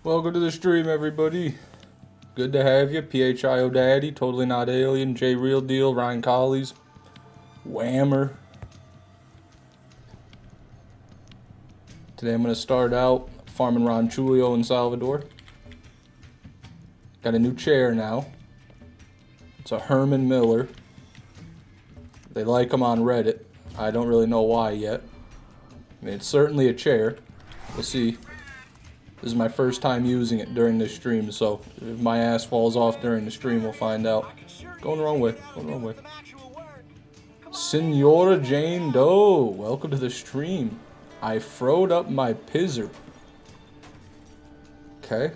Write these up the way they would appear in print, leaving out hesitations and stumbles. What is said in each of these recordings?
Welcome to the stream, everybody. Good to have you. PHIO Daddy, Totally Not Alien, J Real Deal, Ryan Collies, Whammer. Today I'm going to start out farming Ranchulio in Salvador. Got a new chair now. It's a Herman Miller. They like them on Reddit. I don't really know why yet. I mean, it's certainly a chair. We'll see. This is my first time using it during the stream, so if my ass falls off during the stream, we'll find out. Going the wrong way. Going the wrong way. Senora Jane Doe, welcome to the stream. I froed up my pizzer. Okay.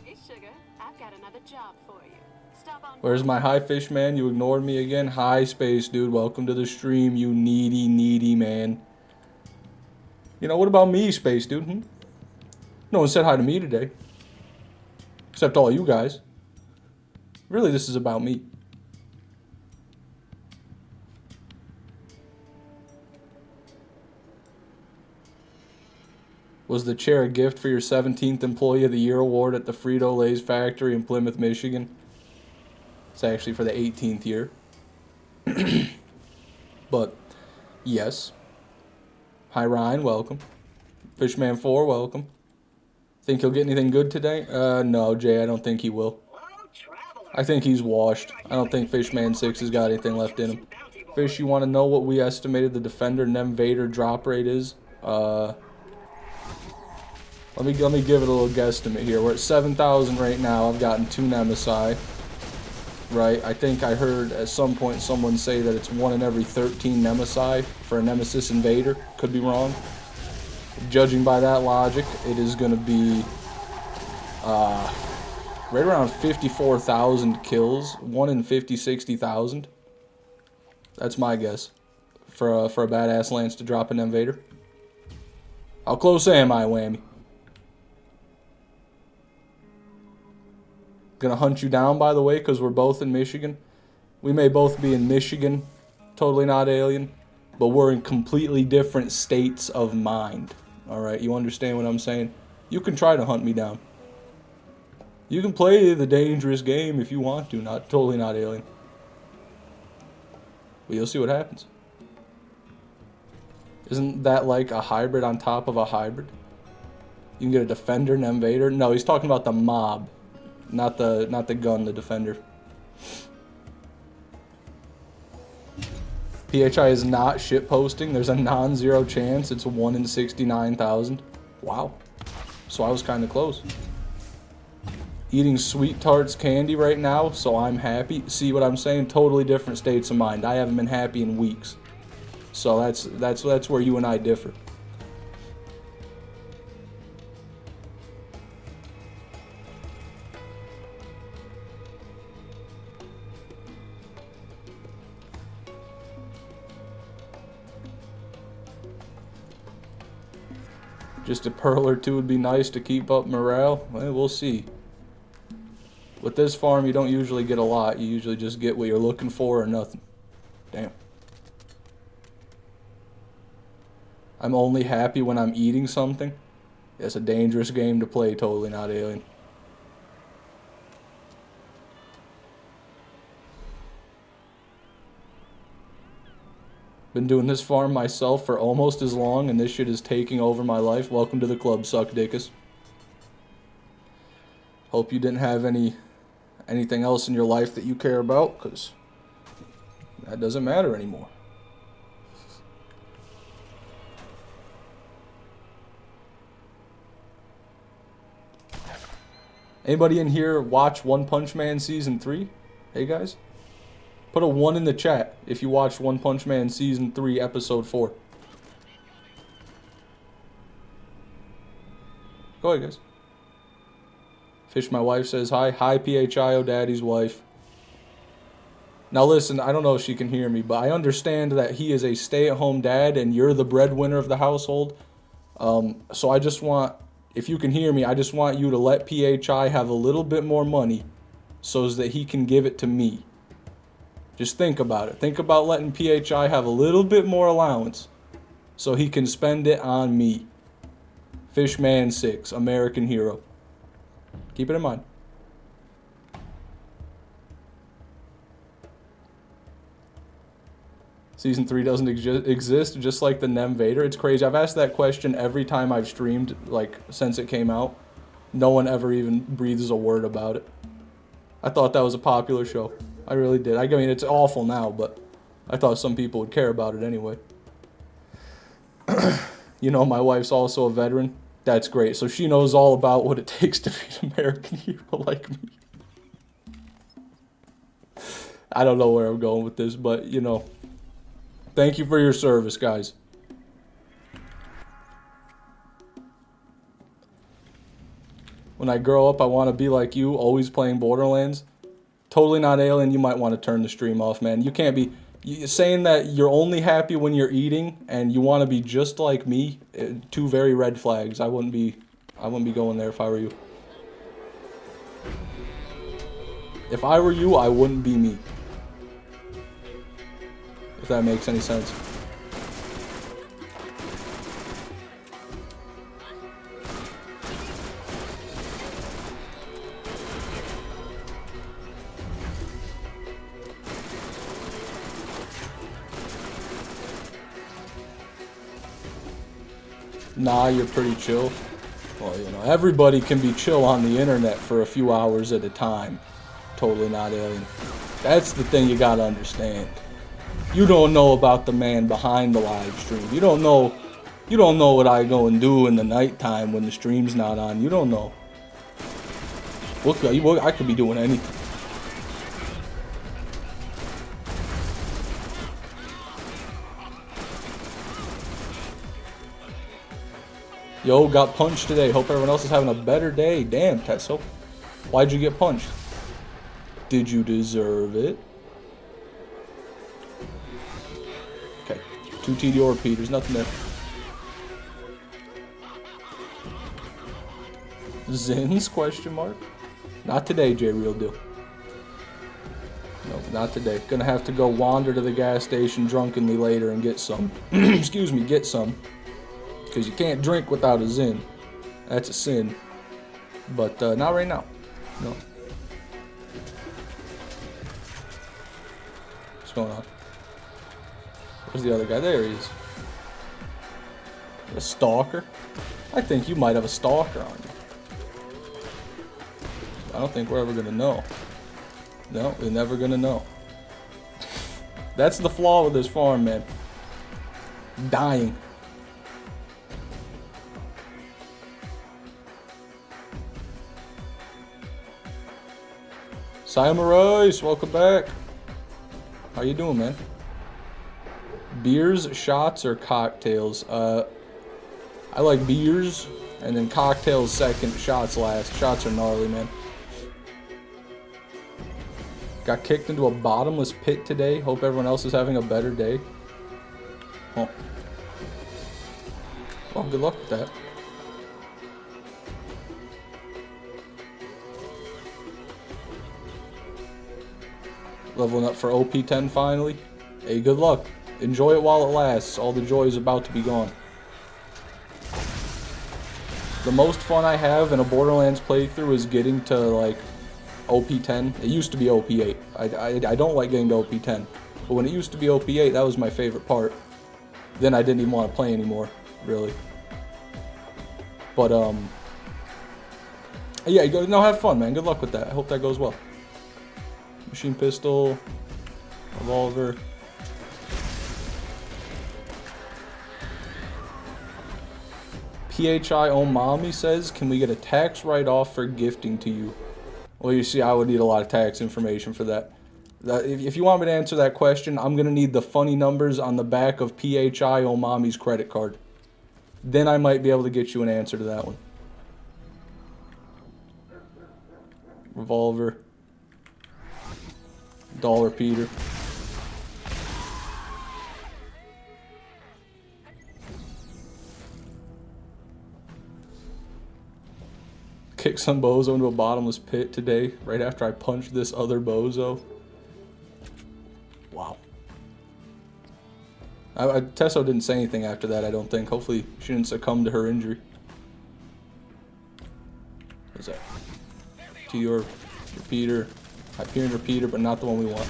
Hey, sugar, I've got another job for you. Stop on. Where's my hi fish man? You ignored me again. Hi space dude, welcome to the stream, you needy man. You know, what about me, space dude? No one said hi to me today. Except all you guys. Really, this is about me. Was the chair a gift for your 17th Employee of the Year award at the Frito-Lay's factory in Plymouth, Michigan? It's actually for the 18th year. But, yes. Hi Ryan, welcome. Fishman 4, welcome. Think he'll get anything good today? No, Jay, I don't think he will. I think he's washed. I don't think Fishman 6 has got anything left in him. Fish, you want to know what we estimated the Defender Invader drop rate is? Let me give it a little guesstimate here. We're at 7,000 right now. I've gotten 2 Nemesis. Right? I think I heard at some point someone say that it's 1 in every 13 Nemesis for a Nemesis Invader. Could be wrong. Judging by that logic, it is going to be right around 54,000 kills. 1 in 50, 60,000. That's my guess for a badass Lance to drop an Invader. How close am I, Whammy? Gonna hunt you down, by the way, because we're both in Michigan. We may both be in Michigan, Totally Not Alien, but we're in completely different states of mind. Alright, you understand what I'm saying? You can try to hunt me down. You can play the dangerous game if you want to, Totally Not Alien. But you'll see what happens. Isn't that like a hybrid on top of a hybrid? You can get a Defender and Invader. No, he's talking about the mob. Not the gun, the Defender. PHI is not shitposting. There's a non-zero chance. It's 1 in 69,000. Wow. So I was kind of close. Eating Sweet Tarts candy right now, so I'm happy. See what I'm saying? Totally different states of mind. I haven't been happy in weeks. So that's where you and I differ. Just a pearl or two would be nice to keep up morale. Well, we'll see. With this farm, you don't usually get a lot. You usually just get what you're looking for or nothing. Damn. I'm only happy when I'm eating something. It's a dangerous game to play, Totally Not Alien. Been doing this farm myself for almost as long, and this shit is taking over my life. Welcome to the club, Suck Dickus. Hope you didn't have anything else in your life that you care about, because that doesn't matter anymore. Anybody in here watch One Punch Man Season 3? Hey, guys? Put a 1 in the chat if you watched One Punch Man Season 3, Episode 4. Go ahead, guys. Fish, my wife, says hi. Hi, PHIO, Daddy's wife. Now listen, I don't know if she can hear me, but I understand that he is a stay-at-home dad and you're the breadwinner of the household. So I just want, if you can hear me, I just want you to let PHI have a little bit more money so that he can give it to me. Just think about it. Think about letting PHI have a little bit more allowance so he can spend it on me. Fishman 6, American hero. Keep it in mind. Season 3 doesn't exist, just like the Nemesis Invader. It's crazy. I've asked that question every time I've streamed, like, since it came out. No one ever even breathes a word about it. I thought that was a popular show. I really did. I mean, it's awful now, but I thought some people would care about it anyway. You know, my wife's also a veteran. That's great. So she knows all about what it takes to be an American hero like me. I don't know where I'm going with this, but, you know, thank you for your service, guys. When I grow up, I want to be like you, always playing Borderlands. Totally not alien. You might want to turn the stream off, man. You can't be saying that you're only happy when you're eating and you want to be just like me. Two very red flags. I wouldn't be going there if I were you. If I were you, I wouldn't be me. If that makes any sense. Nah, you're pretty chill. Well, you know, everybody can be chill on the internet for a few hours at a time. Totally not alien. That's the thing you gotta understand. You don't know about the man behind the live stream. You don't know what I go and do in the nighttime when the stream's not on. You don't know. I could be doing anything. Yo, got punched today. Hope everyone else is having a better day. Damn, Tesso. Why'd you get punched? Did you deserve it? Okay. 2 TD repeat. There's nothing there. Zins? Question mark? Not today, J Real Deal. No, not today. Gonna have to go wander to the gas station drunkenly later and get some. Excuse me, get some. Because you can't drink without a Zin. That's a sin. But not right now. No. What's going on? Where's the other guy? There he is. A stalker? I think you might have a stalker on you. I don't think we're ever going to know. No, we're never going to know. That's the flaw with this farm, man. Dying. Samurai, welcome back. How you doing, man? Beers, shots, or cocktails? I like beers, and then cocktails second, shots last. Shots are gnarly, man. Got kicked into a bottomless pit today. Hope everyone else is having a better day. Oh. Well, good luck with that. Leveling up for OP10 finally. Hey, good luck. Enjoy it while it lasts. All the joy is about to be gone. The most fun I have in a Borderlands playthrough is getting to, like, OP10. It used to be OP8. I don't like getting to OP10. But when it used to be OP8, that was my favorite part. Then I didn't even want to play anymore, really. But, yeah, no, have fun, man. Good luck with that. I hope that goes well. Machine pistol, revolver. PHI Omami says, can we get a tax write-off for gifting to you? Well, you see, I would need a lot of tax information for that. If you want me to answer that question, I'm going to need the funny numbers on the back of PHI Omami's credit card. Then I might be able to get you an answer to that one. Revolver. Dollar Peter. Kick some bozo into a bottomless pit today, right after I punched this other bozo. Wow. Tesso didn't say anything after that, I don't think. Hopefully she didn't succumb to her injury. T-Or repeater. Hyperion repeater, but not the one we want.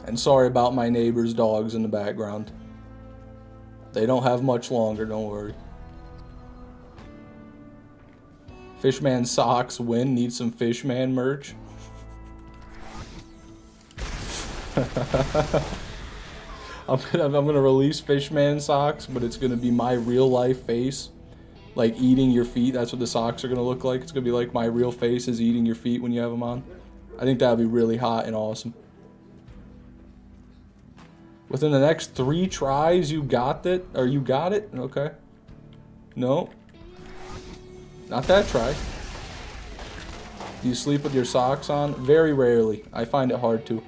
And sorry about my neighbor's dogs in the background. They don't have much longer, don't worry. Fishman socks win. Need some Fishman merch. I'm gonna release Fishman socks, but it's gonna be my real life face, like eating your feet. That's what the socks are gonna look like. It's gonna be like my real face is eating your feet when you have them on. I think that would be really hot and awesome. Within the next 3 tries, you got it? Or you got it? Okay. No. Not that try. Do you sleep with your socks on? Very rarely. I find it hard to.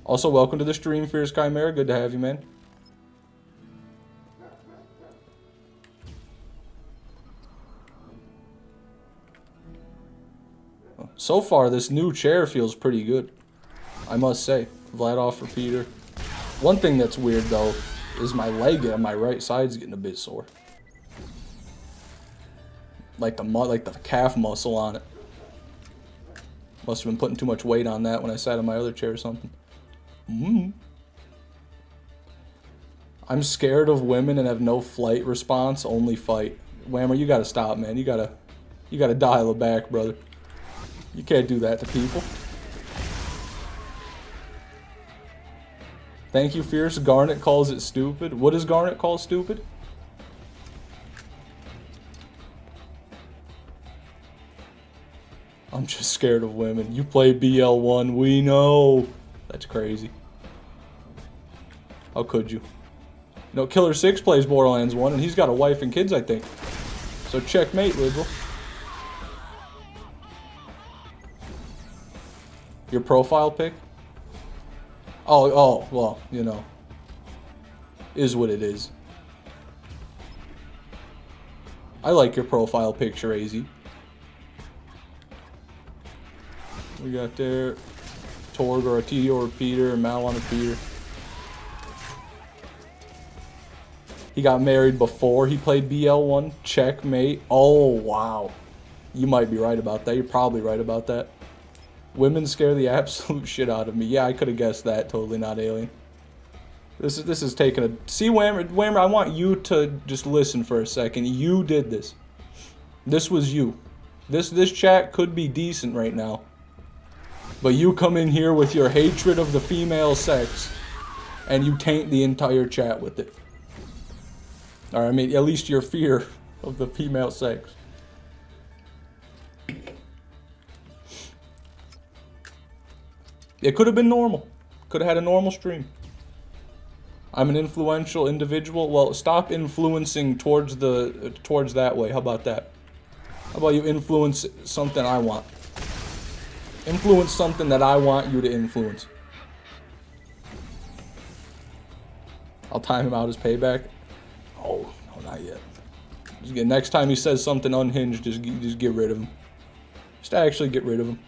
Also, welcome to the stream, Fierce Chimera. Good to have you, man. So far, this new chair feels pretty good, I must say. Vladoff repeater. One thing that's weird, though, is my leg on my right side's getting a bit sore. Like the calf muscle on it. Must have been putting too much weight on that when I sat in my other chair or something. I'm scared of women and have no flight response, only fight. Whammer, you gotta stop, man. You gotta dial it back, brother. You can't do that to people. Thank you, Fierce. Garnet calls it stupid. What does Garnet call stupid? I'm just scared of women. You play BL1, we know. That's crazy. How could you? You know, Killer 6 plays Borderlands 1, and he's got a wife and kids, I think. So checkmate, liberal. Your profile pic? Oh, well, you know. Is what it is. I like your profile picture, AZ. We got there Torg or a T-Or repeater, Mal on a repeater. He got married before he played BL1. Checkmate. Oh, wow. You might be right about that. You're probably right about that. Women scare the absolute shit out of me. Yeah, I could have guessed that. Totally not alien. This is taking a... See, Whammer, I want you to just listen for a second. You did this. This was you. This chat could be decent right now. But you come in here with your hatred of the female sex, and you taint the entire chat with it. Or, I mean, at least your fear of the female sex. It could have been normal. Could have had a normal stream. I'm an influential individual. Well, stop influencing towards that way. How about that? How about you influence something I want? Influence something that I want you to influence. I'll time him out as payback. Oh, no, not yet. Next time he says something unhinged, just get rid of him. Just actually get rid of him.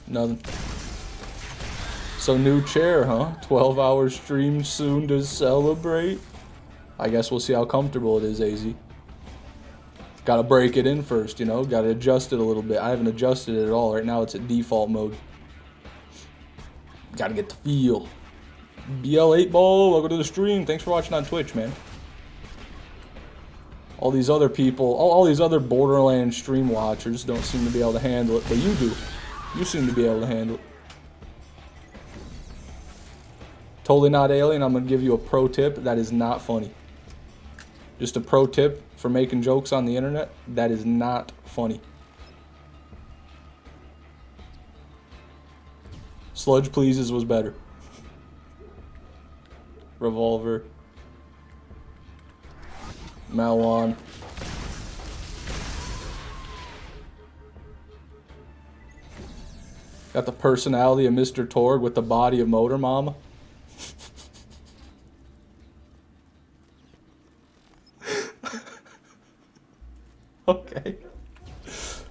Nothing. So new chair, huh? 12-hour stream soon to celebrate. I guess we'll see how comfortable it is, AZ. Gotta break it in first, you know? Gotta adjust it a little bit. I haven't adjusted it at all. Right now it's at default mode. Gotta get the feel. BL8 Ball, welcome to the stream. Thanks for watching on Twitch, man. All these other people, all these other Borderlands stream watchers don't seem to be able to handle it, but you do. You seem to be able to handle it. Totally not alien. I'm going to give you a pro tip. That is not funny. Just a pro tip for making jokes on the internet. That is not funny. Sludge Pleases was better. Revolver. Malwan. Got the personality of Mr. Torg with the body of Motor Mama.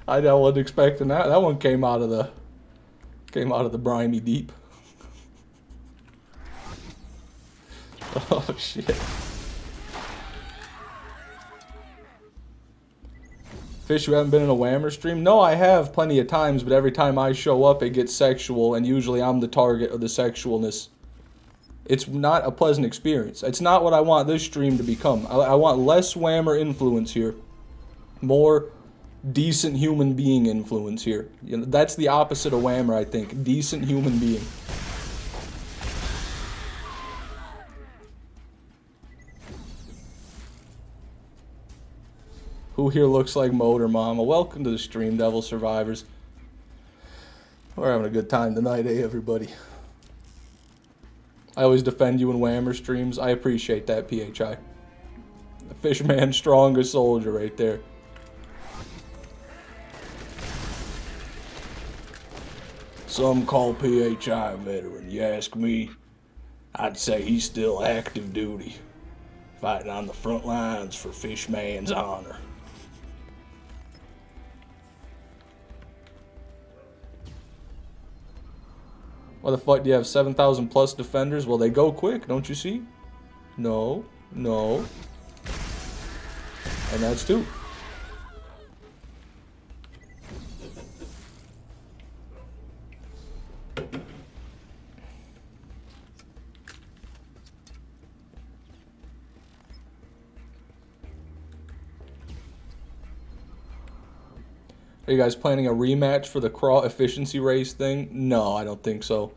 I wasn't expecting that. That one came out of the briny deep. Oh shit. Fish, you haven't been in a Whammer stream? No, I have plenty of times, but every time I show up, it gets sexual, and usually I'm the target of the sexualness. It's not a pleasant experience. It's not what I want this stream to become. I want less Whammer influence here. More decent human being influence here. You know, that's the opposite of Whammer, I think. Decent human being. Who here looks like Motor Mama? Welcome to the stream, Devil Survivors. We're having a good time tonight, eh, everybody? I always defend you in Whammer streams. I appreciate that, PHI. The Fishman's strongest soldier right there. Some call PHI a veteran. You ask me, I'd say he's still active duty, fighting on the front lines for Fishman's honor. Why the fuck do you have 7,000 plus defenders? Well, they go quick, don't you see? No, no. And that's two. Are you guys planning a rematch for the crawl efficiency race thing? No, I don't think so.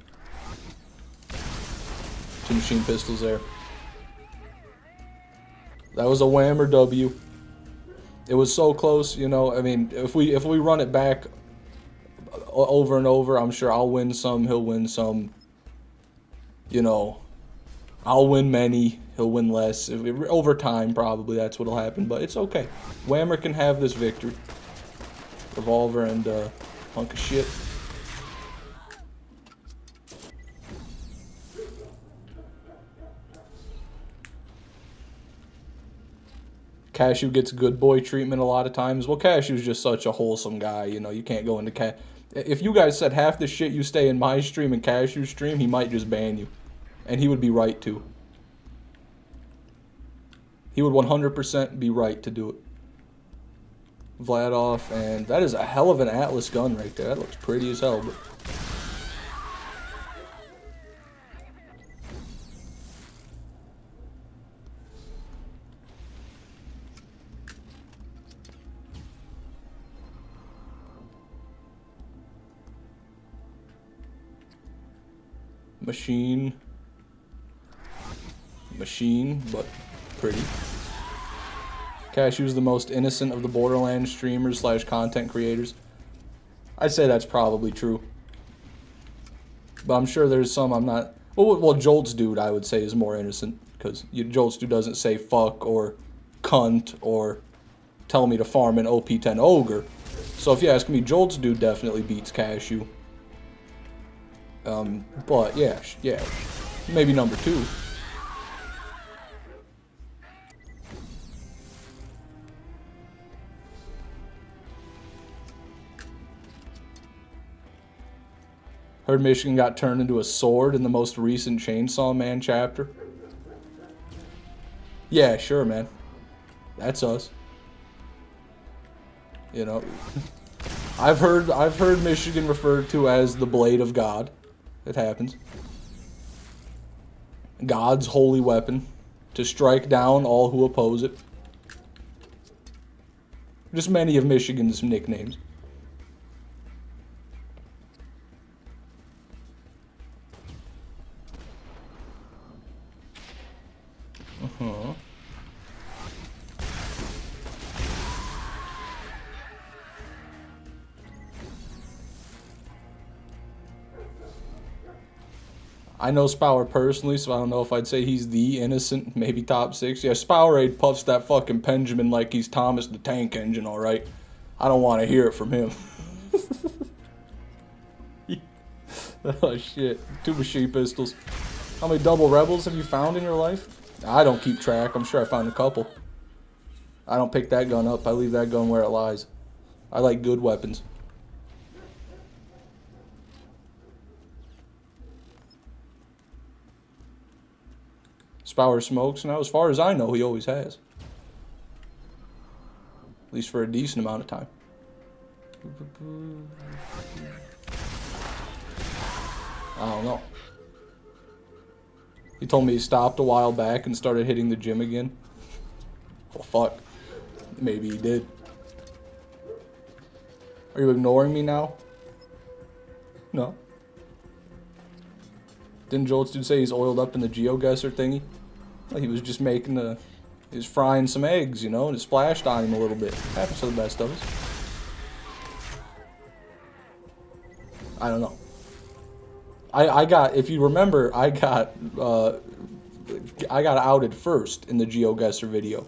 Two machine pistols there. That was a Whammer W. It was so close, you know. I mean, if we run it back over and over, I'm sure I'll win some, he'll win some. You know, I'll win many, he'll win less. Over time, probably that's what'll happen. But it's okay. Whammer can have this victory. Revolver and hunk of shit. Cashew gets good boy treatment a lot of times. Well, Cashew's just such a wholesome guy, you know. You can't go into If you guys said half the shit you stay in my stream and Cashew's stream, he might just ban you. And he would be right to. He would 100% be right to do it. Vladoff, and that is a hell of an Atlas gun right there. That looks pretty as hell. But machine, but pretty. Cashew's the most innocent of the Borderlands streamers / content creators. I'd say that's probably true. But I'm sure there's some I'm not... Well, Jolt's dude, I would say, is more innocent. Because Jolt's dude doesn't say fuck or cunt or tell me to farm an OP10 ogre. So if you ask me, Jolt's dude definitely beats Cashew. But yeah, maybe number 2. Heard Michigan got turned into a sword in the most recent Chainsaw Man chapter. Yeah, sure, man. That's us. You know, I've heard Michigan referred to as the blade of God. It happens. God's holy weapon to strike down all who oppose it. Just many of Michigan's nicknames. I know Spower personally, so I don't know if I'd say he's the innocent, maybe top 6. Yeah, Spowerade puffs that fucking Benjamin like he's Thomas the Tank Engine, alright? I don't want to hear it from him. Oh shit, 2 machine pistols. How many double rebels have you found in your life? I don't keep track, I'm sure I found a couple. I don't pick that gun up, I leave that gun where it lies. I like good weapons. Spower smokes now. As far as I know, he always has. At least for a decent amount of time. I don't know. He told me he stopped a while back and started hitting the gym again. Well, fuck. Maybe he did. Are you ignoring me now? No. Didn't Jolts dude say he's oiled up in the geoguesser thingy? Well, he was just making the... He was frying some eggs, you know, and it splashed on him a little bit. Happens to the best of us. I don't know. I got, if you remember, I got outed first in the GeoGuessr video.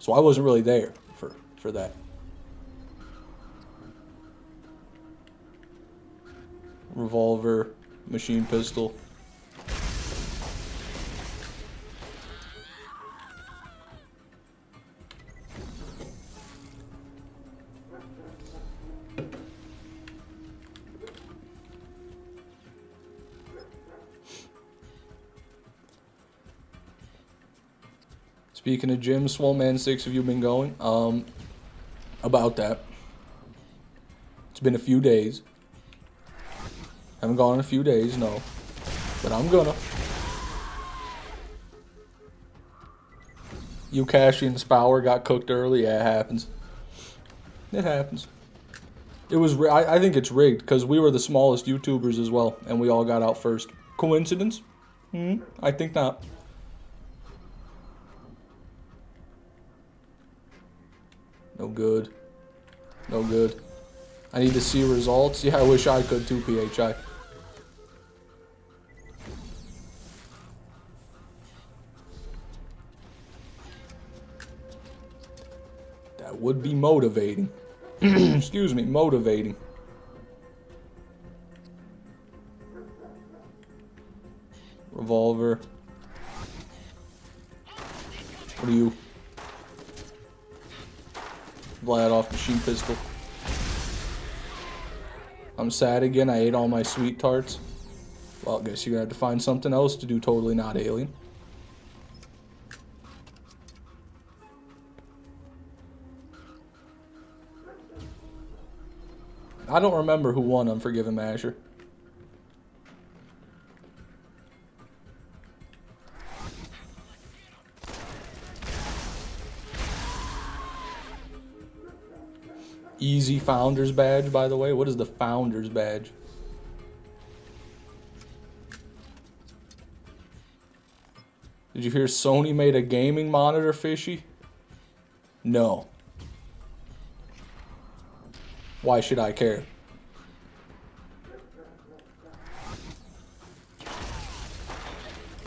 So I wasn't really there for that. Revolver, machine pistol. Speaking of gym, Swole Man 6, have you been going? About that. It's been a few days. Haven't gone in a few days, no. But I'm gonna. Yukashi and Spower got cooked early. Yeah, it happens. It happens. It was. I think it's rigged because we were the smallest YouTubers as well, and we all got out first. Coincidence? I think not. No good. No good. I need to see results. Yeah, I wish I could too, PHI. That would be motivating. Excuse me, motivating. Revolver. What are you? Vlad off machine pistol. I'm sad again. I ate all my sweet tarts. Well, I guess you're gonna have to find something else to do totally not alien. I don't remember who won Unforgiven Masher. Easy Founders Badge, by the way. What is the Founders Badge? Did you hear Sony made a gaming monitor, Fishy? No. Why should I care?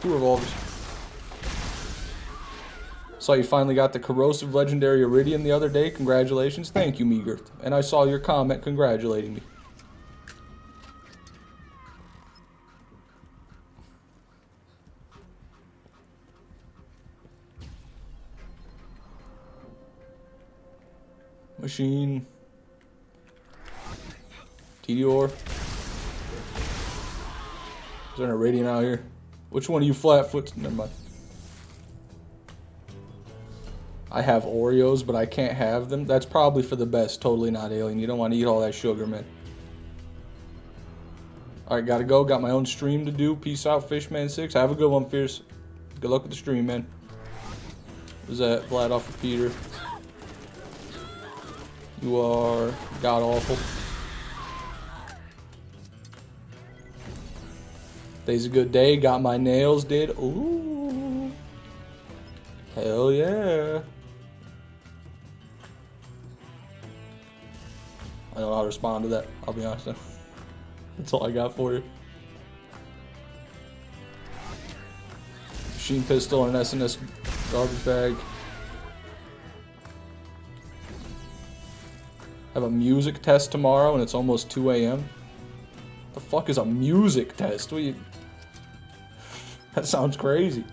Two revolvers. Saw you finally got the corrosive legendary Iridium the other day. Congratulations. Thank you, Meagirth. And I saw your comment congratulating me. Machine. Tedior. Is there an Iridium out here? Which one of you flatfoots? Never mind. I have Oreos, but I can't have them. That's probably for the best. Totally not alien. You don't want to eat all that sugar, man. Alright, gotta go. Got my own stream to do. Peace out, Fishman6. Have a good one, Fierce. Good luck with the stream, man. Was that Vlad off of Peter? You are god awful. Today's a good day. Got my nails did. Ooh. Hell yeah. I don't know how to respond to that. I'll be honest. That's all I got for you. Machine pistol and an SNS garbage bag. I have a music test tomorrow and it's almost 2 a.m. The fuck is a music test? What you... That sounds crazy.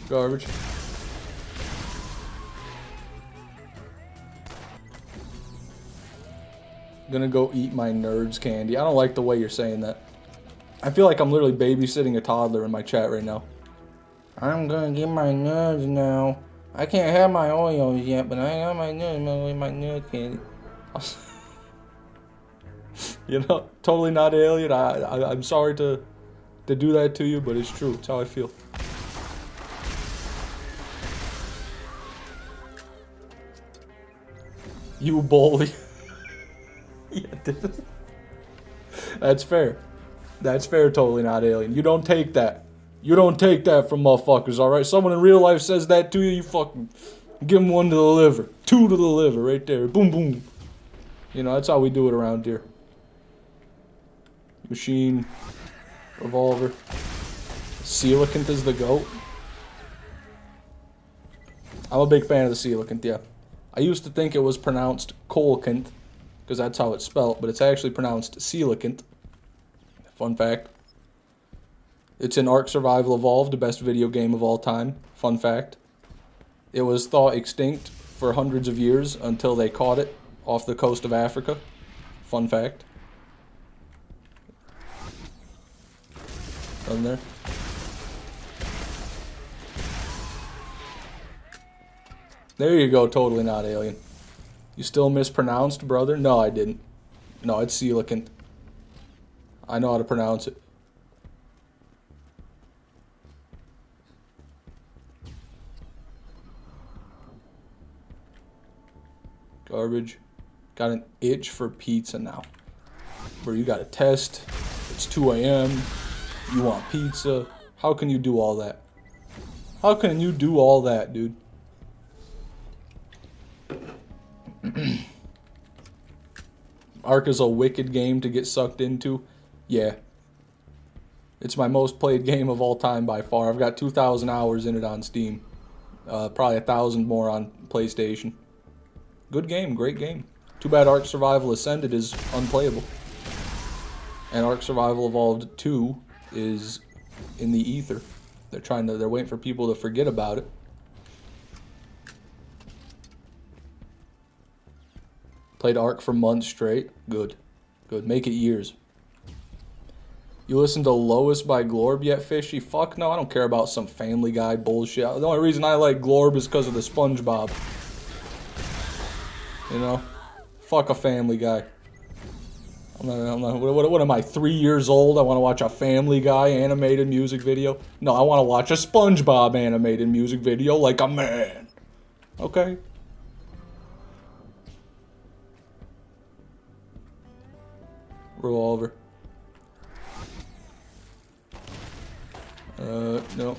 Garbage. Gonna go eat my nerds candy. I don't like the way you're saying that. I feel like I'm literally babysitting a toddler in my chat right now. I'm gonna get my nerds now. I can't have my Oreos yet, but I got my nerds with my nerd candy. You know, totally not alien. I'm sorry to do that to you, but it's true. It's how I feel. You bully. Yeah, that's fair. That's fair, totally not alien. You don't take that. You don't take that from motherfuckers, alright? Someone in real life says that to you, you fucking give them one to the liver. 2 to the liver, right there. Boom, boom. You know, that's how we do it around here. Machine. Revolver. Coelacanth is the GOAT. I'm a big fan of the coelacanth, yeah. I used to think it was pronounced coelacanth, because that's how it's spelled, but it's actually pronounced coelacanth. Fun fact. It's in Ark Survival Evolved, the best video game of all time. Fun fact. It was thought extinct for hundreds of years until they caught it off the coast of Africa. Fun fact. Nothing there. There you go, totally not alien. You still mispronounced, brother? No, I didn't. No, it's coelacanth. I know how to pronounce it. Garbage. Got an itch for pizza now. Bro, you got a test. It's 2 a.m. You want pizza. How can you do all that? How can you do all that, dude? Ark is a wicked game to get sucked into. Yeah. It's my most played game of all time by far. I've got 2,000 hours in it on Steam. Probably 1,000 more on PlayStation. Good game, great game. Too bad Ark Survival Ascended is unplayable. And Ark Survival Evolved 2 is in the ether. They're waiting for people to forget about it. Played Ark for months straight. Good. Good. Make it years. You listen to Lois by Glorb yet, Fishy? Fuck no, I don't care about some Family Guy bullshit. The only reason I like Glorb is because of the SpongeBob. You know? Fuck a Family Guy. What am I, 3 years old? I want to watch a Family Guy animated music video? No, I want to watch a SpongeBob animated music video like a man. Okay? Revolver. No.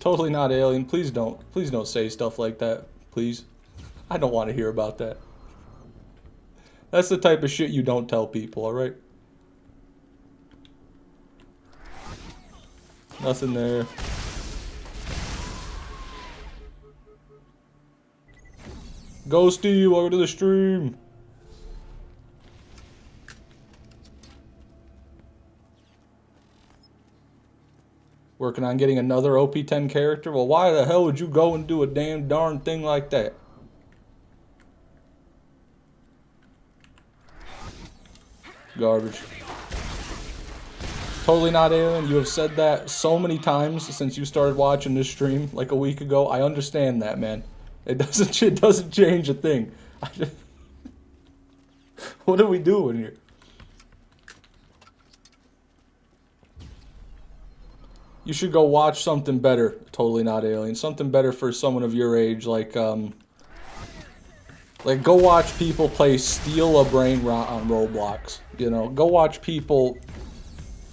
Totally not alien. Please don't say stuff like that. Please. I don't want to hear about that. That's the type of shit you don't tell people, alright? Nothing there. Ghosty, welcome to the stream. Working on getting another OP10 character? Well, why the hell would you go and do a damn darn thing like that? Garbage. Totally not alien. You have said that so many times since you started watching this stream like a week ago. I understand that, man. It doesn't change a thing. What are we doing here? You should go watch something better. Totally not alien. Something better for someone of your age, like go watch people play Steal a Brain Rot on Roblox. You know, go watch people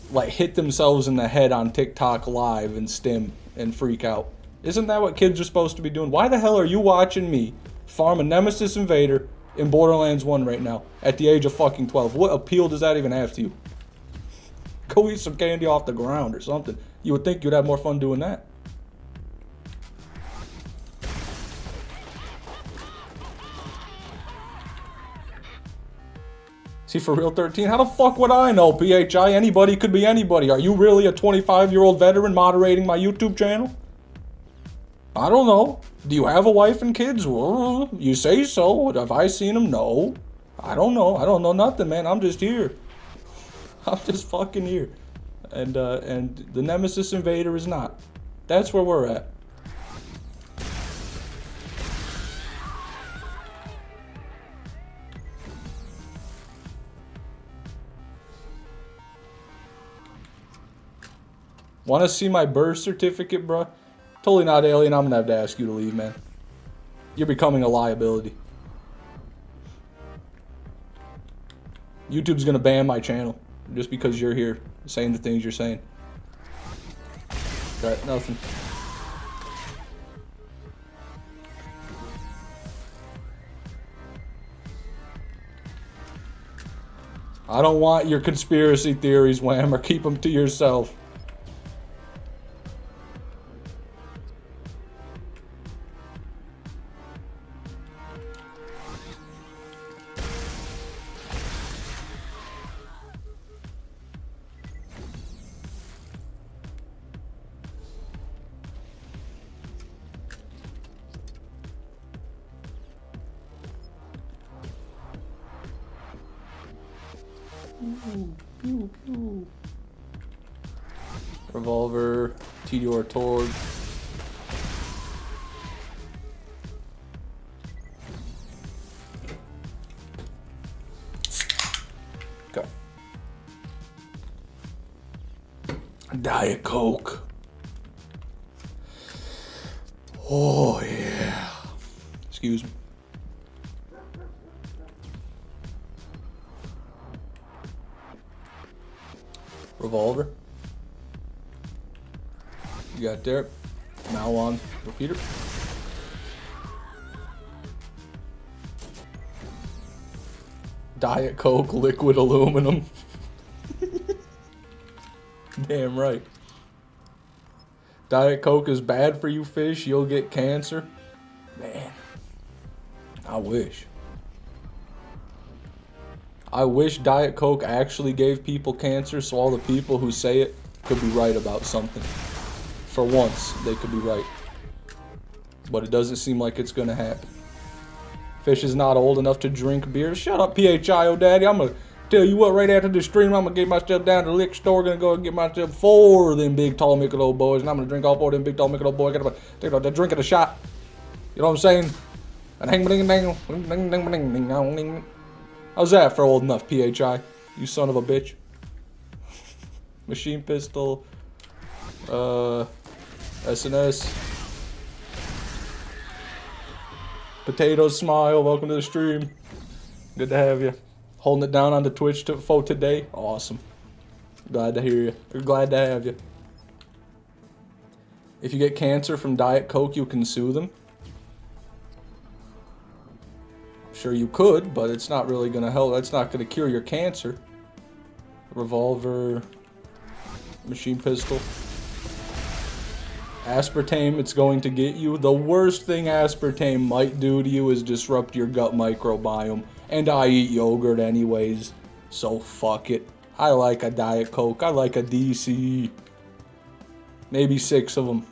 like hit themselves in the head on TikTok live and stim and freak out. Isn't that what kids are supposed to be doing? Why the hell are you watching me farm a Nemesis Invader in Borderlands 1 right now at the age of fucking 12? What appeal does that even have to you? Go eat some candy off the ground or something. You would think you'd have more fun doing that. Is he for real 13? How the fuck would I know, PHI? Anybody could be anybody. Are you really a 25-year-old veteran moderating my YouTube channel? I don't know. Do you have a wife and kids? Well, you say so. Have I seen them? No. I don't know. I don't know nothing, man. I'm just here. I'm just fucking here. And the Nemesis Invader is not. That's where we're at. Want to see my birth certificate, bruh? Totally not alien. I'm gonna have to ask you to leave, man. You're becoming a liability. YouTube's gonna ban my channel just because you're here saying the things you're saying. Got nothing. I don't want your conspiracy theories, Whammer. Keep them to yourself. Revolver, TDR Torg. Go. Diet Coke. Oh yeah. Excuse me. Revolver. You got there. Now on repeater. Diet Coke, liquid aluminum. Damn right. Diet Coke is bad for you, fish. You'll get cancer. Man, I wish. I wish Diet Coke actually gave people cancer so all the people who say it could be right about something. For once, they could be right. But it doesn't seem like it's gonna happen. Fish is not old enough to drink beer. Shut up, PHIO Daddy. I'm gonna tell you what, right after the stream, I'm gonna get myself down to the liquor store, gonna go and get myself 4 of them big tall Michelob boys, and I'm gonna drink all 4 of them big tall Michelob boys. Gotta take a drink of the shot. You know what I'm saying? How's that for old enough, PHI? You son of a bitch. Machine pistol. SNS. Potato Smile, welcome to the stream. Good to have you. Holding it down on the Twitch for today. Awesome. Glad to hear you. We're glad to have you. If you get cancer from Diet Coke, you can sue them. Sure you could, but it's not really going to help. That's not going to cure your cancer. Revolver. Machine pistol. Aspartame, it's going to get you. The worst thing aspartame might do to you is disrupt your gut microbiome. And I eat yogurt anyways, so fuck it. I like a Diet Coke. I like a DC. Maybe 6 of them.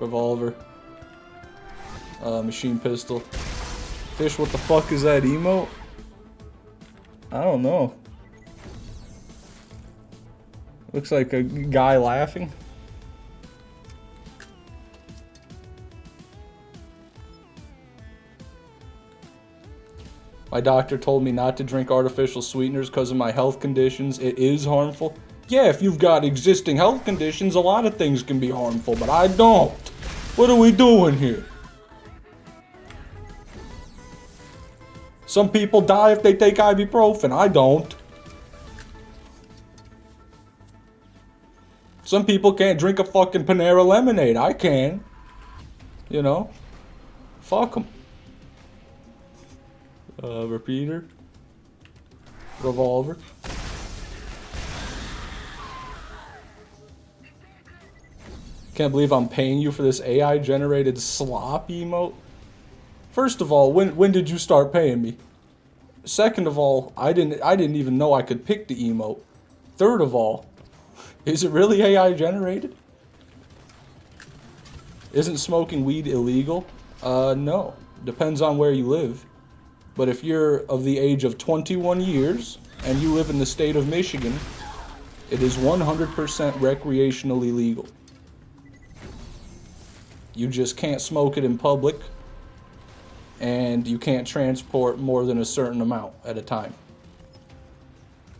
Revolver. Machine pistol. Fish, what the fuck is that emote? I don't know. Looks like a guy laughing. My doctor told me not to drink artificial sweeteners because of my health conditions. It is harmful. Yeah, if you've got existing health conditions, a lot of things can be harmful, but I don't. What are we doing here? Some people die if they take ibuprofen. I don't. Some people can't drink a fucking Panera lemonade. I can. You know? Fuck them. Repeater. Revolver. Can't believe I'm paying you for this AI-generated slop emote. First of all, when did you start paying me? Second of all, I didn't even know I could pick the emote. Third of all, is it really AI generated? Isn't smoking weed illegal? No. Depends on where you live. But if you're of the age of 21 years and you live in the state of Michigan, it is 100% recreationally legal. You just can't smoke it in public, and you can't transport more than a certain amount at a time.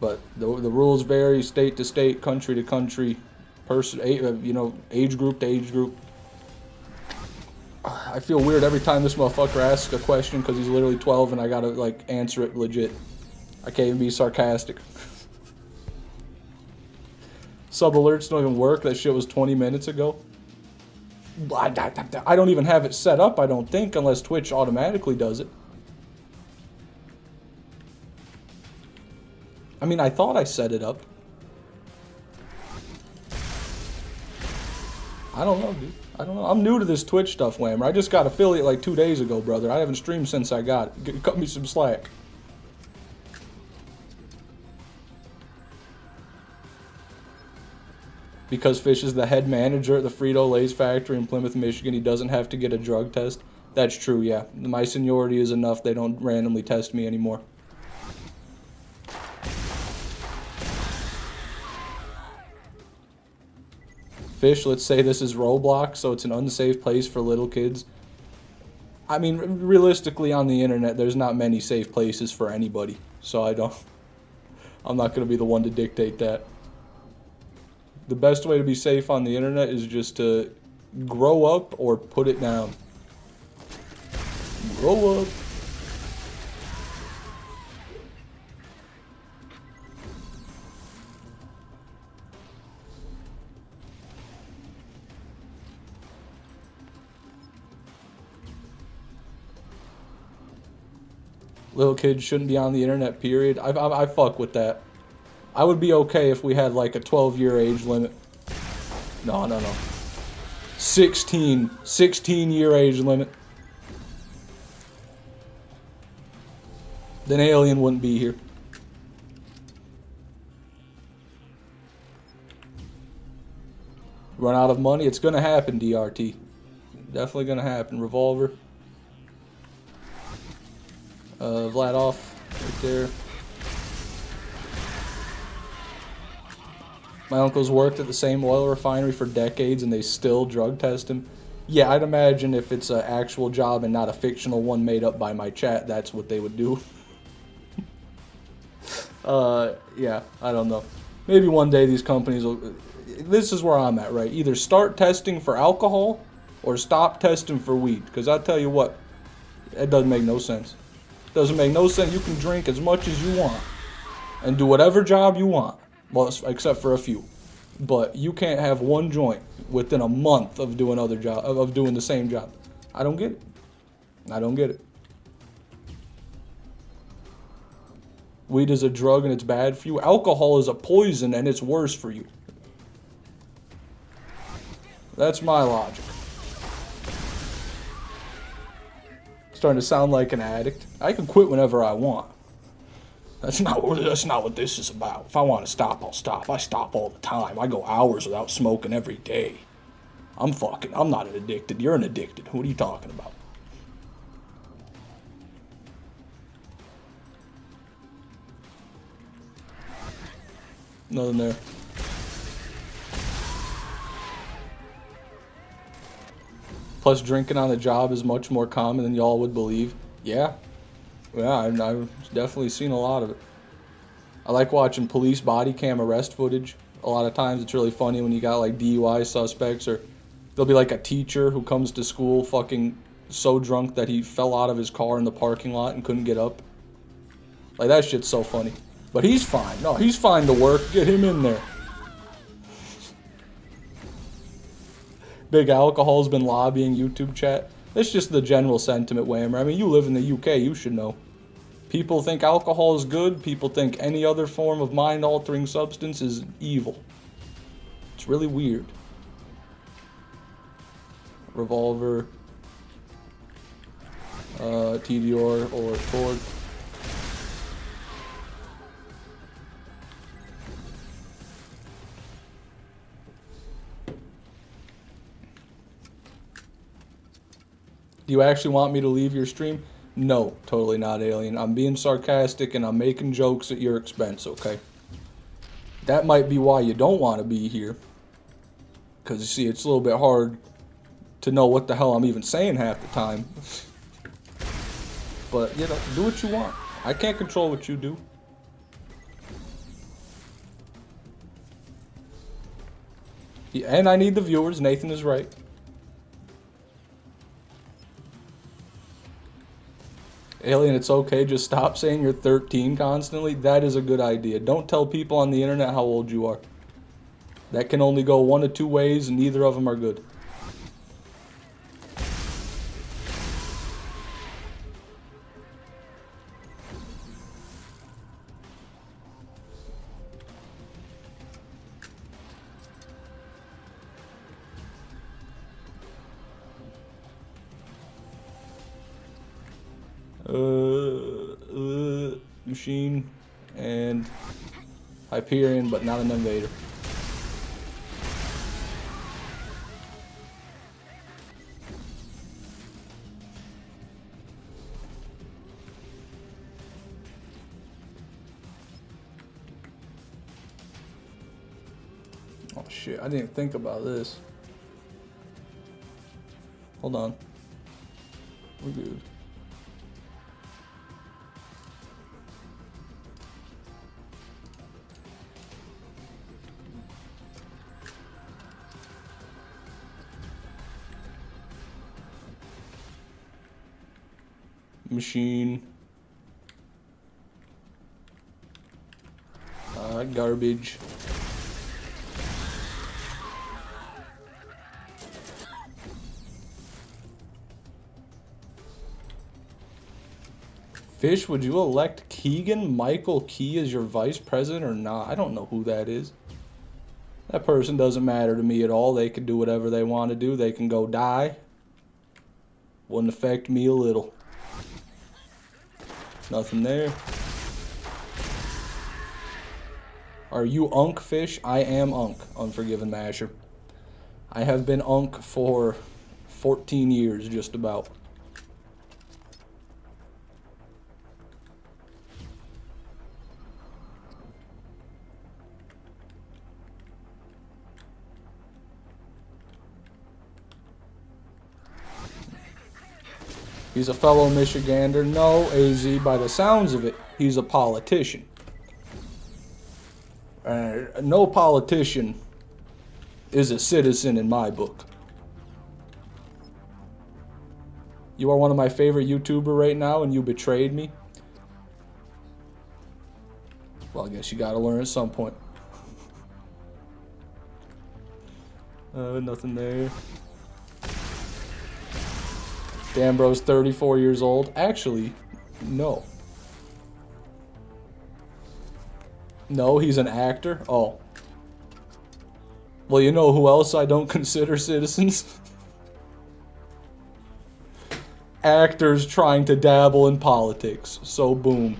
But the rules vary state to state, country to country, age group to age group. I feel weird every time this motherfucker asks a question because he's literally 12 and I gotta like answer it legit. I can't even be sarcastic. Sub alerts don't even work. That shit was 20 minutes ago. I don't even have it set up, I don't think, unless Twitch automatically does it. I mean, I thought I set it up. I don't know, dude. I don't know. I'm new to this Twitch stuff, Whammer. I just got affiliate like 2 days ago, brother. I haven't streamed since I got it. Cut me some slack. Because Fish is the head manager at the Frito-Lay's factory in Plymouth, Michigan, he doesn't have to get a drug test. That's true, yeah. My seniority is enough. They don't randomly test me anymore. Fish, let's say this is Roblox, so it's an unsafe place for little kids. I mean, realistically, on the internet, there's not many safe places for anybody. So I'm not going to be the one to dictate that. The best way to be safe on the internet is just to grow up or put it down. Grow up. Little kids shouldn't be on the internet, period. I fuck with that. I would be okay if we had like a 12-year age limit. No. 16-year age limit. Then Alien wouldn't be here. Run out of money? It's gonna happen, DRT. Definitely gonna happen. Revolver. Vlad off. Right there. My uncle's worked at the same oil refinery for decades and they still drug test him. Yeah, I'd imagine if it's an actual job and not a fictional one made up by my chat, that's what they would do. Yeah, I don't know. Maybe one day these companies will... This is where I'm at, right? Either start testing for alcohol or stop testing for weed. Because I tell you what, it doesn't make no sense. It doesn't make no sense. You can drink as much as you want and do whatever job you want. Well, except for a few. But you can't have one joint within a month of doing doing the same job. I don't get it. I don't get it. Weed is a drug and it's bad for you. Alcohol is a poison and it's worse for you. That's my logic. Starting to sound like an addict. I can quit whenever I want. That's not what this is about. If I want to stop, I'll stop. I stop all the time. I go hours without smoking every day. I'm not an addicted. You're an addicted. What are you talking about? Nothing there. Plus, drinking on the job is much more common than y'all would believe. Yeah. Yeah, I've definitely seen a lot of it. I like watching police body cam arrest footage. A lot of times it's really funny when you got like DUI suspects, or there'll be like a teacher who comes to school fucking so drunk that he fell out of his car in the parking lot and couldn't get up. Like, that shit's so funny. But he's fine. No, he's fine to work. Get him in there. Big Alcohol's been lobbying YouTube chat. It's just the general sentiment, Whammer. I mean, you live in the UK, you should know. People think alcohol is good. People think any other form of mind-altering substance is evil. It's really weird. Revolver. TDR or Tord. Do you actually want me to leave your stream? No, totally not, Alien. I'm being sarcastic and I'm making jokes at your expense, okay? That might be why you don't want to be here. Because, you see, it's a little bit hard to know what the hell I'm even saying half the time. But, you know, do what you want. I can't control what you do. Yeah, and I need the viewers. Nathan is right. Alien, it's okay. Just stop saying you're 13 constantly. That is a good idea. Don't tell people on the internet how old you are. That can only go one of two ways, and neither of them are good. Machine and Hyperion, but not an Invader. Oh shit, I didn't think about this. Hold on. We're good. Machine. Garbage. Fish, would you elect Keegan Michael Key as your vice president or not? I don't know who that is. That person doesn't matter to me at all. They can do whatever they want to do. They can go die. Wouldn't affect me a little. Nothing there. Are you Unk Fish? I am Unk, Unforgiven Masher. I have been Unk for 14 years, just about. He's a fellow Michigander. No, AZ, by the sounds of it, he's a politician. No politician is a citizen in my book. You are one of my favorite YouTuber right now, and you betrayed me. Well, I guess you gotta learn at some point. Nothing there. Damn, bro's 34 years old. Actually, no. No, he's an actor? Oh. Well, you know who else I don't consider citizens? Actors trying to dabble in politics. So, boom.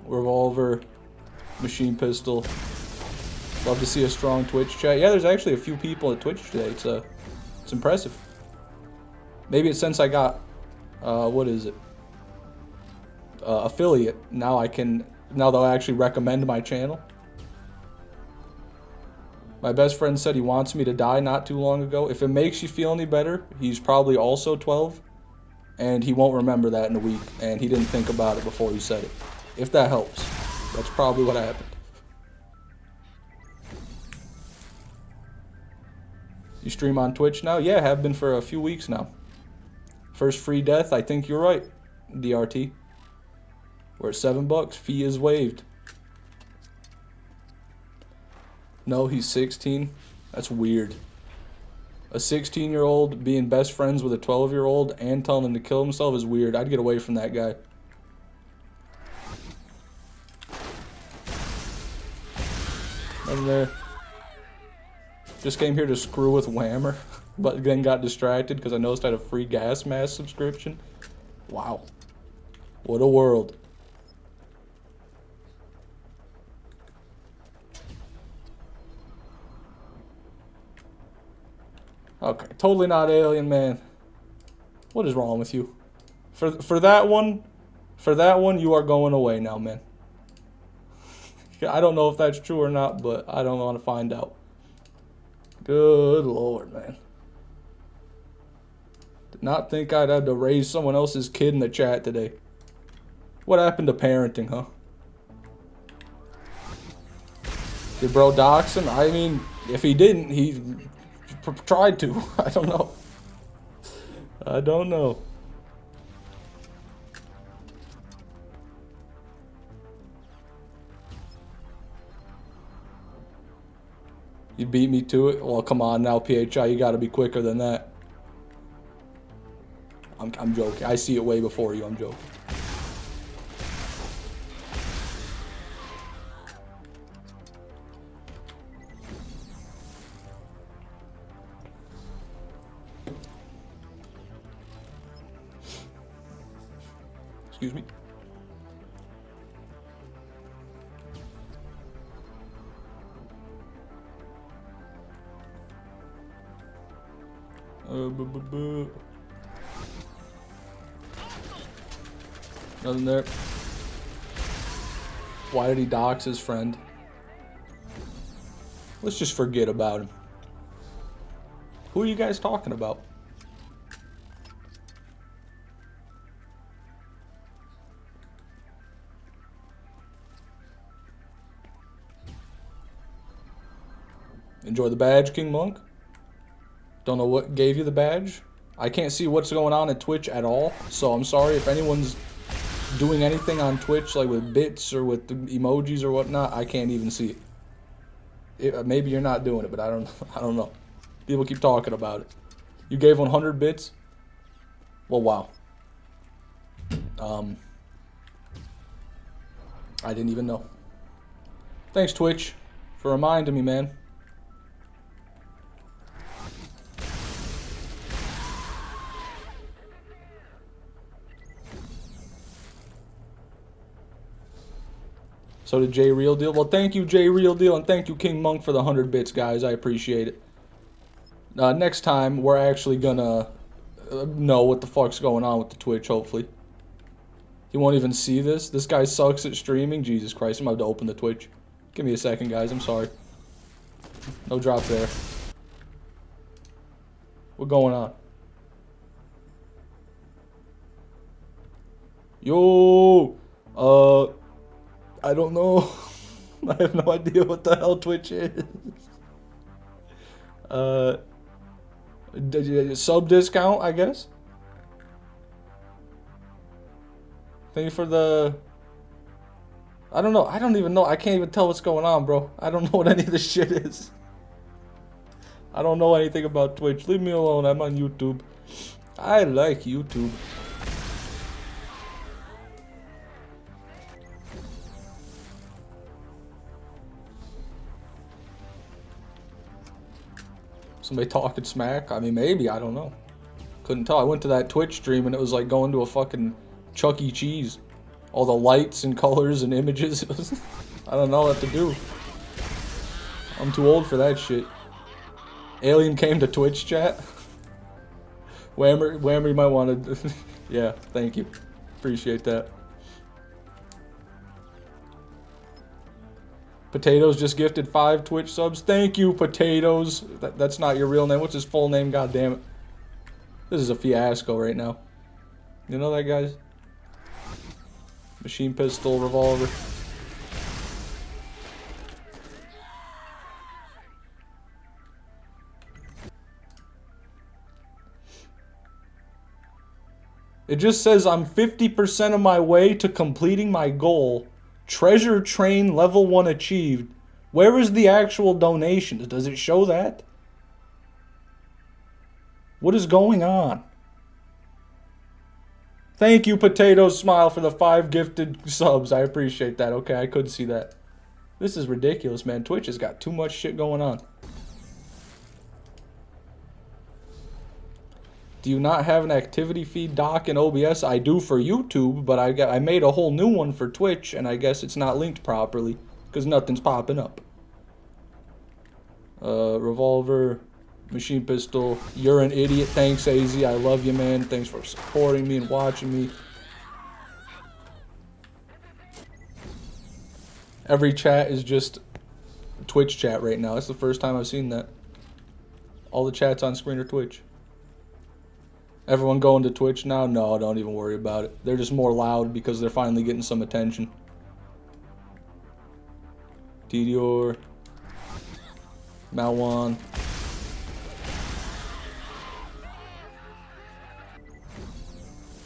Revolver. Machine pistol. Love to see a strong Twitch chat. Yeah, there's actually a few people at Twitch today. It's impressive. Maybe it's since I got, what is it? Affiliate. Now they'll actually recommend my channel. My best friend said he wants me to die not too long ago. If it makes you feel any better, he's probably also 12. And he won't remember that in a week. And he didn't think about it before he said it. If that helps. That's probably what happened. You stream on Twitch now? Yeah, I have been for a few weeks now. First free death, I think you're right, DRT. We're at $7. Fee is waived. No, he's 16. That's weird. A 16-year-old being best friends with a 12-year-old and telling him to kill himself is weird. I'd get away from that guy. Nothing there. Just came here to screw with Whammer. but then got distracted because I noticed I had a free gas mask subscription. Wow. What a world. Okay, totally not alien, man. What is wrong with you? For that one, you are going away now, man. I don't know if that's true or not, but I don't want to find out. Good Lord, man. Did not think I'd have to raise someone else's kid in the chat today. What happened to parenting, huh? Did bro dox him? I mean, if he didn't, he tried to. I don't know. I don't know. You beat me to it? Well, come on now, PHI. You got to be quicker than that. I'm joking. I see it way before you. I'm joking. Excuse me. Nothing there. Why did he dox his friend? Let's just forget about him. Who are you guys talking about? Enjoy the badge, King Monk. Don't know what gave you the badge. I can't see what's going on at Twitch at all, so I'm sorry if anyone's doing anything on Twitch, like with bits or with emojis or whatnot. I can't even see it. Maybe you're not doing it, but I don't know. People keep talking about it. You gave 100 bits? Well, wow. I didn't even know. Thanks, Twitch, for reminding me, man. So did J Real Deal. Well, thank you, J Real Deal, and thank you, King Monk, for the 100 bits, guys. I appreciate it. Next time, we're actually gonna know what the fuck's going on with the Twitch, hopefully. You won't even see this? This guy sucks at streaming? Jesus Christ, I'm about to open the Twitch. Give me a second, guys. I'm sorry. No drop there. What's going on? Yo! I don't know. I have no idea what the hell Twitch is. Sub discount, I guess? Thank you for the... I don't know. I don't even know. I can't even tell what's going on, bro. I don't know what any of this shit is. I don't know anything about Twitch. Leave me alone. I'm on YouTube. I like YouTube. Somebody talking smack? I mean, maybe. I don't know. Couldn't tell. I went to that Twitch stream and it was like going to a fucking Chuck E. Cheese. All the lights and colors and images. It was, I don't know what to do. I'm too old for that shit. Alien came to Twitch chat. Whammer, you might want to... Yeah, thank you. Appreciate that. Potatoes just gifted 5 Twitch subs. Thank you, Potatoes. That's not your real name. What's his full name? God damn it. This is a fiasco right now. You know that, guys? Machine pistol, revolver. It just says I'm 50% of my way to completing my goal. Treasure Train level 1 achieved. Where is the actual donations? Does it show that? What is going on? Thank you, Potato Smile, for the 5 gifted subs. I appreciate that. Okay, I could see that. This is ridiculous, man. Twitch has got too much shit going on. Do you not have an activity feed doc in OBS? I do for YouTube, but I made a whole new one for Twitch, and I guess it's not linked properly because nothing's popping up. Revolver, machine pistol. You're an idiot. Thanks, AZ. I love you, man. Thanks for supporting me and watching me. Every chat is just Twitch chat right now. It's the first time I've seen that. All the chats on screen are Twitch. Everyone going to Twitch now? No, don't even worry about it. They're just more loud because they're finally getting some attention. Dior. Malwan.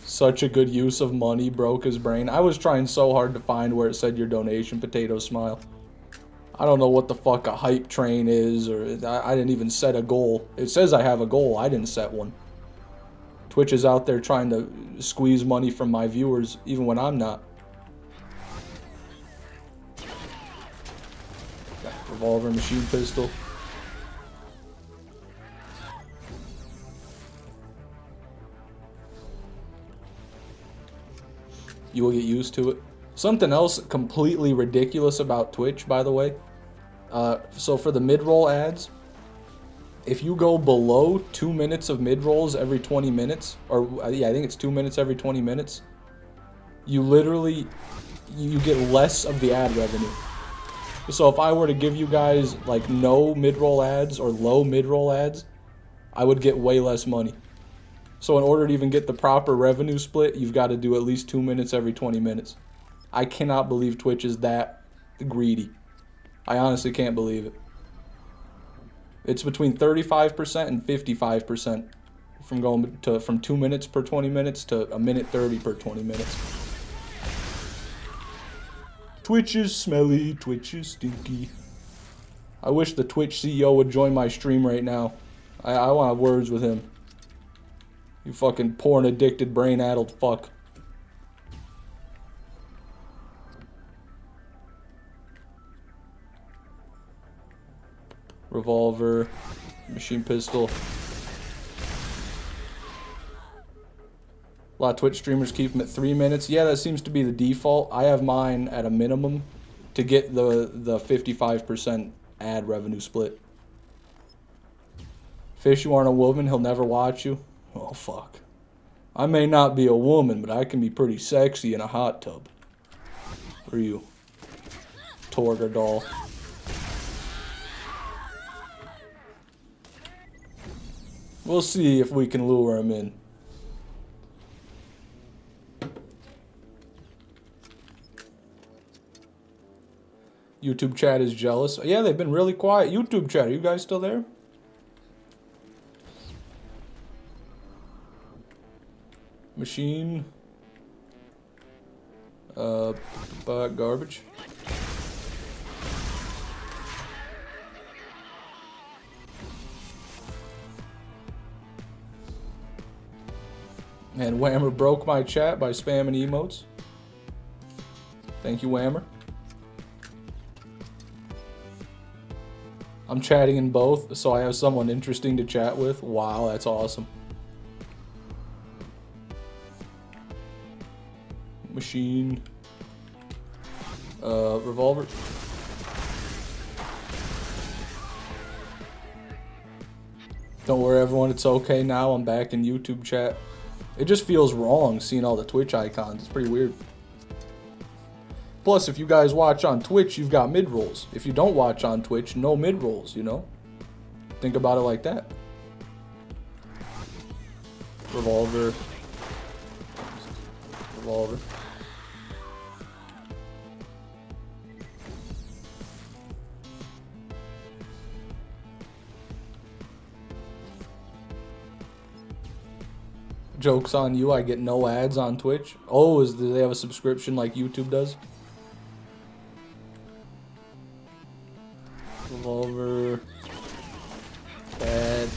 Such a good use of money, broke his brain. I was trying so hard to find where it said your donation, Potato Smile. I don't know what the fuck a hype train is, or I didn't even set a goal. It says I have a goal, I didn't set one. Twitch is out there trying to squeeze money from my viewers, even when I'm not. Got revolver, machine pistol. You will get used to it. Something else completely ridiculous about Twitch, by the way. So for the mid-roll ads, if you go below 2 minutes of mid-rolls every 20 minutes, or yeah, I think it's 2 minutes every 20 minutes, you literally, you get less of the ad revenue. So if I were to give you guys like no mid-roll ads or low mid-roll ads, I would get way less money. So in order to even get the proper revenue split, you've got to do at least 2 minutes every 20 minutes. I cannot believe Twitch is that greedy. I honestly can't believe it. It's between 35% and 55% from going to from 2 minutes per 20 minutes to a minute 30 per 20 minutes. Twitch is smelly, Twitch is stinky. I wish the Twitch CEO would join my stream right now. I want to have words with him. You fucking porn addicted, brain addled fuck. Revolver, machine pistol. A lot of Twitch streamers keep them at 3 minutes. Yeah, that seems to be the default. I have mine at a minimum to get the 55% ad revenue split. Fish, you aren't a woman, he'll never watch you. Oh, fuck. I may not be a woman, but I can be pretty sexy in a hot tub. For you. Torga doll. We'll see if we can lure him in. YouTube chat is jealous. Yeah, they've been really quiet. YouTube chat, are you guys still there? Machine. Garbage. And Whammer broke my chat by spamming emotes. Thank you, Whammer. I'm chatting in both, so I have someone interesting to chat with. Wow, that's awesome. Machine. Revolver. Don't worry, everyone. It's okay now. I'm back in YouTube chat. It just feels wrong seeing all the Twitch icons. It's pretty weird. Plus, if you guys watch on Twitch, you've got mid-rolls. If you don't watch on Twitch, no mid-rolls, you know? Think about it like that. Revolver. Revolver. Joke's on you, I get no ads on Twitch. Oh, do they have a subscription like YouTube does? Revolver. Bad.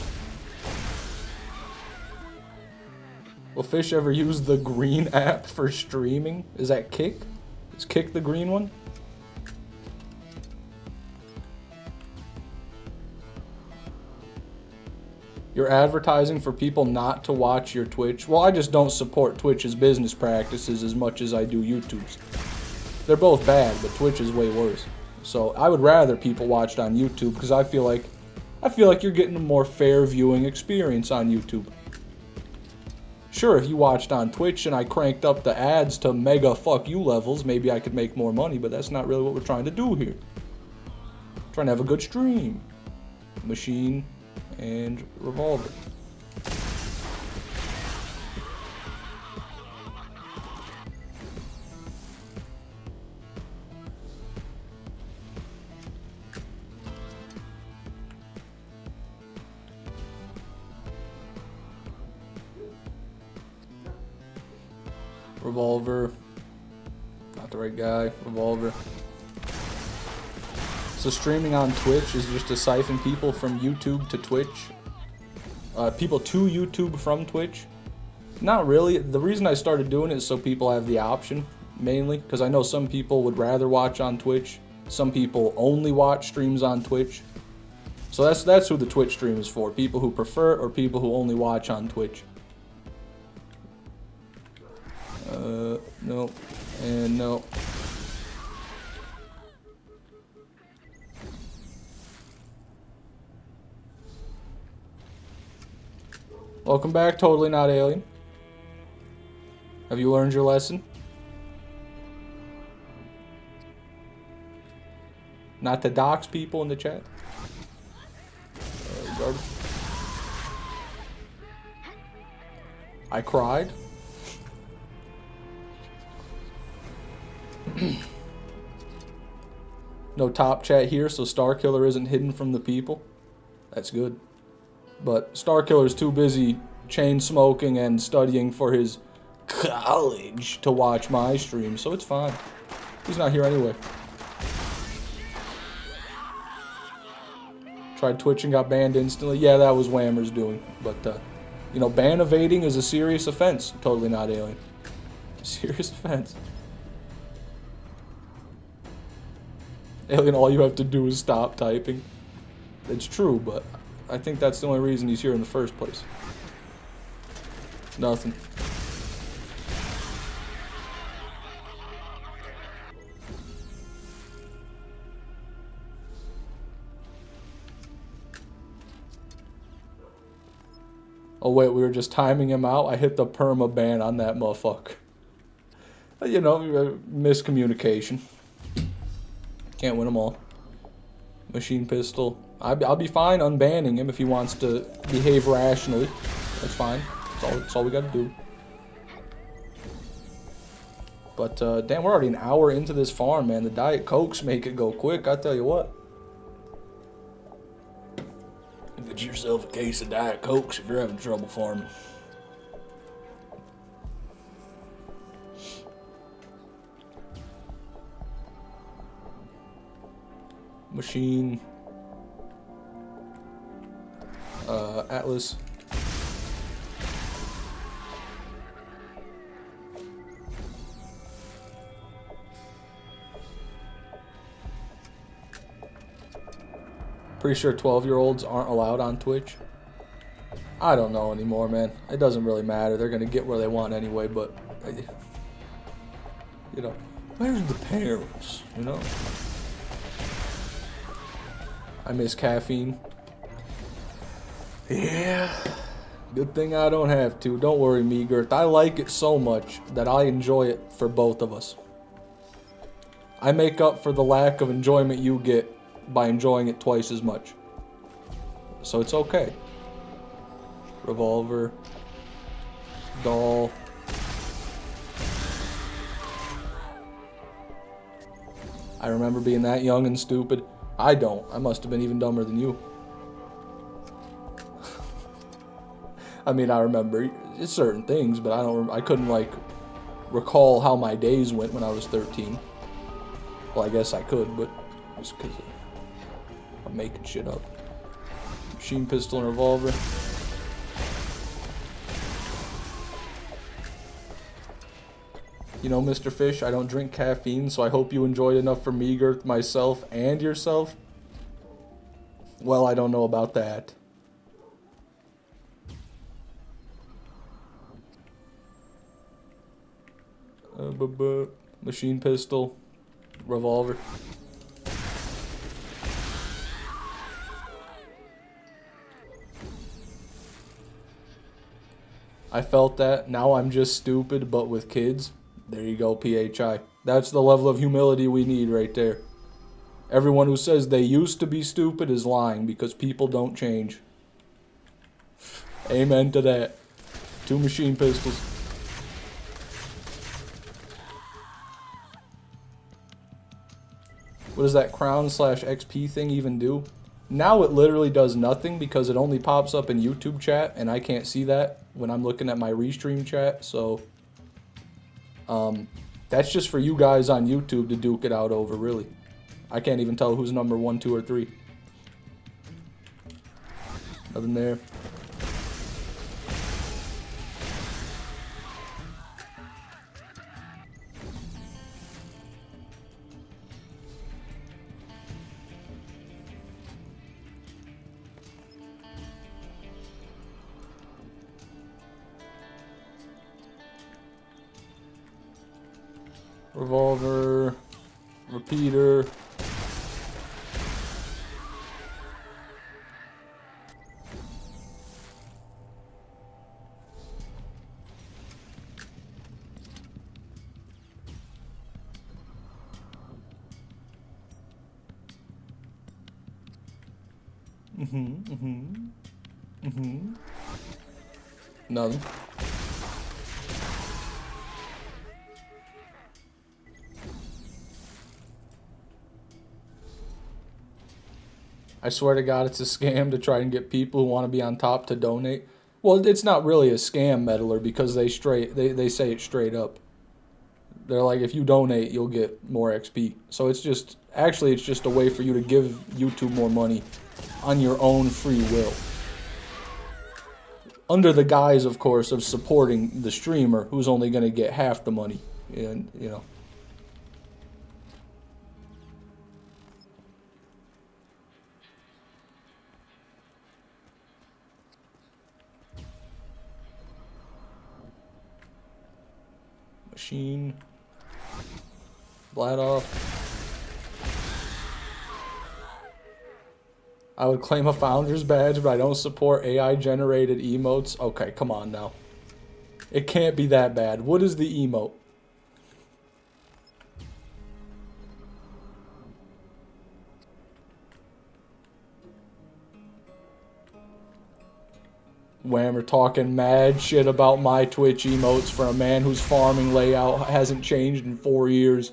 Will Fish ever use the green app for streaming? Is that Kick? Is Kick the green one? You're advertising for people not to watch your Twitch. Well, I just don't support Twitch's business practices as much as I do YouTube's. They're both bad, but Twitch is way worse. So I would rather people watched on YouTube because I feel like you're getting a more fair viewing experience on YouTube. Sure, if you watched on Twitch and I cranked up the ads to mega fuck you levels, maybe I could make more money, but that's not really what we're trying to do here. We're trying to have a good stream. Machine and revolver. Revolver. Not the right guy. Revolver. So streaming on Twitch is just to siphon people from YouTube to Twitch. People to YouTube from Twitch. Not really. The reason I started doing it is so people have the option, mainly. Because I know some people would rather watch on Twitch. Some people only watch streams on Twitch. So that's who the Twitch stream is for. People who prefer or people who only watch on Twitch. No. And no. Welcome back, Totally Not Alien. Have you learned your lesson? Not to dox people in the chat? Garbage. I cried. No top chat here, so Starkiller isn't hidden from the people. That's good. But Starkiller's too busy chain smoking and studying for his college to watch my stream, so it's fine. He's not here anyway. Tried Twitch and got banned instantly. Yeah, that was Whammer's doing. But, you know, ban evading is a serious offense. Totally Not Alien. Serious offense. Alien, all you have to do is stop typing. It's true, but I think that's the only reason he's here in the first place. Nothing. Oh wait, we were just timing him out. I hit the perma ban on that motherfucker. You know, miscommunication. Can't win them all. Machine pistol. I'll be fine unbanning him if he wants to behave rationally. That's fine. That's all we gotta do. But, damn, we're already an hour into this farm, man. The Diet Cokes make it go quick, I tell you what. Get yourself a case of Diet Cokes if you're having trouble farming. Machine. Atlas. Pretty sure 12-year-olds aren't allowed on Twitch. I don't know anymore, man. It doesn't really matter. They're gonna get where they want anyway, but you know, where's the parents, you know? I miss caffeine. Yeah. Good thing I don't have to. Don't worry, Meagert. I like it so much that I enjoy it for both of us. I make up for the lack of enjoyment you get by enjoying it twice as much. So it's okay. Revolver. Doll. I remember being that young and stupid. I don't. I must have been even dumber than you. I mean, I remember certain things, but I couldn't, like, recall how my days went when I was 13. Well, I guess I could, but just because I'm making shit up. Machine pistol and revolver. You know, Mr. Fish, I don't drink caffeine, so I hope you enjoyed enough for me, Girth, myself, and yourself. Well, I don't know about that. Machine pistol. Revolver. I felt that. Now I'm just stupid, but with kids. There you go, PHI. That's the level of humility we need right there. Everyone who says they used to be stupid is lying because people don't change. Amen to that. 2 machine pistols. What does that crown/XP thing even do? Now it literally does nothing because it only pops up in YouTube chat and I can't see that when I'm looking at my restream chat. So that's just for you guys on YouTube to duke it out over, really. I can't even tell who's number 1, 2, or 3. Nothing there. Revolver, repeater. Nothing. I swear to God, it's a scam to try and get people who want to be on top to donate. Well, it's not really a scam, Meddler, because they say it straight up. They're like, if you donate, you'll get more XP. So it's just, actually, it's just a way for you to give YouTube more money on your own free will. Under the guise, of course, of supporting the streamer, who's only going to get half the money. And, you know. Machine. Blad off. I would claim a founder's badge, but I don't support AI-generated emotes. Okay, come on now. It can't be that bad. What is the emote? Whammer talking mad shit about my Twitch emotes for a man whose farming layout hasn't changed in 4 years.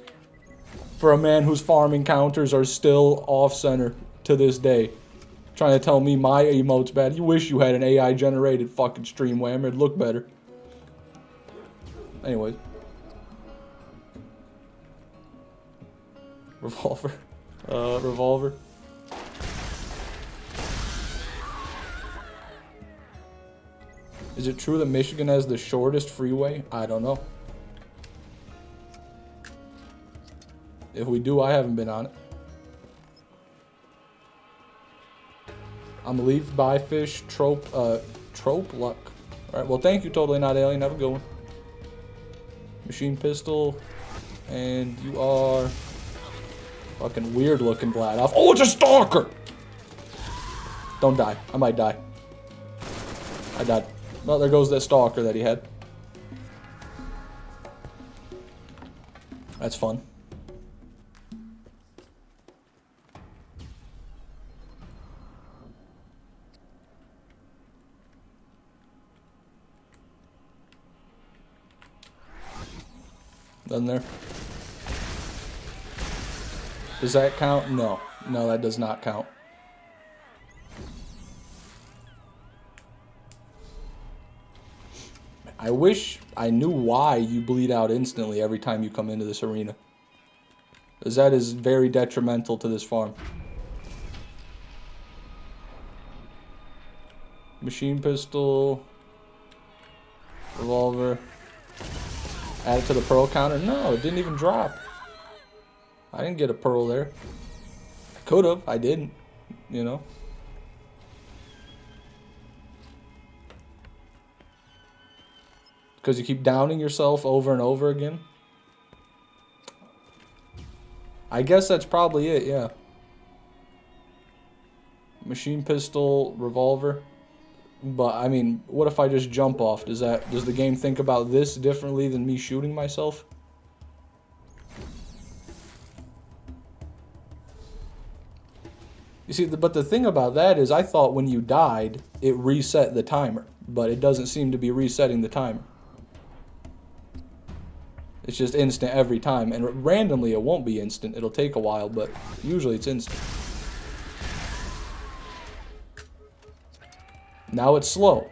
For a man whose farming counters are still off-center to this day. Trying to tell me my emote's bad. You wish you had an AI-generated fucking stream, Whammer. It'd look better. Anyways. Revolver. Revolver. Is it true that Michigan has the shortest freeway? I don't know. If we do, I haven't been on it. I'm gonna leave by fish, trope luck. Alright, well thank you, Totally Not Alien. Have a good one. Machine pistol. And you are fucking weird looking Vlad off. Oh, it's a stalker! Don't die. I might die. I died. Well, there goes that stalker that he had. That's fun. Nothing there. Does that count? No. No, that does not count. I wish I knew why you bleed out instantly every time you come into this arena. Because that is very detrimental to this farm. Machine pistol. Revolver. Add it to the pearl counter. No, it didn't even drop. I didn't get a pearl there. I could have. I didn't. You know. Because you keep downing yourself over and over again. I guess that's probably it, yeah. Machine pistol, revolver. But, I mean, what if I just jump off? Does the game think about this differently than me shooting myself? You see, but the thing about that is I thought when you died, it reset the timer. But it doesn't seem to be resetting the timer. It's just instant every time. And randomly, it won't be instant. It'll take a while, but usually it's instant. Now it's slow.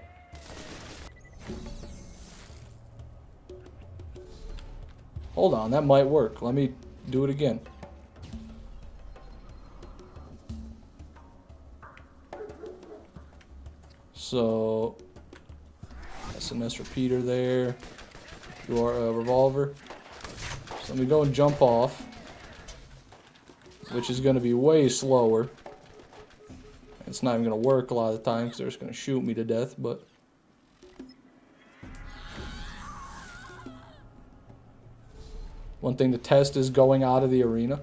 Hold on, that might work. Let me do it again. So, SMS repeater there. Your revolver. So let me go and jump off, which is going to be way slower. It's not even going to work a lot of the time because they're just going to shoot me to death, but... One thing to test is going out of the arena.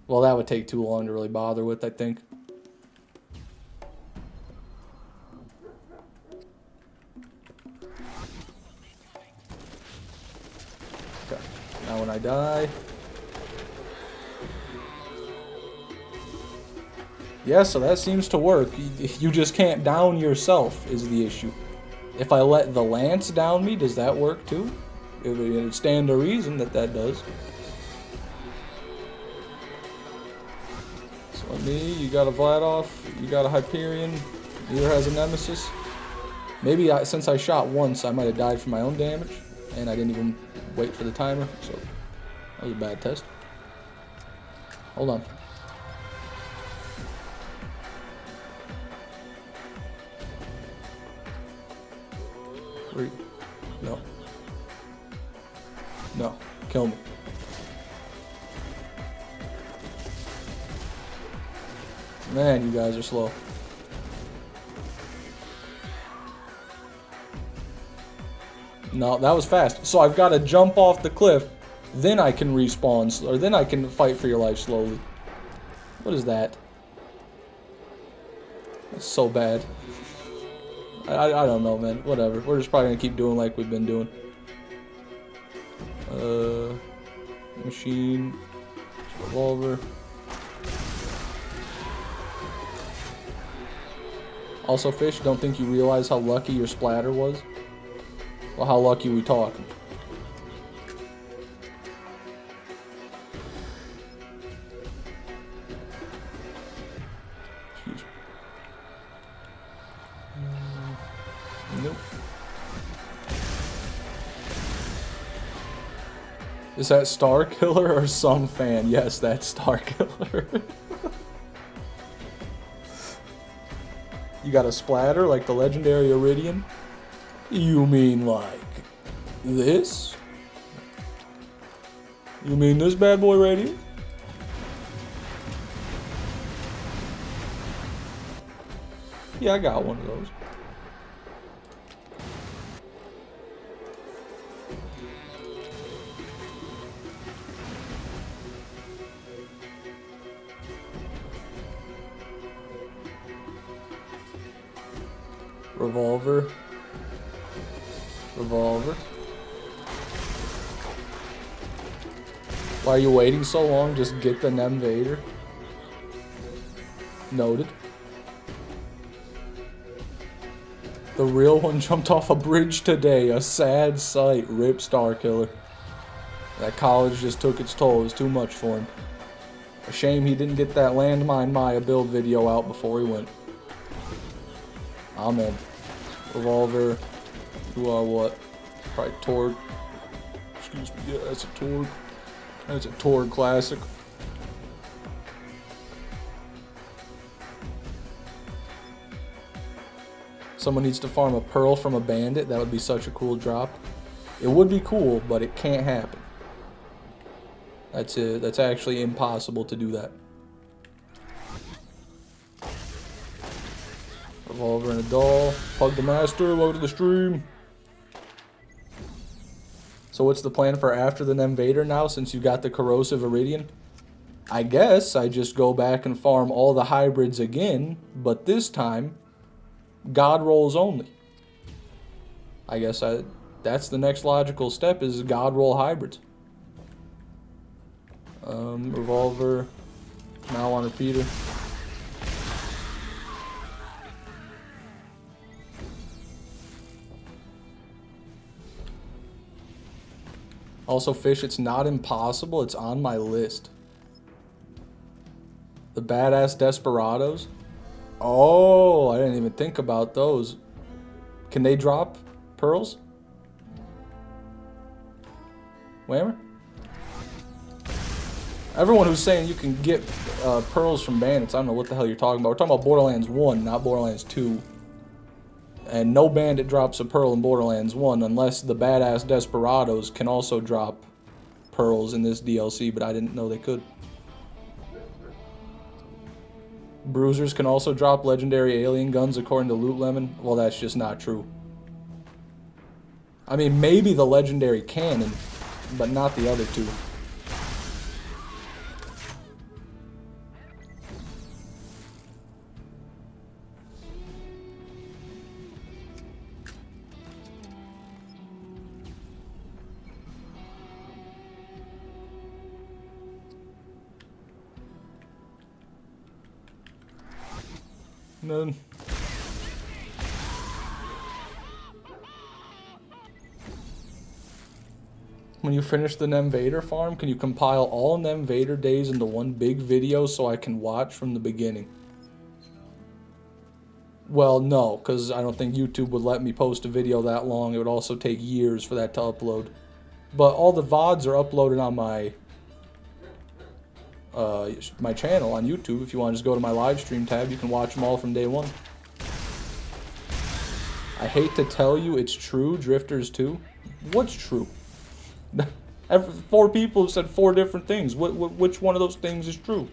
Well, that would take too long to really bother with, I think. Okay, now when I die... Yeah, so that seems to work. You just can't down yourself is the issue. If I let the lance down me, does that work too? It would stand to reason that that does. So let me, you got a Vladov, you got a Hyperion, neither has a Nemesis. Maybe since I shot once, I might have died from my own damage, and I didn't even wait for the timer, so that was a bad test. Hold on. No. No. Kill me. Man, you guys are slow. No, that was fast. So I've got to jump off the cliff, then I can respawn, or then I can fight for your life slowly. What is that? That's so bad. I don't know, man. Whatever. We're just probably gonna keep doing like we've been doing. Machine. Revolver. Also, Fish, don't think you realize how lucky your splatter was? Well, how lucky we talking? Nope. Is that Star Killer or some fan? Yes, that's Star Killer. You got a splatter like the legendary Iridian? You mean like this? You mean this bad boy right here? Yeah, I got one of those. Revolver. Revolver. Why are you waiting so long? Just get the Invader. Noted. The real one jumped off a bridge today. A sad sight. Rip Star Killer. That college just took its toll. It was too much for him. A shame he didn't get that Landmine Maya build video out before he went. Amen. Revolver. You are what? Probably Torg. Excuse me. Yeah, that's a Torg. That's a Torg classic. Someone needs to farm a pearl from a bandit. That would be such a cool drop. It would be cool, but it can't happen. That's it. That's actually impossible to do that. Revolver and a doll. Pug the master. Welcome to the stream. So what's the plan for after the Invader now, since you got the corrosive Iridian? I guess I just go back and farm all the hybrids again, but this time, God rolls only. I guess that's the next logical step is God roll hybrids. Revolver, now on repeater. Also, fish, it's not impossible. It's on my list. The badass desperados. Oh, I didn't even think about those. Can they drop pearls? Whammer? Everyone who's saying you can get pearls from bandits, I don't know what the hell you're talking about. We're talking about Borderlands 1, not Borderlands 2. And no bandit drops a pearl in Borderlands 1 unless the badass desperados can also drop pearls in this DLC, but I didn't know they could. Bruisers can also drop legendary alien guns according to Loot Lemon. Well, that's just not true. I mean, maybe the legendary cannon, but not the other two. None. When you finish the Invader farm, can you compile all Invader days into one big video so I can watch from the beginning? Well, no, because I don't think YouTube would let me post a video that long. It would also take years for that to upload. But all the VODs are uploaded on my channel on YouTube. If you want to just go to my live stream tab, you can watch them all from day one. I hate to tell you it's true, Drifters 2. What's true? 4 people have said 4 different things. Which one of those things is true?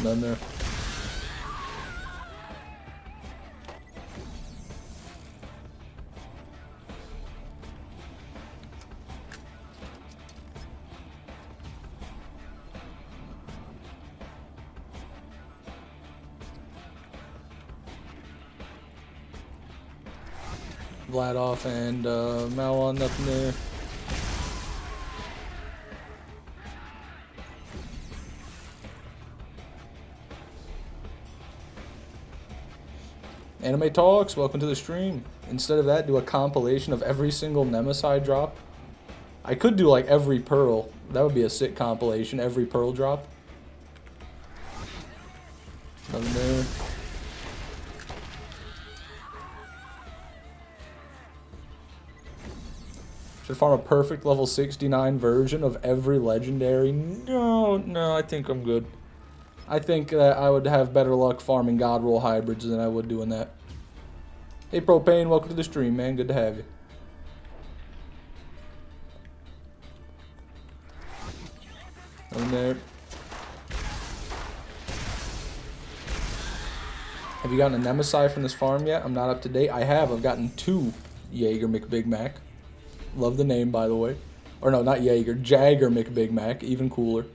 None there. Vladoff and Malon, nothing there. Anime Talks, welcome to the stream. Instead of that, do a compilation of every single Nemesis I drop. I could do like every pearl. That would be a sick compilation, every pearl drop. Nothing there. Should farm a perfect level 69 version of every legendary. No, I think I'm good. I think that I would have better luck farming God Roll hybrids than I would doing that. Hey Propane, welcome to the stream, man. Good to have you. In there. Have you gotten a Nemesis from this farm yet? I'm not up to date. I have. I've gotten 2 Jaeger McBig Mac. Love the name, by the way. Or no, not Jaeger. Jagger McBig Mac. Even cooler.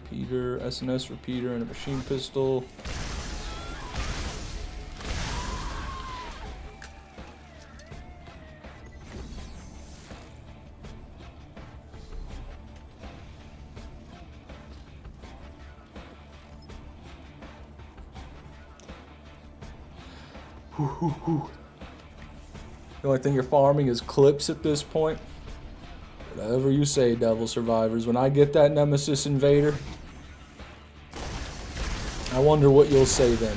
Peter, SNS repeater, and a machine pistol. The only thing you're farming is clips at this point. Whatever you say, Devil Survivors. When I get that Nemesis Invader, I wonder what you'll say then.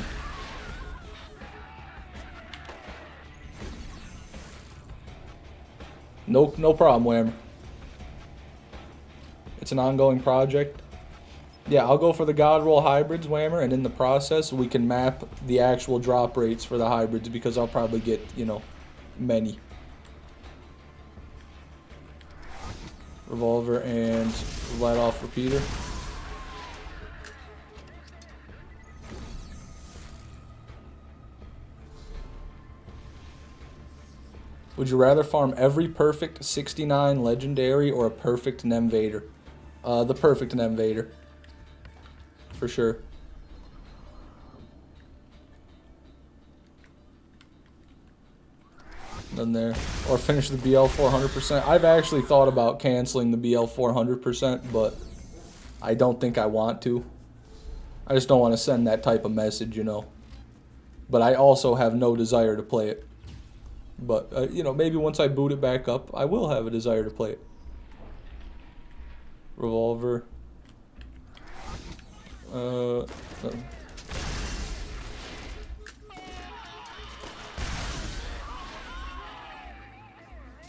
No problem, Whammer. It's an ongoing project. Yeah, I'll go for the God Roll hybrids, Whammer, and in the process, we can map the actual drop rates for the hybrids because I'll probably get, you know, many. Revolver and light off repeater. Would you rather farm every perfect 69 legendary or a perfect Nemvader? The perfect Nemvader. For sure. None there. Or finish the BL 400%. I've actually thought about canceling the BL 400%, but I don't think I want to. I just don't want to send that type of message, you know. But I also have no desire to play it. But, you know, maybe once I boot it back up, I will have a desire to play it. Revolver. BL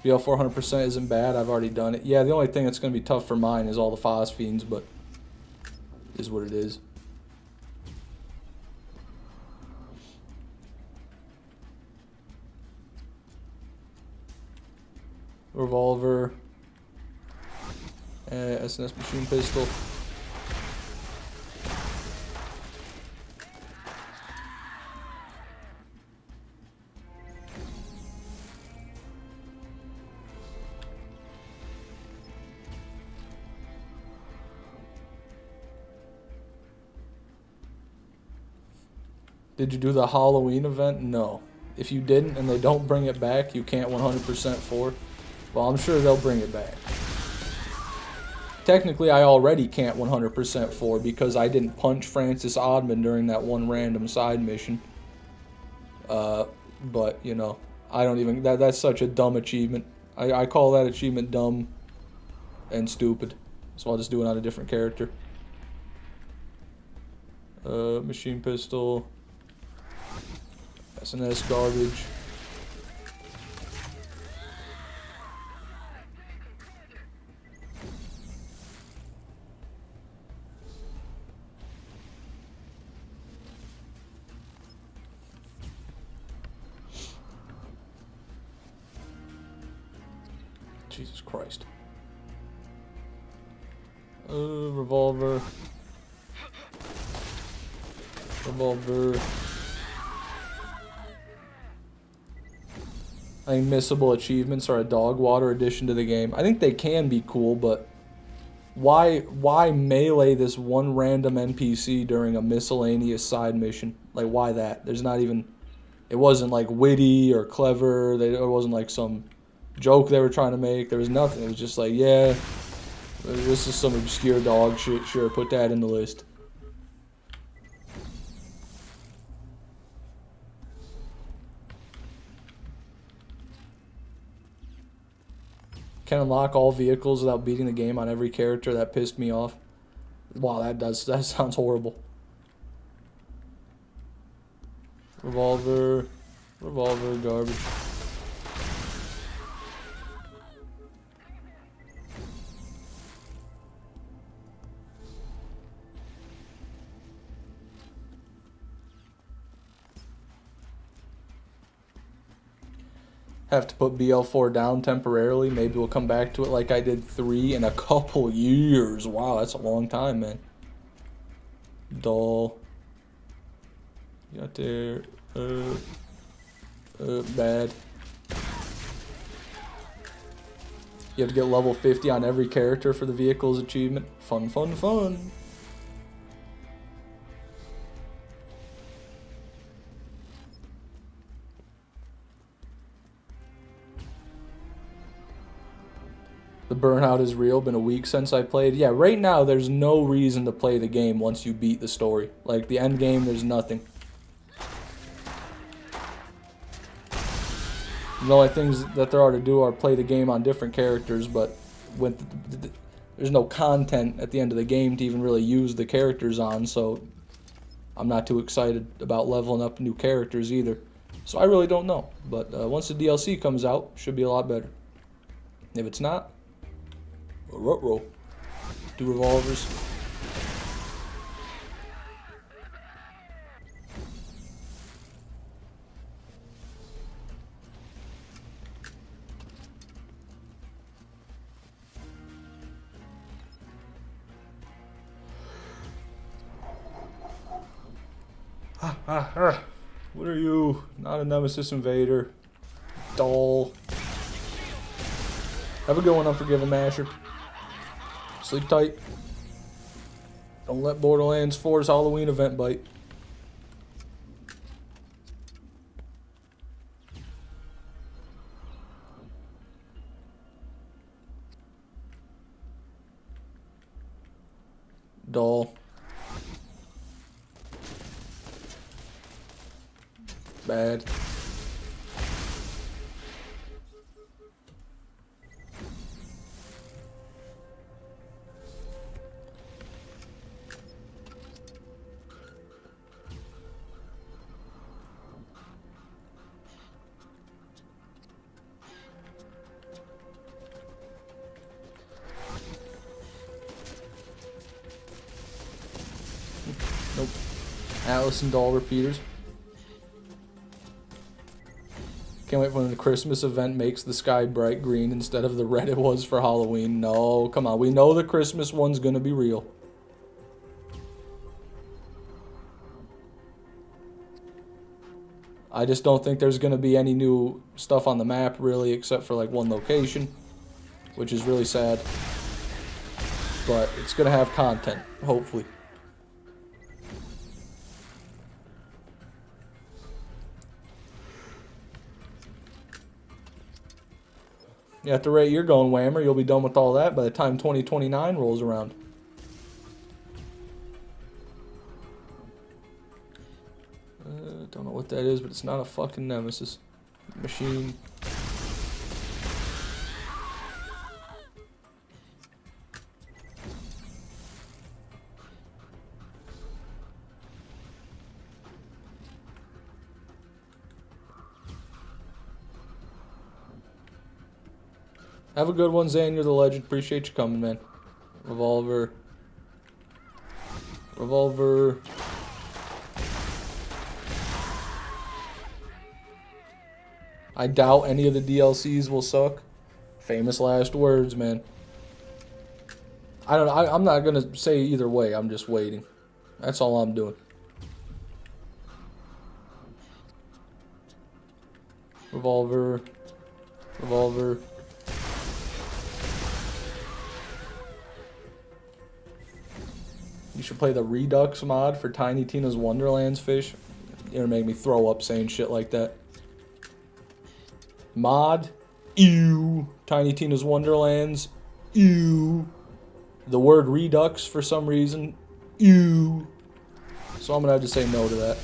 400% isn't bad. I've already done it. Yeah, the only thing that's going to be tough for mine is all the phosphines, but it is what it is. Revolver. SNS machine pistol. Did you do the Halloween event? No. If you didn't and they don't bring it back, you can't 100% for. Well, I'm sure they'll bring it back. Technically, I already can't 100% for because I didn't punch Francis Oddman during that one random side mission. But, you know, I don't even... That's such a dumb achievement. I call that achievement dumb and stupid. So I'll just do it on a different character. Machine pistol... SNS garbage. Jesus Christ. Revolver. Revolver. I think missable achievements are a dog water addition to the game. I think they can be cool, but why melee this one random NPC during a miscellaneous side mission? Like, why that? There's not even... It wasn't, like, witty or clever. It wasn't, like, some joke they were trying to make. There was nothing. It was just like, yeah, this is some obscure dog shit. Sure, put that in the list. Can unlock all vehicles without beating the game on every character. That pissed me off. Wow, that sounds horrible. Revolver, garbage. Have to put BL4 down temporarily. Maybe we'll come back to it like I did 3 in a couple years. Wow, that's a long time, man. Dull. Got there. Bad. You have to get level 50 on every character for the vehicles achievement. Fun, fun, fun. The burnout is real. Been a week since I played. Yeah, right now there's no reason to play the game once you beat the story. Like, the end game, there's nothing. The only things that there are to do are play the game on different characters, but there's no content at the end of the game to even really use the characters on, so I'm not too excited about leveling up new characters either. So I really don't know, but once the DLC comes out, it should be a lot better. If it's not, ruh-roh. 2 revolvers. What are you? Not a Nemesis Invader. Doll. Have a good one, Unforgiven Masher. Sleep tight. Don't let Borderlands 4's Halloween event bite. Doll. Bad. Nope. Alice and doll repeaters. Can't wait when the Christmas event makes the sky bright green instead of the red it was for Halloween. No, come on. We know the Christmas one's gonna be real. I just don't think there's gonna be any new stuff on the map, really, except for like one location, which is really sad. But it's gonna have content, hopefully. Yeah, at the rate you're going, Whammer, you'll be done with all that by the time 2029 rolls around. Don't know what that is, but it's not a fucking Nemesis. Machine. Have a good one, Zan. You're the legend. Appreciate you coming, man. Revolver. Revolver. I doubt any of the DLCs will suck. Famous last words, man. I don't know. I'm not going to say either way. I'm just waiting. That's all I'm doing. Revolver. Revolver. You should play the Redux mod for Tiny Tina's Wonderlands fish. You're gonna make me throw up saying shit like that. Mod. Ew. Tiny Tina's Wonderlands. Ew. The word Redux for some reason. Ew. So I'm gonna have to say no to that.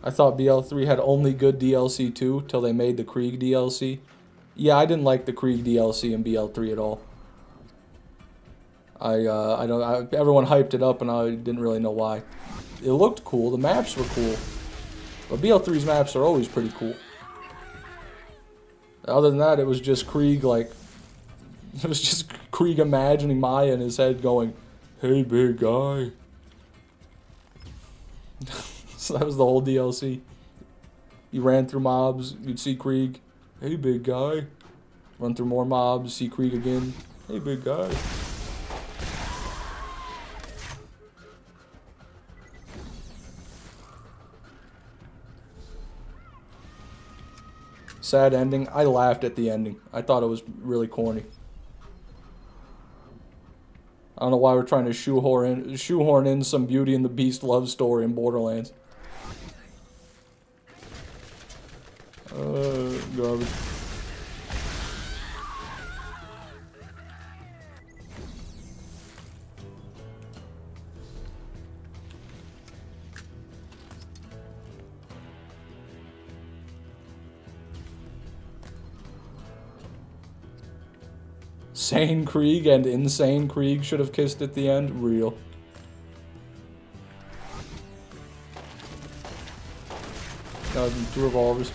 I thought BL3 had only good DLC too, till they made the Krieg DLC. Yeah, I didn't like the Krieg DLC in BL3 at all. Everyone hyped it up and I didn't really know why. It looked cool, the maps were cool. But BL3's maps are always pretty cool. Other than that, it was just Krieg, like... It was just Krieg imagining Maya in his head going, "Hey, big guy." So that was the whole DLC. You ran through mobs, you'd see Krieg. "Hey, big guy." Run through more mobs, see Krieg again. "Hey, big guy." Sad ending. I laughed at the ending. I thought it was really corny. I don't know why we're trying to shoehorn in some Beauty and the Beast love story in Borderlands. Garbage. Sane Krieg and Insane Krieg should have kissed at the end. Real. No, 2 revolvers.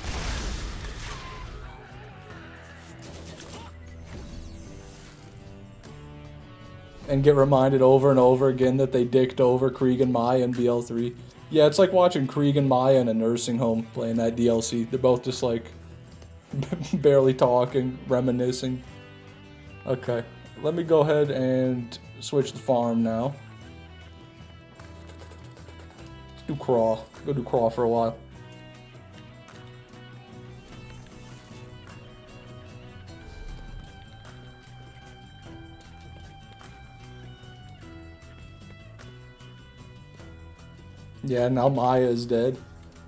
And get reminded over and over again that they dicked over Krieg and Maya in BL3. Yeah, it's like watching Krieg and Maya in a nursing home playing that DLC. They're both just like barely talking, reminiscing. Okay. Let me go ahead and switch the farm now. Let's do crawl. Go do crawl for a while. Yeah, now Maya is dead.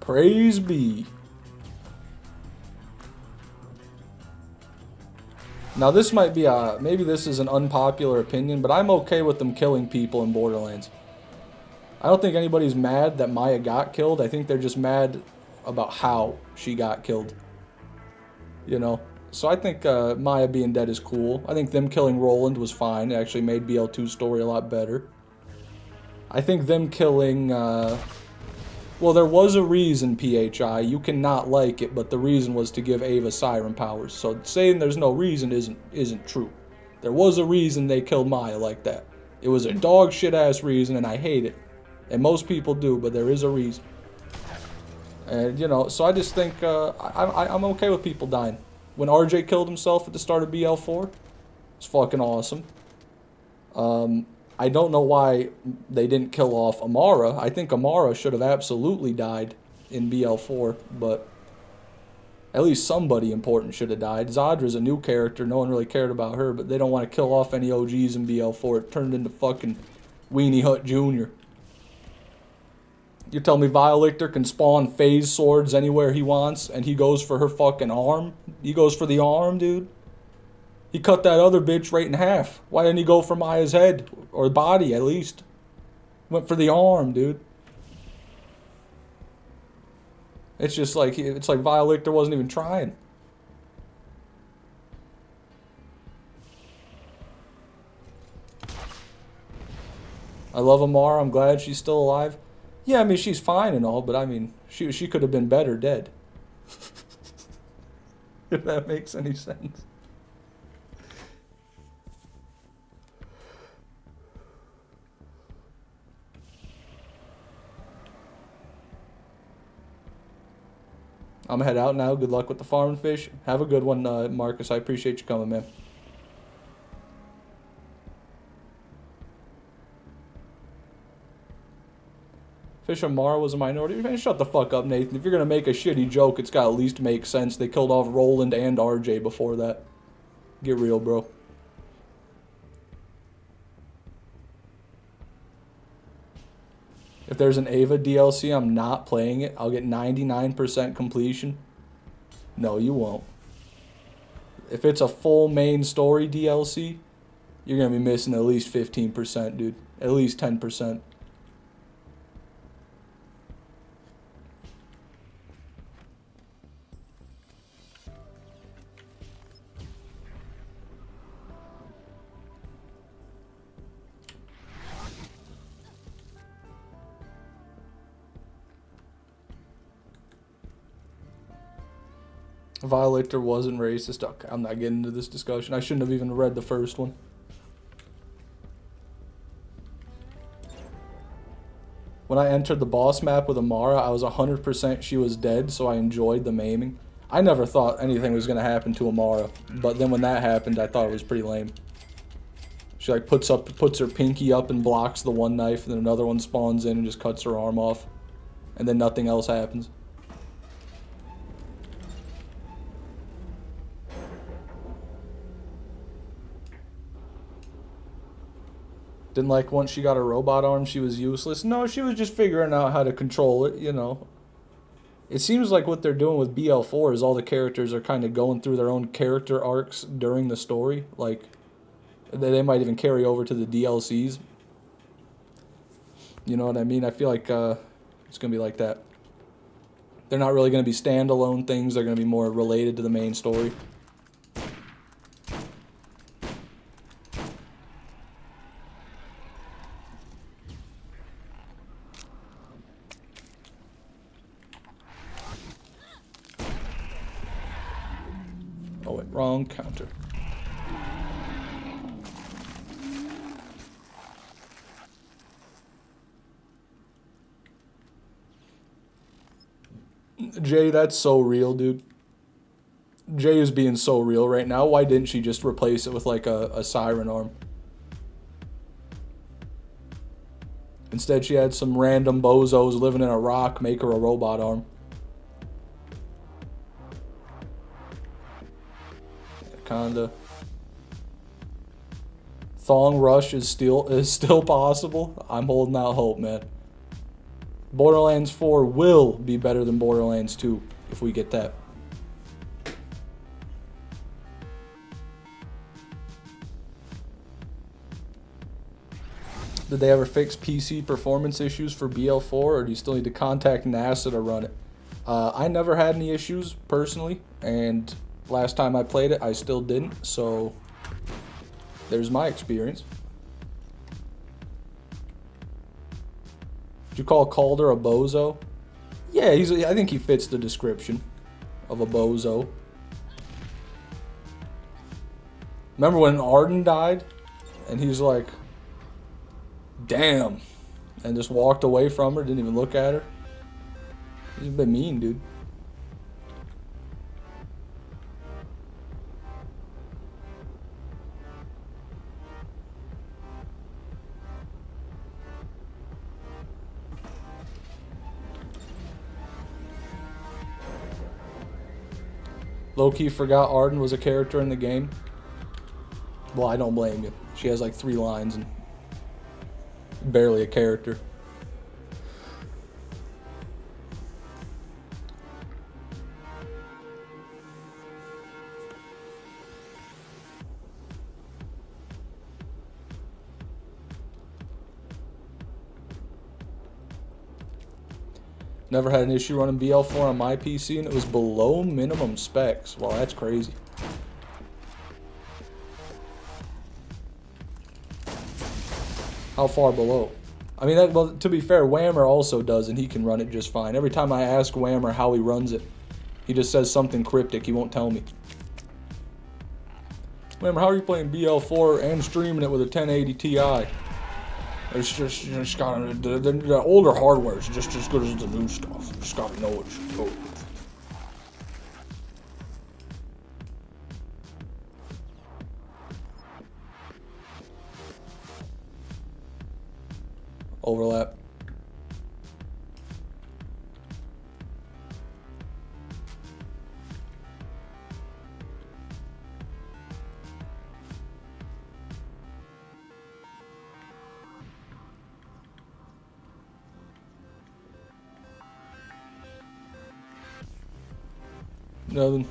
Praise be. Now this might be maybe this is an unpopular opinion, but I'm okay with them killing people in Borderlands. I don't think anybody's mad that Maya got killed. I think they're just mad about how she got killed. You know? So I think Maya being dead is cool. I think them killing Roland was fine. It actually made BL2's story a lot better. I think them killing... well, there was a reason, PHI. You cannot like it, but the reason was to give Ava siren powers. So saying there's no reason isn't true. There was a reason they killed Maya like that. It was a dog shit ass reason, and I hate it. And most people do, but there is a reason. And, you know, so I just think I'm okay with people dying. When RJ killed himself at the start of BL4, it's fucking awesome. I don't know why they didn't kill off Amara. I think Amara should have absolutely died in BL4, but at least somebody important should have died. Zadra's a new character. No one really cared about her, but they don't want to kill off any OGs in BL4. It turned into fucking Weenie Hut Jr. You tell me Violator can spawn phase swords anywhere he wants, and he goes for her fucking arm? He goes for the arm, dude? He cut that other bitch right in half. Why didn't he go for Maya's head? Or body, at least. Went for the arm, dude. It's just like, it's like Violator wasn't even trying. I love Amara. I'm glad she's still alive. Yeah, I mean, she's fine and all, but I mean, she could have been better dead. If that makes any sense. I'm gonna head out now. Good luck with the farm and fish. Have a good one, Marcus. I appreciate you coming, man. Fish Amara was a minority. Man, shut the fuck up, Nathan. If you're gonna make a shitty joke, it's gotta at least make sense. They killed off Roland and RJ before that. Get real, bro. If there's an Ava DLC, I'm not playing it. I'll get 99% completion. No, you won't. If it's a full main story DLC, you're going to be missing at least 15%, dude. At least 10%. Violator wasn't racist. Okay, I'm not getting into this discussion. I shouldn't have even read the first one. When I entered the boss map with Amara, I was 100% she was dead, so I enjoyed the maiming. I never thought anything was going to happen to Amara, but then when that happened, I thought it was pretty lame. She like puts her pinky up and blocks the one knife, and then another one spawns in and just cuts her arm off. And then nothing else happens. Didn't like once she got a robot arm, she was useless. No, she was just figuring out how to control it, you know. It seems like what they're doing with BL4 is all the characters are kind of going through their own character arcs during the story. Like, they might even carry over to the DLCs. You know what I mean? I feel like it's going to be like that. They're not really going to be standalone things. They're going to be more related to the main story. Oh, wait, wrong counter. Jay, that's so real, dude. Jay is being so real right now. Why didn't she just replace it with like a siren arm? Instead, she had some random bozos living in a rock make her a robot arm. Kinda. Thong Rush is still possible. I'm holding out hope, man. Borderlands 4 will be better than Borderlands 2 if we get that. Did they ever fix PC performance issues for BL4, or do you still need to contact NASA to run it? I never had any issues personally, and last time I played it, I still didn't, so there's my experience. Did you call Calder a bozo? Yeah, I think he fits the description of a bozo. Remember when Arden died? And he was like, damn. And just walked away from her, didn't even look at her. He's a bit mean, dude. Low-key forgot Arden was a character in the game. Well, I don't blame you. She has like 3 lines and barely a character. Never had an issue running BL4 on my PC, and it was below minimum specs. Well, that's crazy. How far below? I mean, well, to be fair, Whammer also does, and he can run it just fine. Every time I ask Whammer how he runs it, he just says something cryptic. He won't tell me. Whammer, how are you playing BL4 and streaming it with a 1080 Ti? It's just gotta, the older hardware is just as good as the new stuff. You just gotta know what you're doing. Overlap. Nothing.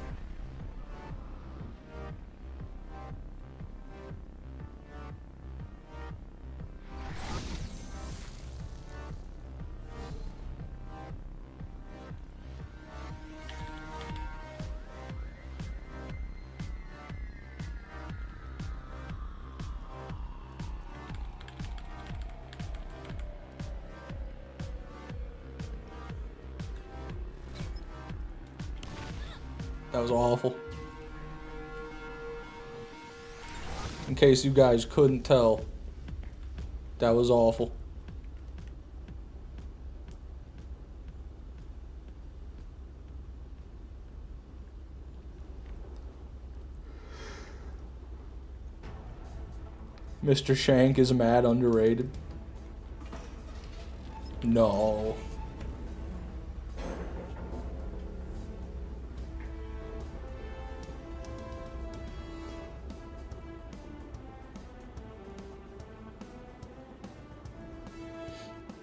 That was awful. In case you guys couldn't tell, that was awful. Mr. Shank is mad underrated. No.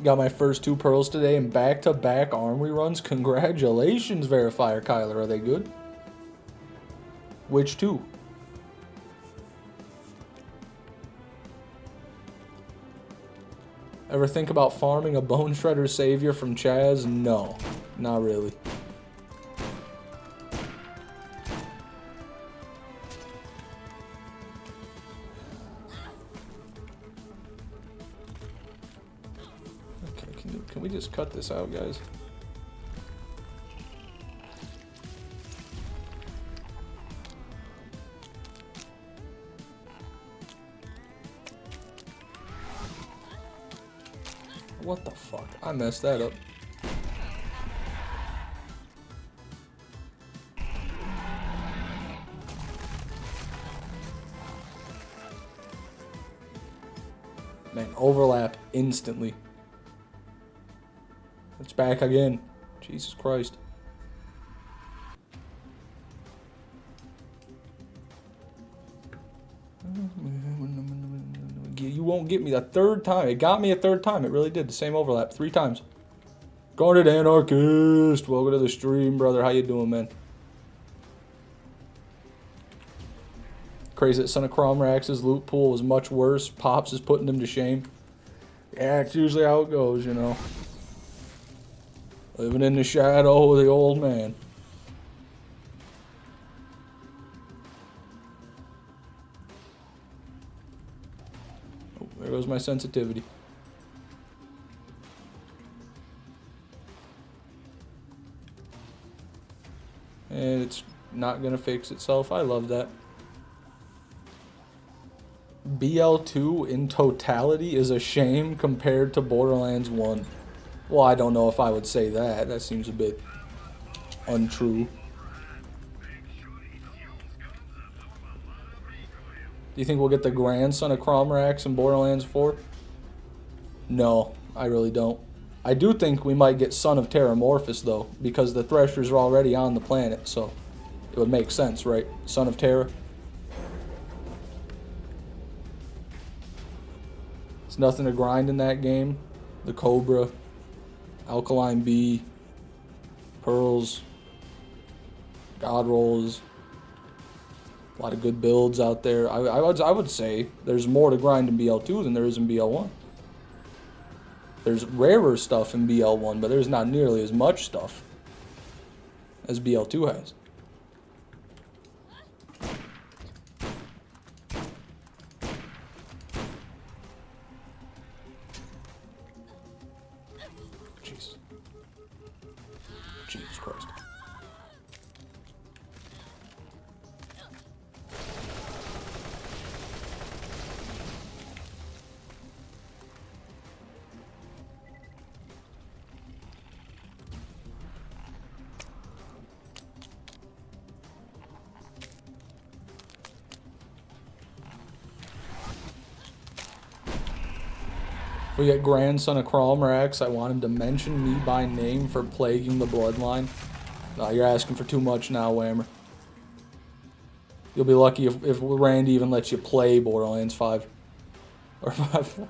Got my first 2 pearls today in back-to-back armory runs. Congratulations, Verifier Kyler. Are they good? Which 2? Ever think about farming a Bone Shredder Savior from Chaz? No, not really. Can we just cut this out, guys? What the fuck? I messed that up. overlap instantly. It's back again. Jesus Christ. You won't get me the third time. It got me a third time. It really did. The same overlap 3 times. Guarded Anarchist. Welcome to the stream, brother. How you doing, man? Crazy that Son of Cromrax's loot pool was much worse. Pops is putting him to shame. Yeah, it's usually how it goes, you know. Living in the shadow of the old man. Oh, there goes my sensitivity. And it's not gonna fix itself. I love that. BL2 in totality is a shame compared to Borderlands 1. Well, I don't know if I would say that. That seems a bit untrue. Do you think we'll get the grandson of Cromrax in Borderlands 4? No, I really don't. I do think we might get Son of Terramorphous, though, because the Threshers are already on the planet, so it would make sense, right? Son of Terra. It's nothing to grind in that game. The Cobra, Alkaline Bee, Pearls, God Rolls. A lot of good builds out there. I would say there's more to grind in BL2 than there is in BL1. There's rarer stuff in BL1, but there's not nearly as much stuff as BL2 has. Jesus. Jesus Christ. We get grandson of Cromrax. I want him to mention me by name for plaguing the bloodline. No, you're asking for too much now, Whammer. You'll be lucky if Randy even lets you play Borderlands 5. Or 5.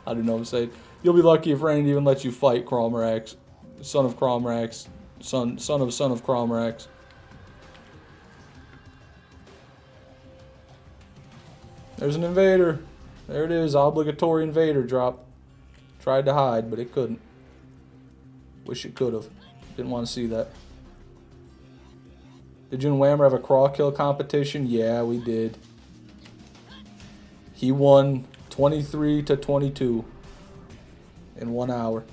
I don't know what I'm saying. You'll be lucky if Randy even lets you fight Cromrax. Son of Cromrax. Son of Cromrax. There's an invader. There it is. Obligatory invader drop. Tried to hide, but it couldn't. Wish it could have. Didn't want to see that. Did you and Whammer have a crawl kill competition? Yeah, we did. He won 23-22 in 1 hour.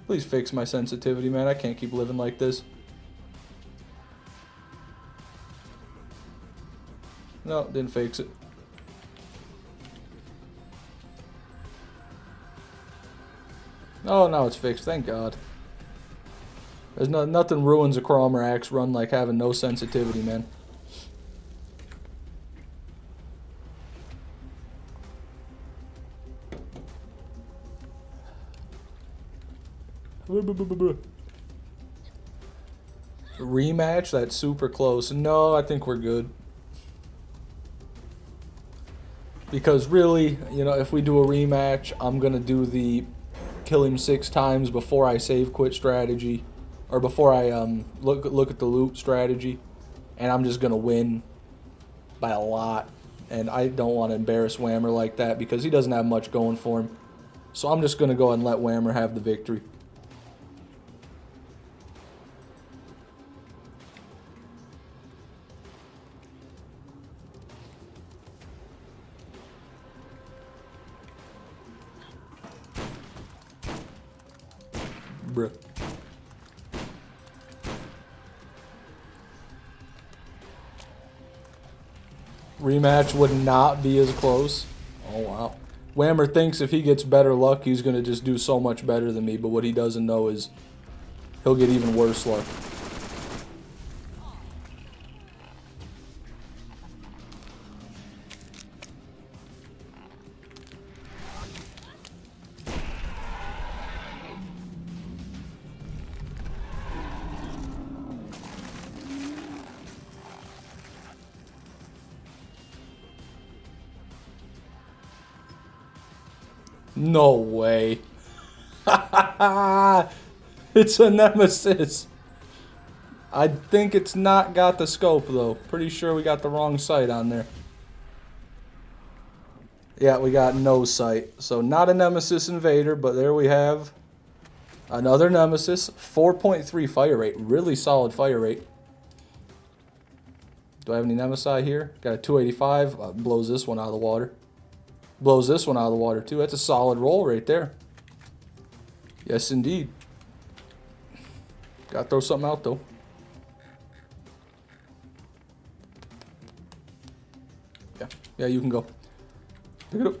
Please fix my sensitivity, man. I can't keep living like this. No, didn't fix it. Oh, now it's fixed. Thank God. There's nothing ruins a Cromrax run like having no sensitivity, man. Rematch? That's super close. No, I think we're good. Because really, you know, if we do a rematch, I'm going to do the kill him 6 times before I save quit strategy. Or before I look at the loot strategy. And I'm just going to win by a lot. And I don't want to embarrass Whammer like that because he doesn't have much going for him. So I'm just going to go and let Whammer have the victory. Bruh. Rematch would not be as close. Oh, wow. Whammer thinks if he gets better luck, he's going to just do so much better than me. But what he doesn't know is he'll get even worse luck. No way. It's a Nemesis. I think it's not got the scope, though. Pretty sure we got the wrong sight on there. Yeah, we got no sight. So not a Nemesis Invader, but there we have another Nemesis. 4.3 fire rate. Really solid fire rate. Do I have any Nemesi here? Got a 285. Blows this one out of the water. Blows this one out of the water, too. That's a solid roll right there. Yes, indeed. Gotta throw something out, though. Yeah, you can go. Pick it up.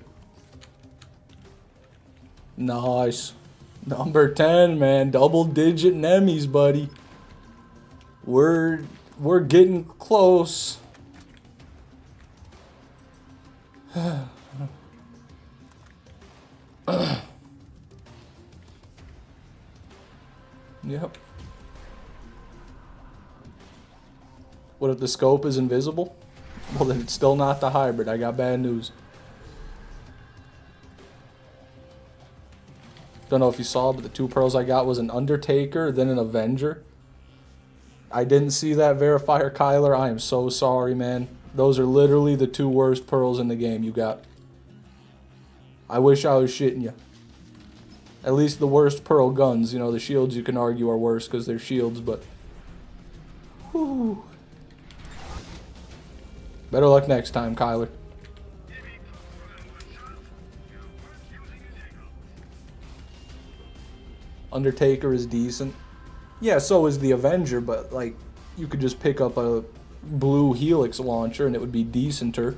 Nice. Number 10, man. Double-digit Nemis, buddy. We're getting close. Yep. What if the scope is invisible? Well, then it's still not the hybrid. I got bad news. Don't know if you saw, but the 2 pearls I got was an Undertaker, then an Avenger. I didn't see that verifier, Kyler. I am so sorry, man. Those are literally the 2 worst pearls in the game you got. I wish I was shitting you. At least the worst pearl guns. You know, the shields you can argue are worse because they're shields, but... Whew. Better luck next time, Kyler. Undertaker is decent. Yeah, so is the Avenger, but, like, you could just pick up a blue Helix launcher and it would be decenter.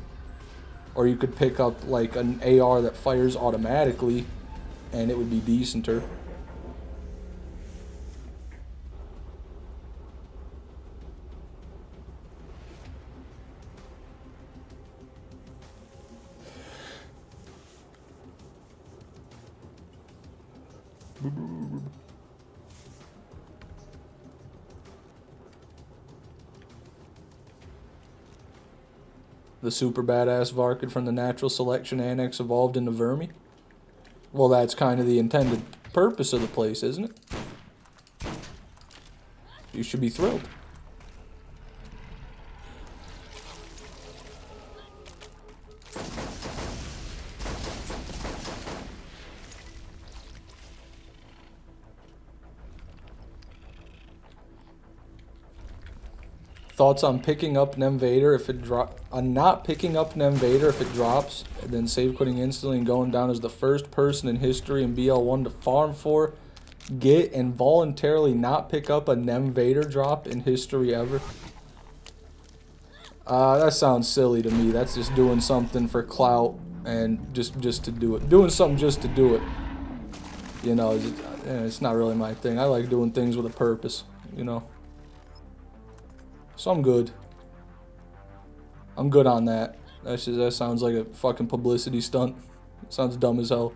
Or you could pick up, like, an AR that fires automatically and it would be decenter. The super badass Varkid from the Natural Selection Annex evolved into Vermi? Well, that's kind of the intended purpose of the place, isn't it? You should be thrilled. Thoughts on picking up Invader if it not picking up Invader if it drops, and then save quitting instantly and going down as the first person in history in BL1 to farm for, get, and voluntarily not pick up a Invader drop in history ever. That sounds silly to me. That's just doing something for clout and just to do it. Doing something just to do it. You know, it's not really my thing. I like doing things with a purpose, you know. So I'm good. I'm good on that. That sounds like a fucking publicity stunt. It sounds dumb as hell.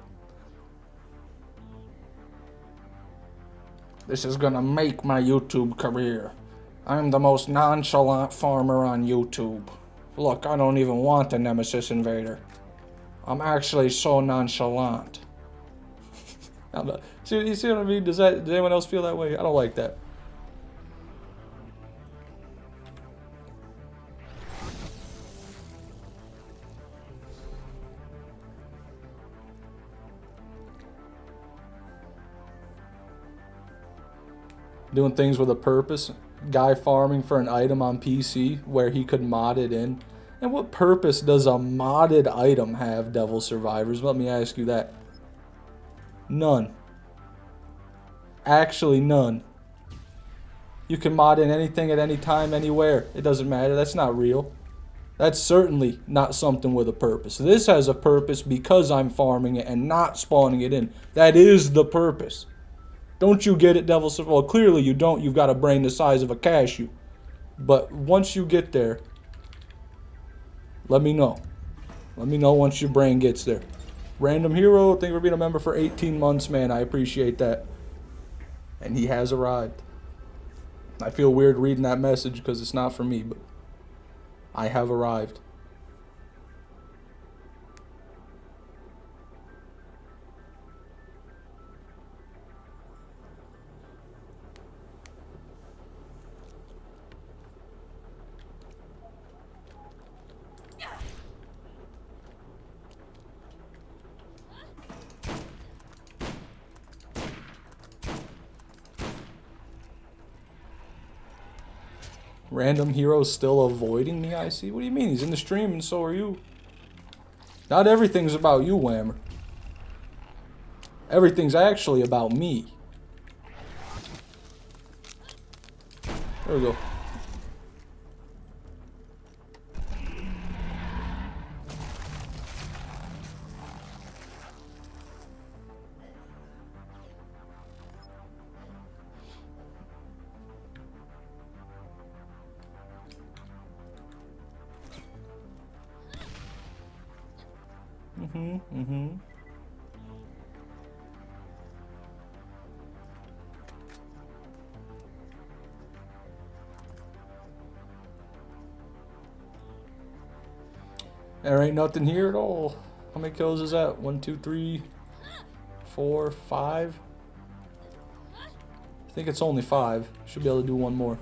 This is gonna make my YouTube career. I'm the most nonchalant farmer on YouTube. Look, I don't even want the Nemesis Invader. I'm actually so nonchalant. You see what I mean? Does anyone else feel that way? I don't like that. Doing things with a purpose. Guy farming for an item on PC where he could mod it in. And what purpose does a modded item have, Devil Survivors? Let me ask you that. None. Actually, none. You can mod in anything at any time, anywhere. It doesn't matter. That's not real. That's certainly not something with a purpose. This has a purpose because I'm farming it and not spawning it in. That is the purpose. Don't you get it, Devil Survivor? Well, clearly you don't. You've got a brain the size of a cashew. But once you get there, let me know. Let me know once your brain gets there. Random Hero, thank you for being a member for 18 months, man. I appreciate that. And he has arrived. I feel weird reading that message because it's not for me, but I have arrived. Random hero's still avoiding me, I see. What do you mean? He's in the stream and so are you. Not everything's about you, Whammer. Everything's actually about me. There we go. There ain't nothing here at all. How many kills is that? 1, 2, 3, 4, 5? I think it's only 5. Should be able to do one more.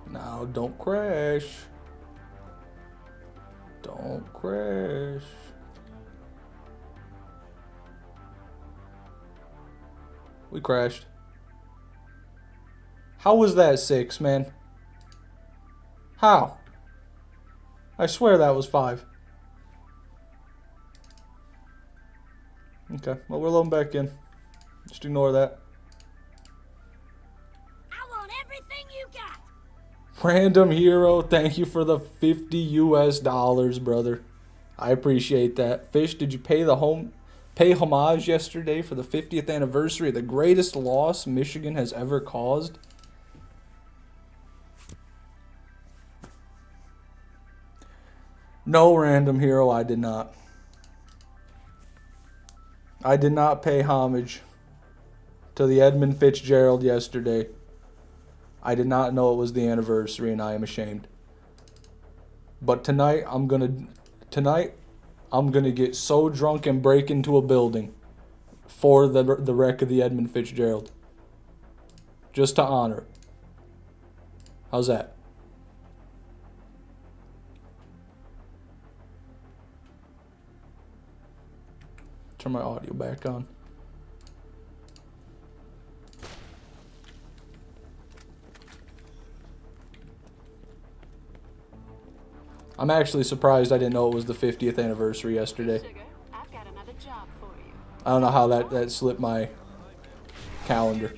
Now, don't crash. Don't crash. We crashed. How was that 6, man? How? I swear that was 5. Okay, well, we're loading back in. Just ignore that. I want everything you got. Random hero, thank you for the $50 US, brother. I appreciate that. Fish, did you pay homage yesterday for the 50th anniversary of the greatest loss Michigan has ever caused? No, random hero, I did not. I did not pay homage to the Edmund Fitzgerald yesterday. I did not know it was the anniversary, and I am ashamed. But tonight I'm gonna get so drunk and break into a building for the wreck of the Edmund Fitzgerald, just to honor. How's that? Turn my audio back on. I'm actually surprised I didn't know it was the 50th anniversary yesterday. Sugar, I've got another job for you. I don't know how that slipped my calendar.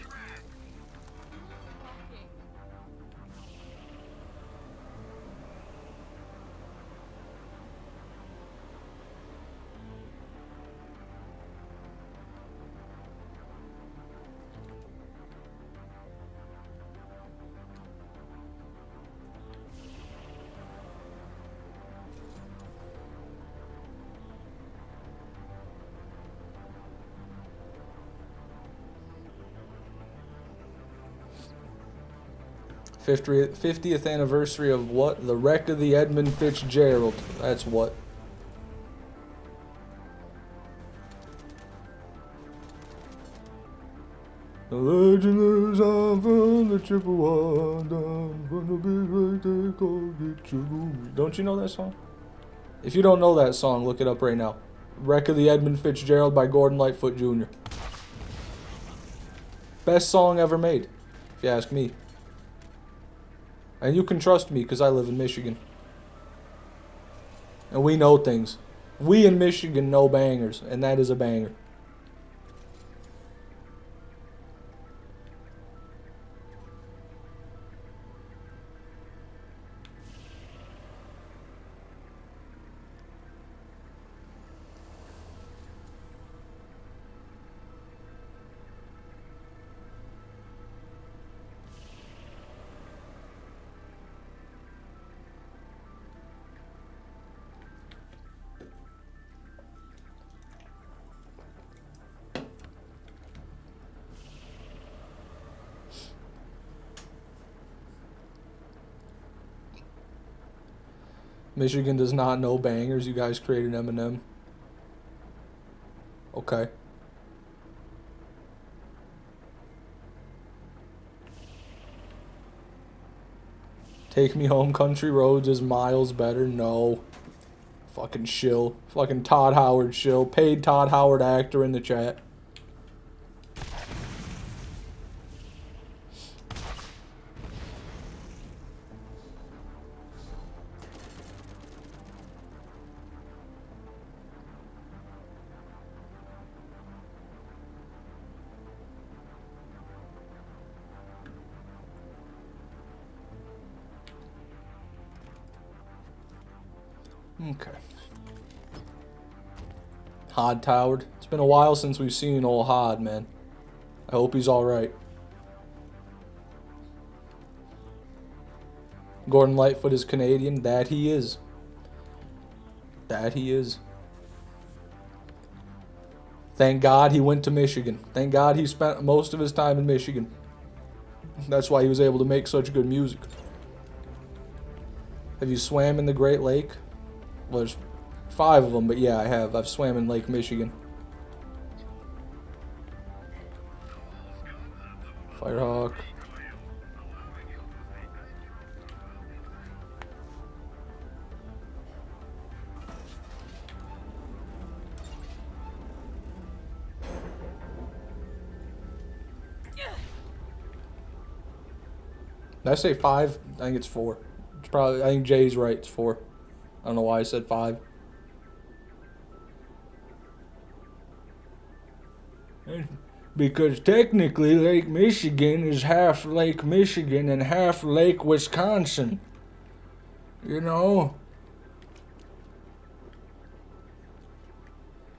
Fiftieth anniversary of what? The wreck of the Edmund Fitzgerald. That's what. The legend lives on from the Chippewa down from the big lake they call it. Don't you know that song? If you don't know that song, look it up right now. Wreck of the Edmund Fitzgerald by Gordon Lightfoot Jr. Best song ever made, if you ask me. And you can trust me because I live in Michigan. And we know things. We in Michigan know bangers, and that is a banger. Michigan does not know bangers. You guys created Eminem. Okay. Take Me Home Country Roads is miles better. No. Fucking shill. Fucking Todd Howard shill. Paid Todd Howard actor in the chat. Okay. Hod Howard. It's been a while since we've seen old Hod, man. I hope he's alright. Gordon Lightfoot is Canadian. That he is. That he is. Thank God he went to Michigan. Thank God he spent most of his time in Michigan. That's why he was able to make such good music. Have you swam in the Great Lake? Well, there's 5 of them, but yeah, I have. I've swam in Lake Michigan. Firehawk. Did I say 5? I think it's 4. It's probably. I think Jay's right. It's 4. I don't know why I said 5. Because technically Lake Michigan is half Lake Michigan and half Lake Wisconsin. You know?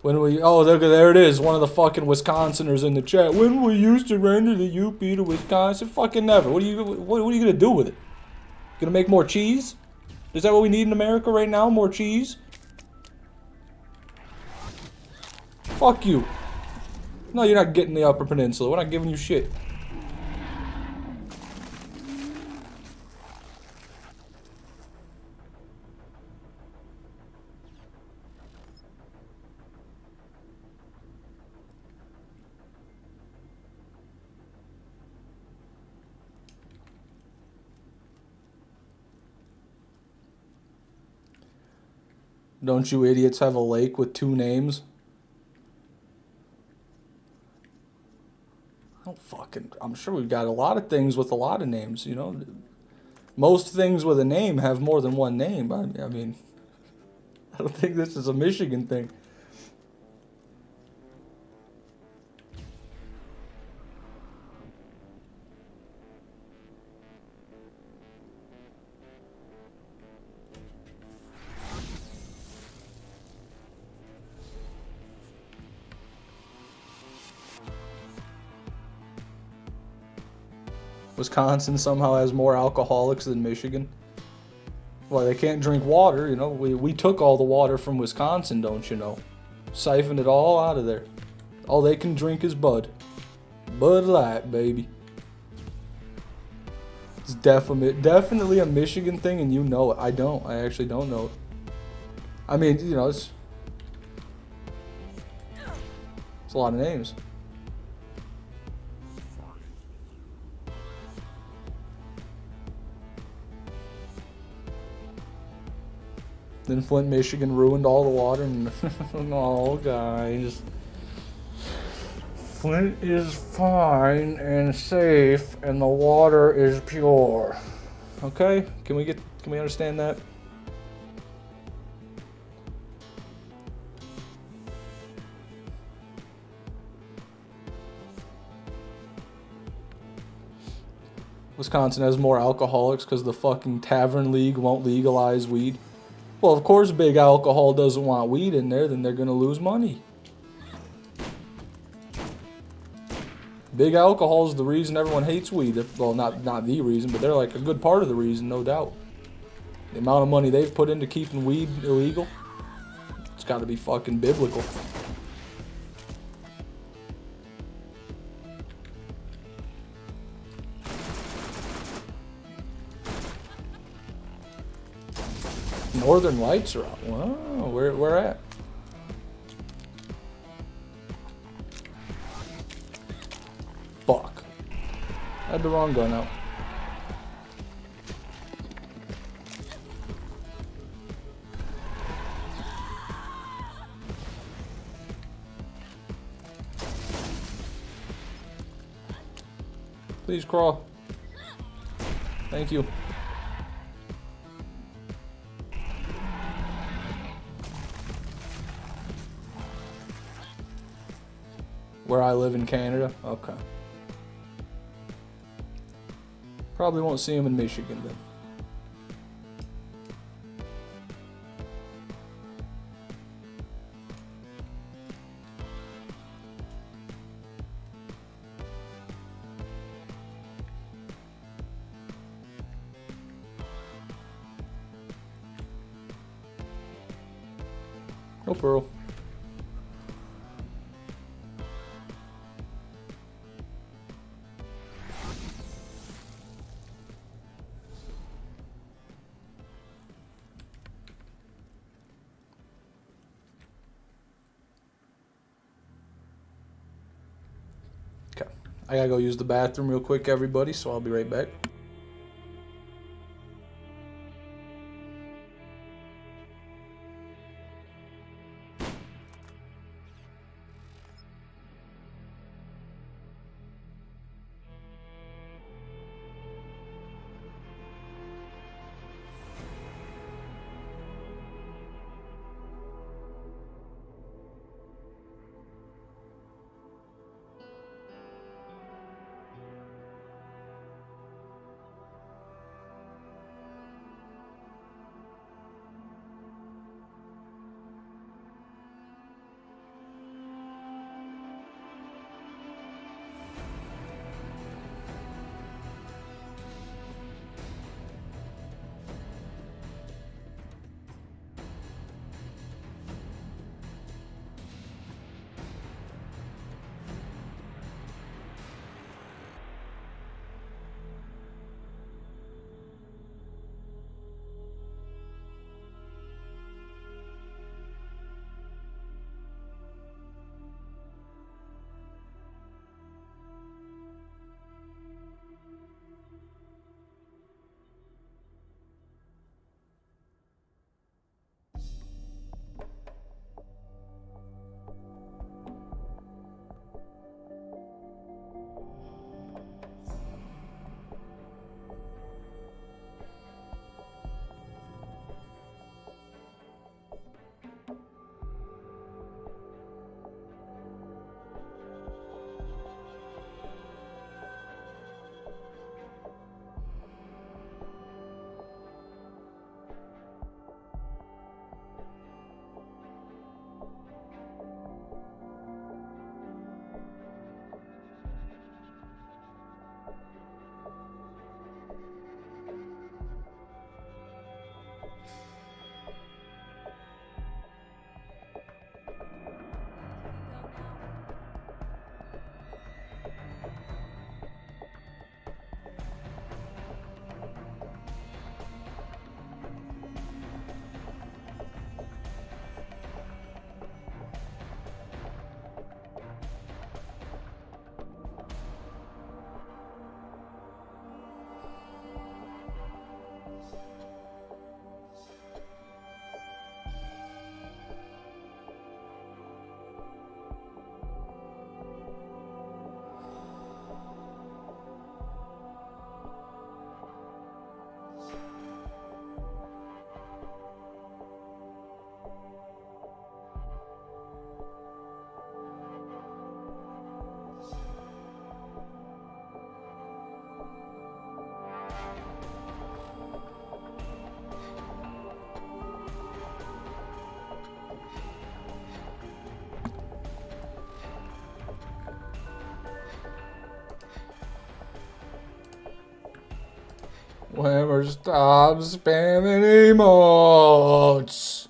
When we... Oh, look, there it is. One of the fucking Wisconsiners in the chat. When we used to render the UP to Wisconsin? Fucking never. What are you going to do with it? Gonna make more cheese? Is that what we need in America right now? More cheese? Fuck you. No, you're not getting the Upper Peninsula. We're not giving you shit. Don't you idiots have a lake with 2 names? Oh, fucking... I'm sure we've got a lot of things with a lot of names, you know? Most things with a name have more than one name. I mean... I don't think this is a Michigan thing. Wisconsin somehow has more alcoholics than Michigan. Well, they can't drink water, you know. We took all the water from Wisconsin, don't you know? Siphoned it all out of there. All they can drink is Bud. Bud Light, baby. It's definitely a Michigan thing, and you know it. I don't. I actually don't know it. I mean, you know, it's a lot of names. Then Flint, Michigan ruined all the water, and oh, guys. Flint is fine and safe, and the water is pure. Okay? Can we understand that? Wisconsin has more alcoholics because the fucking Tavern League won't legalize weed. Well, of course Big Alcohol doesn't want weed in there, then they're going to lose money. Big Alcohol is the reason everyone hates weed. Well, not the reason, but they're like a good part of the reason, no doubt. The amount of money they've put into keeping weed illegal, it's got to be fucking biblical. Northern Lights are out. Wow, where at? Fuck. I had the wrong gun out. Please crawl. Thank you. Where I live in Canada? Okay. Probably won't see him in Michigan then. No pearl. Okay. I gotta go use the bathroom real quick, everybody, so I'll be right back. Whammer, stop spamming emotes.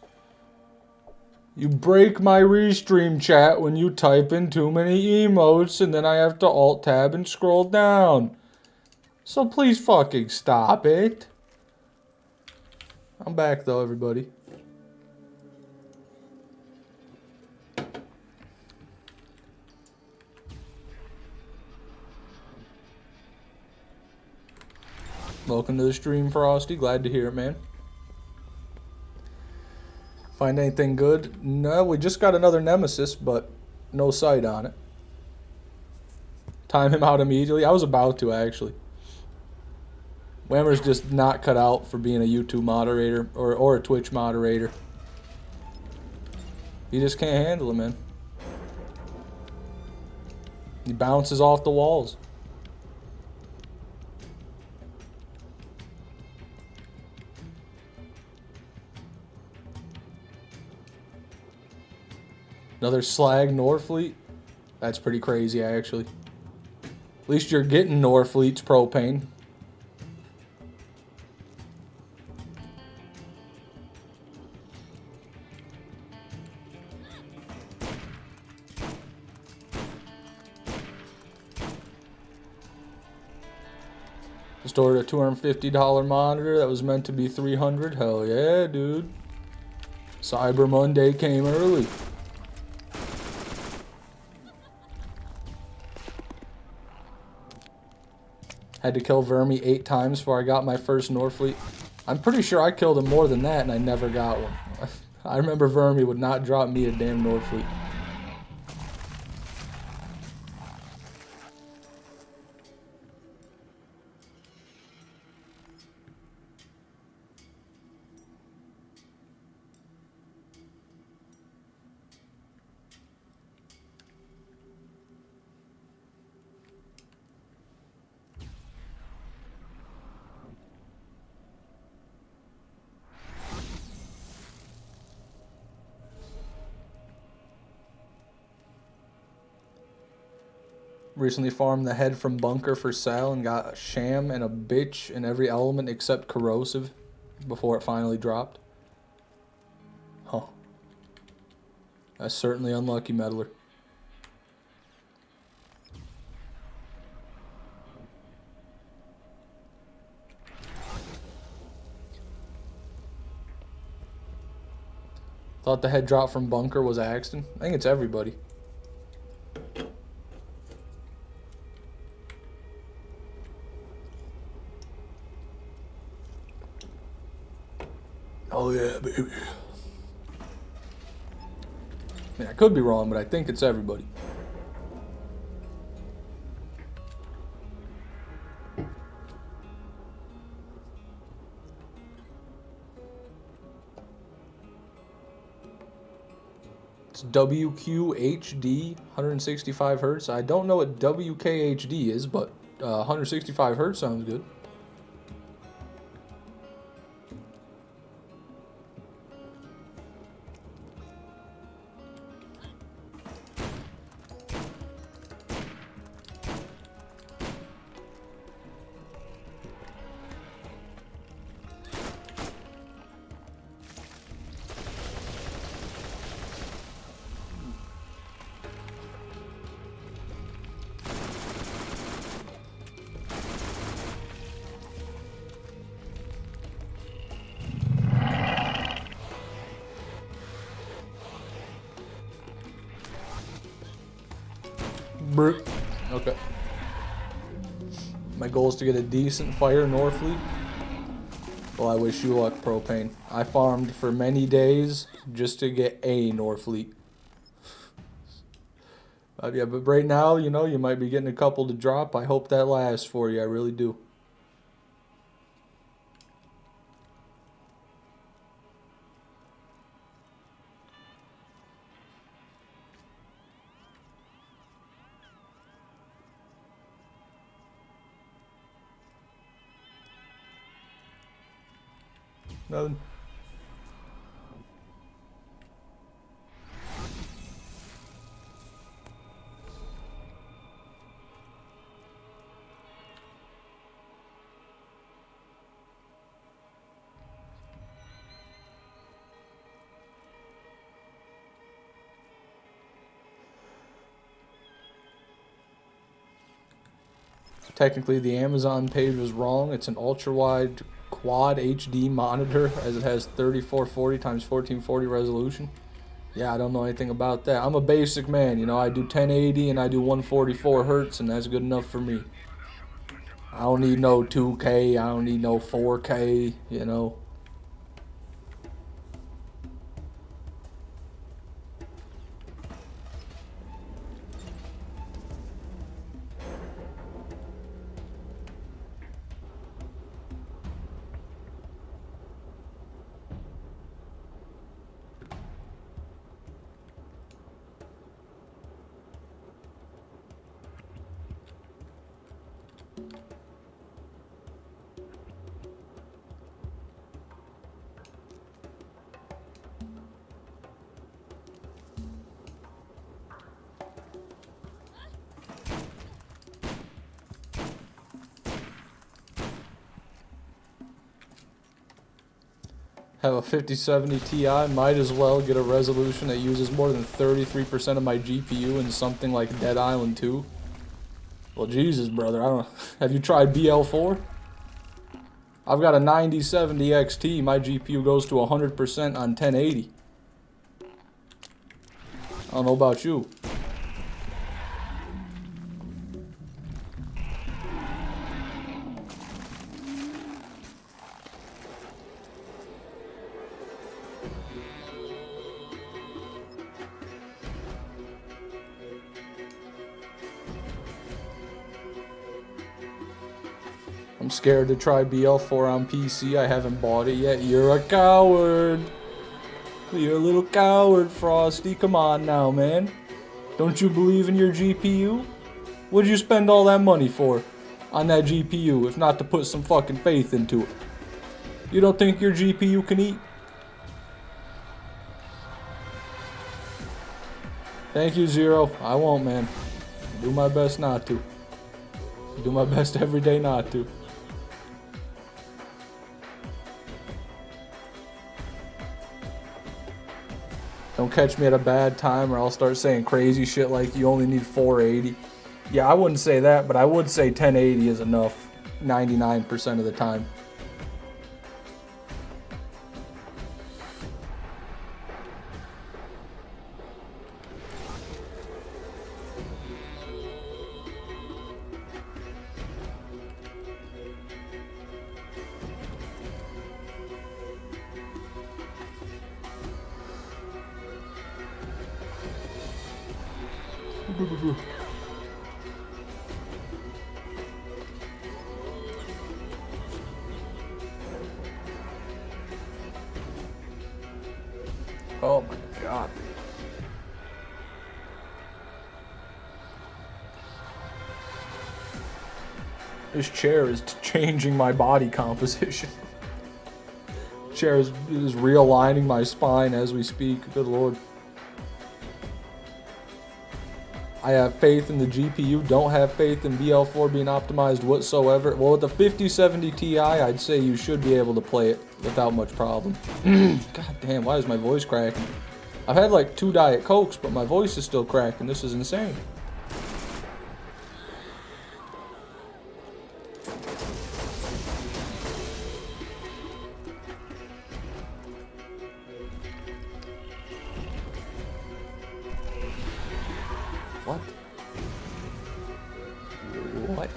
You break my restream chat when you type in too many emotes and then I have to alt tab and scroll down. So please fucking stop it. I'm back though, everybody. Welcome to the stream, Frosty. Glad to hear it, man. Find anything good? No, we just got another Nemesis, but no sight on it. Time him out immediately. I was about to, actually. Whammer's just not cut out for being a YouTube moderator or a Twitch moderator. He just can't handle it, man. He bounces off the walls. Another slag Norfleet. That's pretty crazy, actually. At least you're getting Norfleet's propane. Just ordered a $250 monitor that was meant to be $300. Hell yeah, dude. Cyber Monday came early. Had to kill Vermi 8 times before I got my first Norfleet. I'm pretty sure I killed him more than that and I never got one. I remember Vermi would not drop me a damn Norfleet. Recently farmed the head from bunker for sale and got a sham and a bitch in every element except corrosive before it finally dropped. Huh. That's certainly unlucky, meddler. Thought the head drop from bunker was Axton. I think it's everybody. Oh yeah, baby. I could be wrong, but I think it's everybody. It's WQHD, 165 hertz. I don't know what WKHD is, but 165 hertz sounds good. Okay. My goal is to get a decent fire Norfleet. Well, I wish you luck, Propane. I farmed for many days just to get a Norfleet. Yeah, but right now, you know, you might be getting a couple to drop. I hope that lasts for you. I really do. Nothing. Technically, the Amazon page was wrong. It's an ultra-wide quad HD monitor, as it has 3440 x 1440 resolution. Yeah, I don't know anything about that. I'm a basic man, you know. I do 1080 and I do 144 hertz, and that's good enough for me. I don't need no 2K. I don't need no 4K, you know. Have a 5070 Ti, might as well get a resolution that uses more than 33% of my GPU in something like Dead Island 2. Well, Jesus, brother, I don't. Have you tried BL4? I've got a 9070 XT. My GPU goes to 100% on 1080. I don't know about you. I'm scared to try BL4 on PC. I haven't bought it yet. You're a coward. You're a little coward, Frosty. Come on now, man. Don't you believe in your GPU? What'd you spend all that money for on that GPU if not to put some fucking faith into it? You don't think your GPU can eat? Thank you, Zero. I won't, man. Do my best not to. Do my best every day not to. Don't catch me at a bad time or I'll start saying crazy shit like you only need 480. Yeah, I wouldn't say that, but I would say 1080 is enough 99% of the time. Oh my god. This chair is changing my body composition. Chair is realigning my spine as we speak. Good lord. I have faith in the GPU, don't have faith in BL4 being optimized whatsoever. Well, with the 5070 Ti, I'd say you should be able to play it without much problem. God damn, why is my voice cracking? I've had like 2 Diet Cokes, but my voice is still cracking. This is insane. What? What?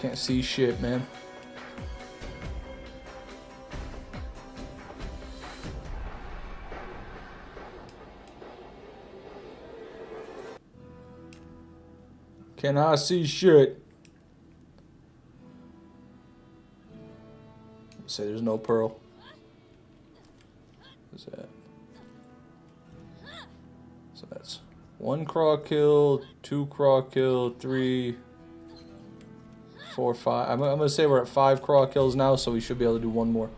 Can't see shit, man. Cannot see shit. Say there's no pearl. What's that? So that's 1 craw kill, 2 craw kill, 3, 4, 5. I'm gonna say we're at 5 craw kills now, so we should be able to do 1 more.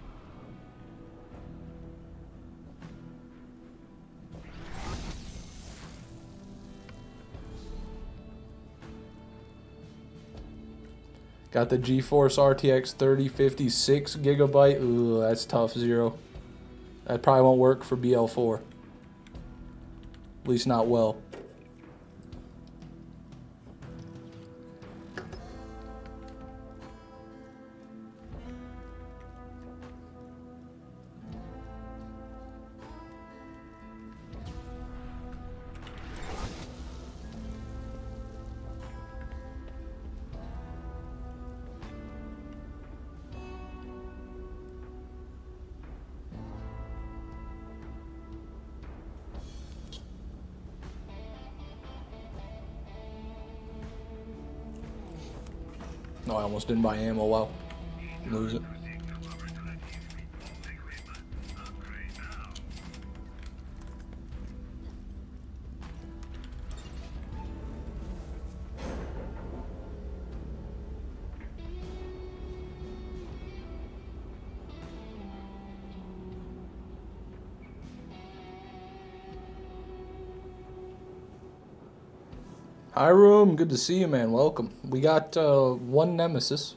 Got the GeForce RTX 3050 6GB. Ooh, that's tough, Zero. That probably won't work for BL4. At least not well. No, I almost didn't buy ammo. Wow. Lose it. Hi, Room. Good to see you, man. Welcome. We got one Nemesis.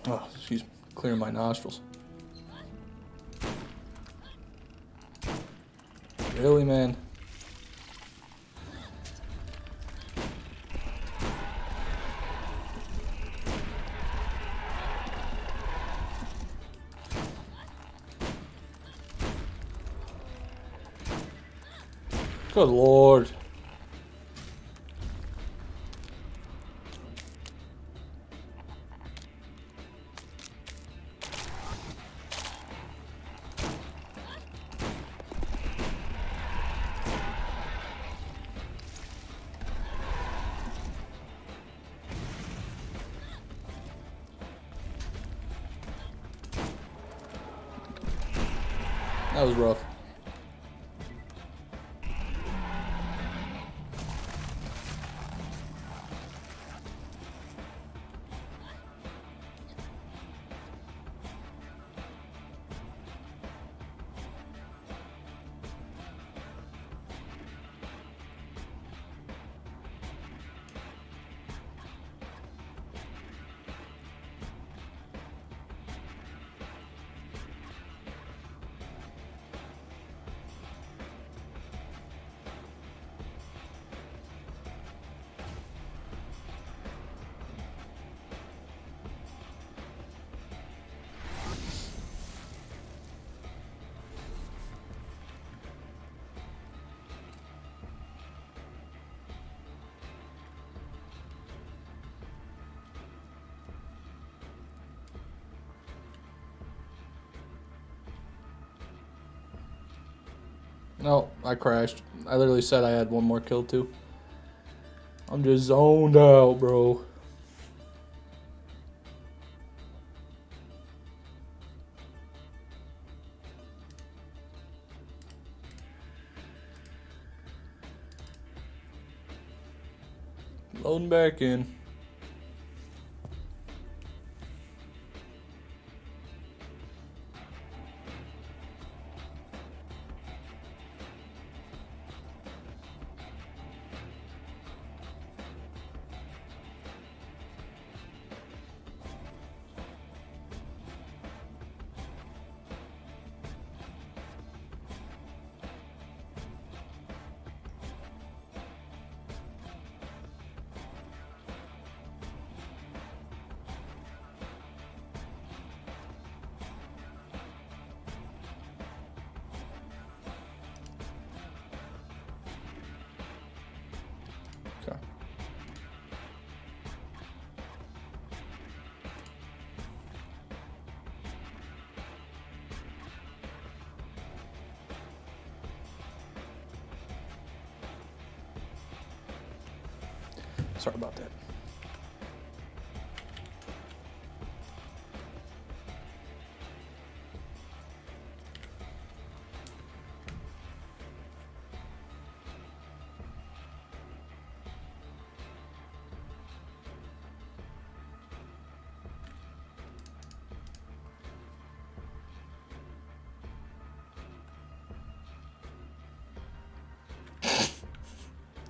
Oh, she's clearing my nostrils. Really, man? Good Lord. That was rough. No, I crashed. I literally said I had one more kill too. I'm just zoned out, bro. Loading back in. Okay. Sorry about that.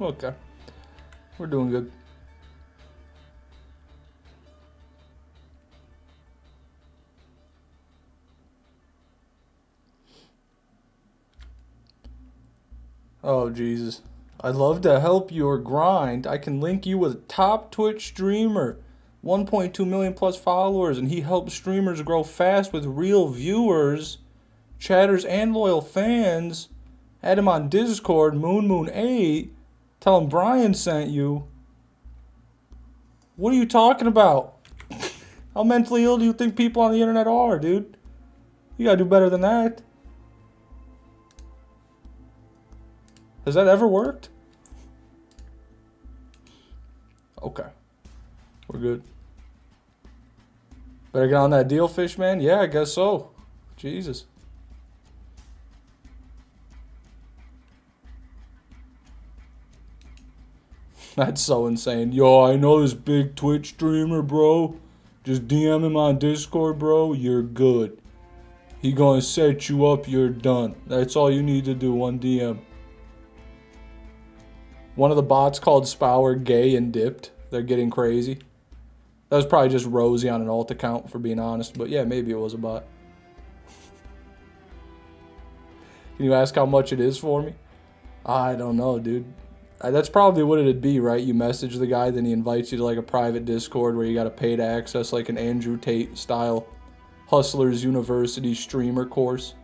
Okay. We're doing good. Oh, Jesus. I'd love to help your grind. I can link you with a top Twitch streamer. 1.2 million plus followers, and he helps streamers grow fast with real viewers, chatters, and loyal fans. Add him on Discord, MoonMoon8. Tell him Brian sent you. What are you talking about? How mentally ill do you think people on the internet are, dude? You gotta do better than that. Has that ever worked? Okay. We're good. Better get on that deal, fish man? Yeah, I guess so. Jesus. That's so insane. Yo, I know this big Twitch streamer, bro. Just DM him on Discord, bro. You're good. He gonna set you up, you're done. That's all you need to do, one DM. One of the bots called Spower gay and dipped. They're getting crazy. That was probably just Rosie on an alt account, for being honest. But yeah, maybe it was a bot. Can you ask how much it is for me? I don't know, dude. That's probably what it'd be, right? You message the guy, then he invites you to like a private Discord where you gotta pay to access like an Andrew Tate style Hustlers University streamer course.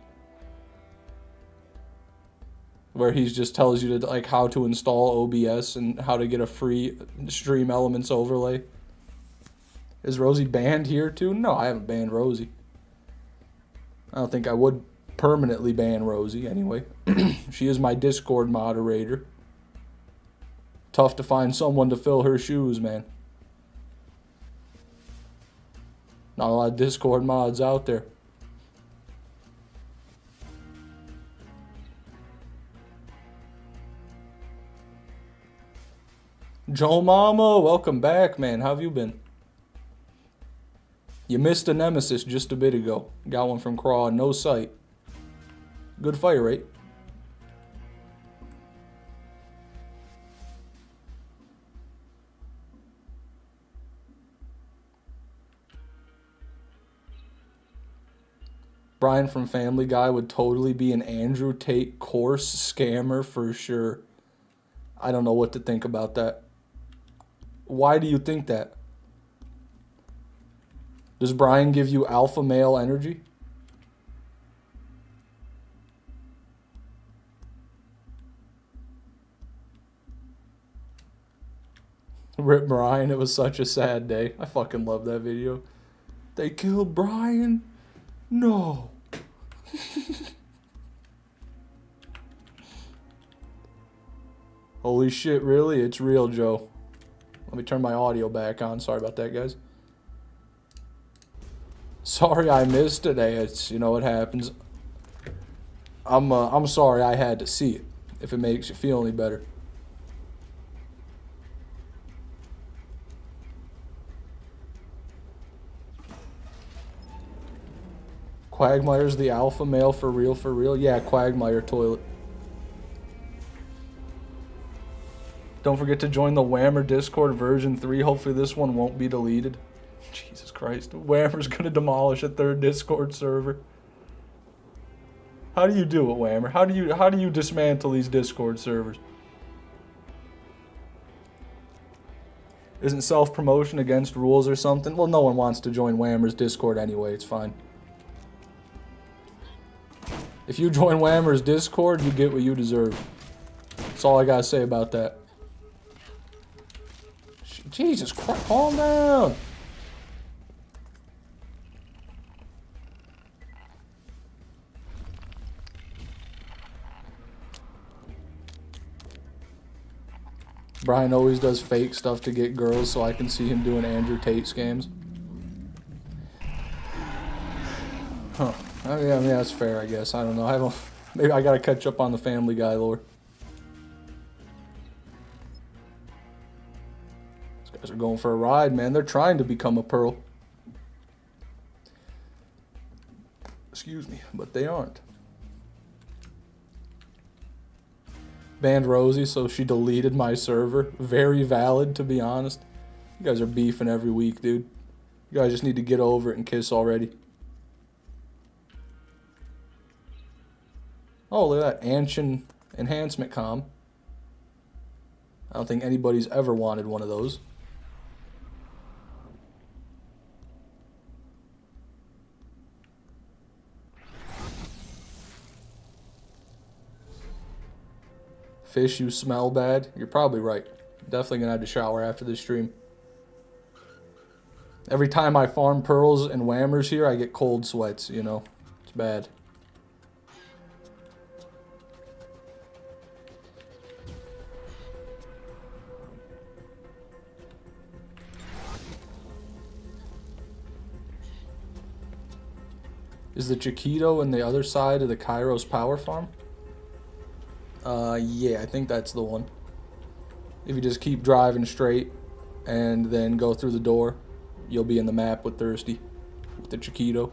Where he just tells you to like how to install OBS and how to get a free Stream Elements overlay. Is Rosie banned here too? No, I haven't banned Rosie. I don't think I would permanently ban Rosie anyway. She is my Discord moderator. Tough to find someone to fill her shoes, man. Not a lot of Discord mods out there. Joe Mama, welcome back, man. How have you been? You missed a Nemesis just a bit ago. Got one from Craw, no sight. Good fire rate. Brian from Family Guy would totally be an Andrew Tate course scammer for sure. I don't know what to think about that. Why do you think that? Does Brian give you alpha male energy? Rip Brian, it was such a sad day. I fucking love that video. They killed Brian? No. Holy shit, really? It's real, Joe. Let me turn my audio back on. Sorry about that, guys. Sorry I missed today. It's, you know, it happens. I'm sorry I had to see it, if it makes you feel any better. Quagmire's the alpha male for real, for real? Yeah, Quagmire toilet. Don't forget to join the Whammer Discord version 3. Hopefully this one won't be deleted. Jesus Christ. Whammer's gonna demolish a third Discord server. How do you do it, Whammer? How do you dismantle these Discord servers? Isn't self-promotion against rules or something? Well, no one wants to join Whammer's Discord anyway. It's fine. If you join Whammer's Discord, you get what you deserve. That's all I gotta say about that. Jesus Christ, calm down. Brian always does fake stuff to get girls, so I can see him doing Andrew Tate scams. Huh. I mean, that's fair, I guess. I don't know. Maybe I gotta catch up on the Family Guy lore. These guys are going for a ride, man. They're trying to become a Pearl. Excuse me, but they aren't. Banned Rosie, so she deleted my server. Very valid, to be honest. You guys are beefing every week, dude. You guys just need to get over it and kiss already. Oh, look at that Anshin enhancement comm. I don't think anybody's ever wanted one of those. Fish, you smell bad? You're probably right. Definitely gonna have to shower after this stream. Every time I farm pearls and whammers here, I get cold sweats, you know. It's bad. Is the Chiquito on the other side of the Kairos power farm? Yeah, I think that's the one. If you just keep driving straight and then go through the door, you'll be in the map with Thirsty, with the Chiquito.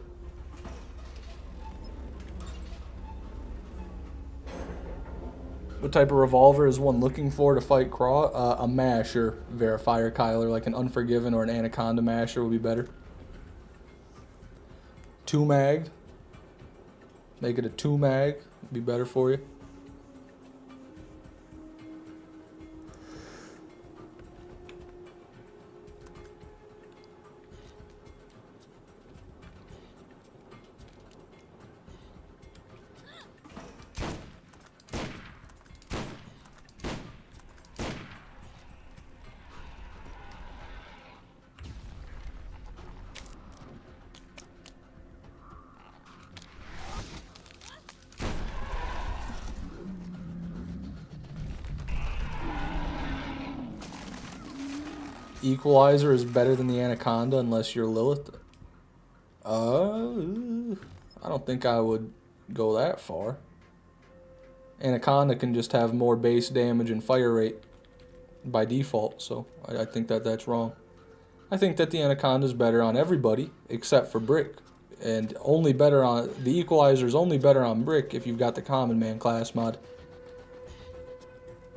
What type of revolver is one looking for to fight Craw? A masher verifier, Kyler, like an Unforgiven or an Anaconda masher would be better. 2 mag. Make it a 2 mag. Be better for you. Equalizer is better than the Anaconda unless you're Lilith. I don't think I would go that far. Anaconda can just have more base damage and fire rate by default, so I think that that's wrong. I think that the Anaconda is better on everybody except for Brick, and only better on the Equalizer is only better on Brick if you've got the Common Man class mod.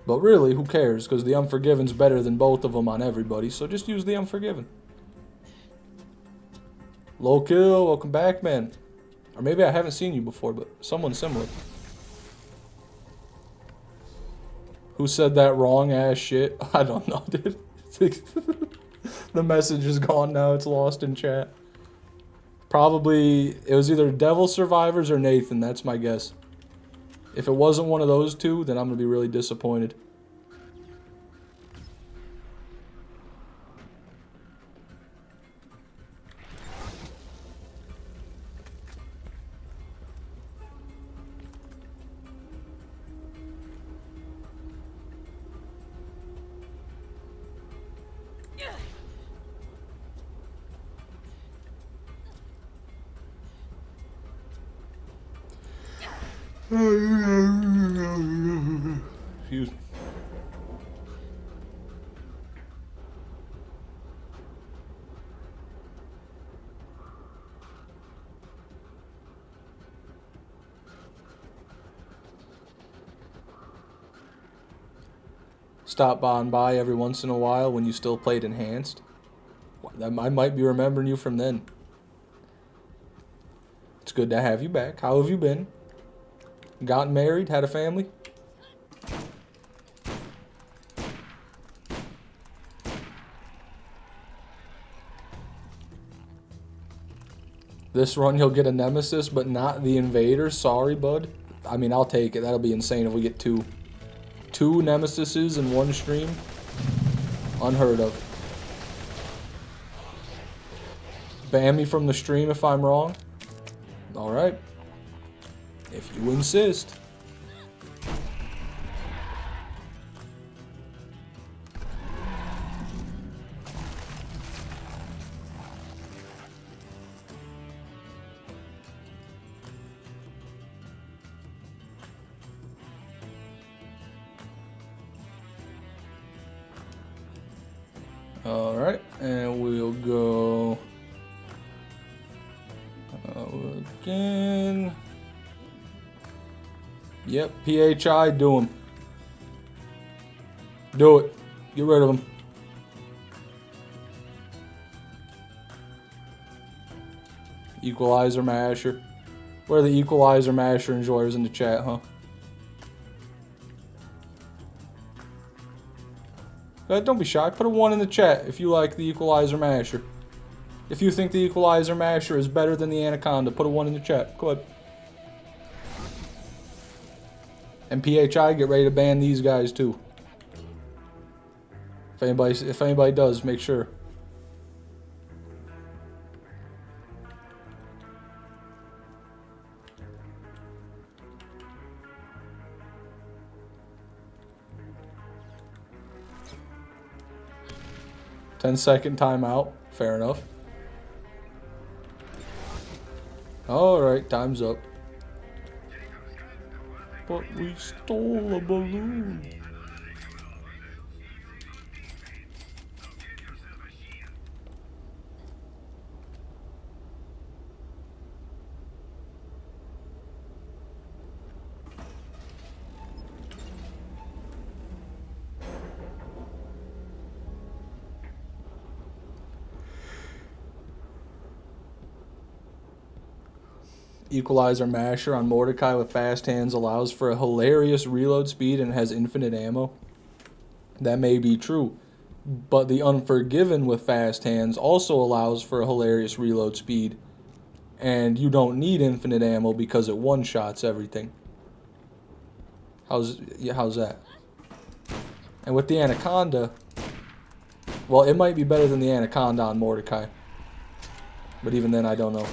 But really, who cares? Because the Unforgiven's better than both of them on everybody, so just use the Unforgiven. Low kill, welcome back, man. Or maybe I haven't seen you before, but someone similar. Who said that wrong ass shit? I don't know, dude. The message is gone now, it's lost in chat. Probably, it was either Devil Survivors or Nathan, that's my guess. If it wasn't one of those two, then I'm going to be really disappointed. Excuse me. Stop on by every once in a while when you still played Enhanced. I might be remembering you from then. It's good to have you back. How have you been? Gotten married? Had a family? This run you'll get a Nemesis, but not the Invader. Sorry, bud. I mean, I'll take it. That'll be insane if we get two. 2 Nemesises in one stream? Unheard of. Ban me from the stream if I'm wrong? Alright. If you insist. Alright, and we'll go again. Yep, PHI, do him. Do it. Get rid of him. Equalizer Masher. Where are the Equalizer Masher enjoyers in the chat, huh? Don't be shy. Put a 1 in the chat if you like the Equalizer Masher. If you think the Equalizer Masher is better than the Anaconda, put a 1 in the chat. Go ahead. And PHI, get ready to ban these guys too. If anybody does, make sure. 10-second timeout. Fair enough. Alright, time's up. But we stole a balloon. Equalizer masher on Mordecai with fast hands allows for a hilarious reload speed and has infinite ammo. That may be true, but the Unforgiven with fast hands also allows for a hilarious reload speed, and you don't need infinite ammo because it one-shots everything. How's that? And with the Anaconda, well, it might be better than the Anaconda on Mordecai, but even then I don't know.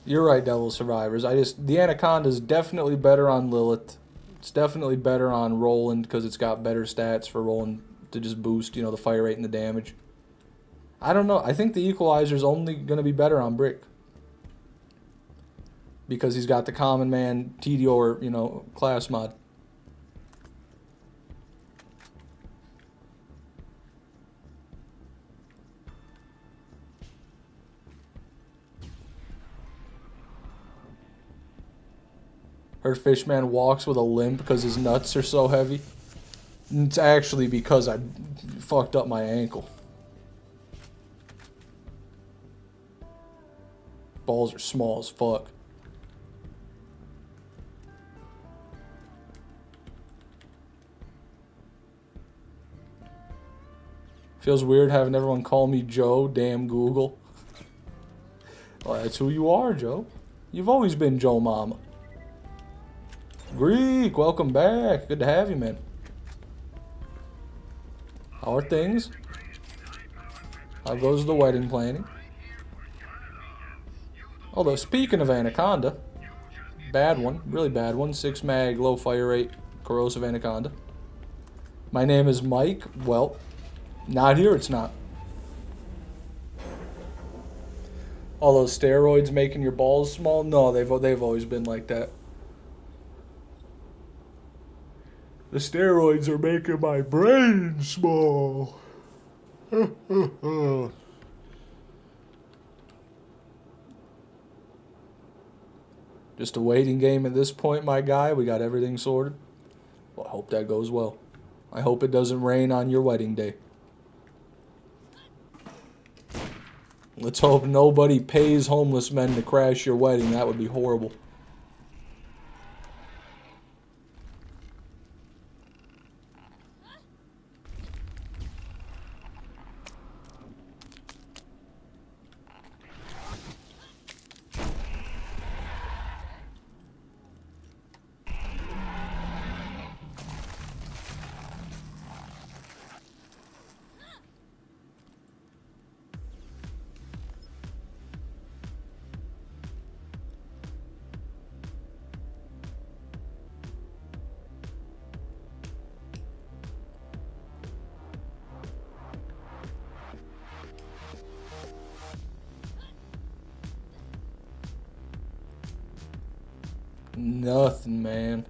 You're right, Devil Survivors. The Anaconda's definitely better on Lilith. It's definitely better on Roland because it's got better stats for Roland to just boost, the fire rate and the damage. I don't know. I think the Equalizer's only going to be better on Brick. Because he's got the Common Man Tedior, class mod. Heard Fishman walks with a limp because his nuts are so heavy. It's actually because I fucked up my ankle. Balls are small as fuck. Feels weird having everyone call me Joe, damn Google. Well, that's who you are, Joe. You've always been Joe Mama. Greek, welcome back. Good to have you, man. How are things? How goes the wedding planning? Although, speaking of Anaconda, bad one, really bad one. 6 mag, low fire rate, corrosive Anaconda. My name is Mike. Well, not here, it's not. All those steroids making your balls small? No, they've always been like that. The steroids are making my brain small. Just a waiting game at this point, my guy. We got everything sorted. Well, I hope that goes well. I hope it doesn't rain on your wedding day. Let's hope nobody pays homeless men to crash your wedding. That would be horrible. Nothing, man.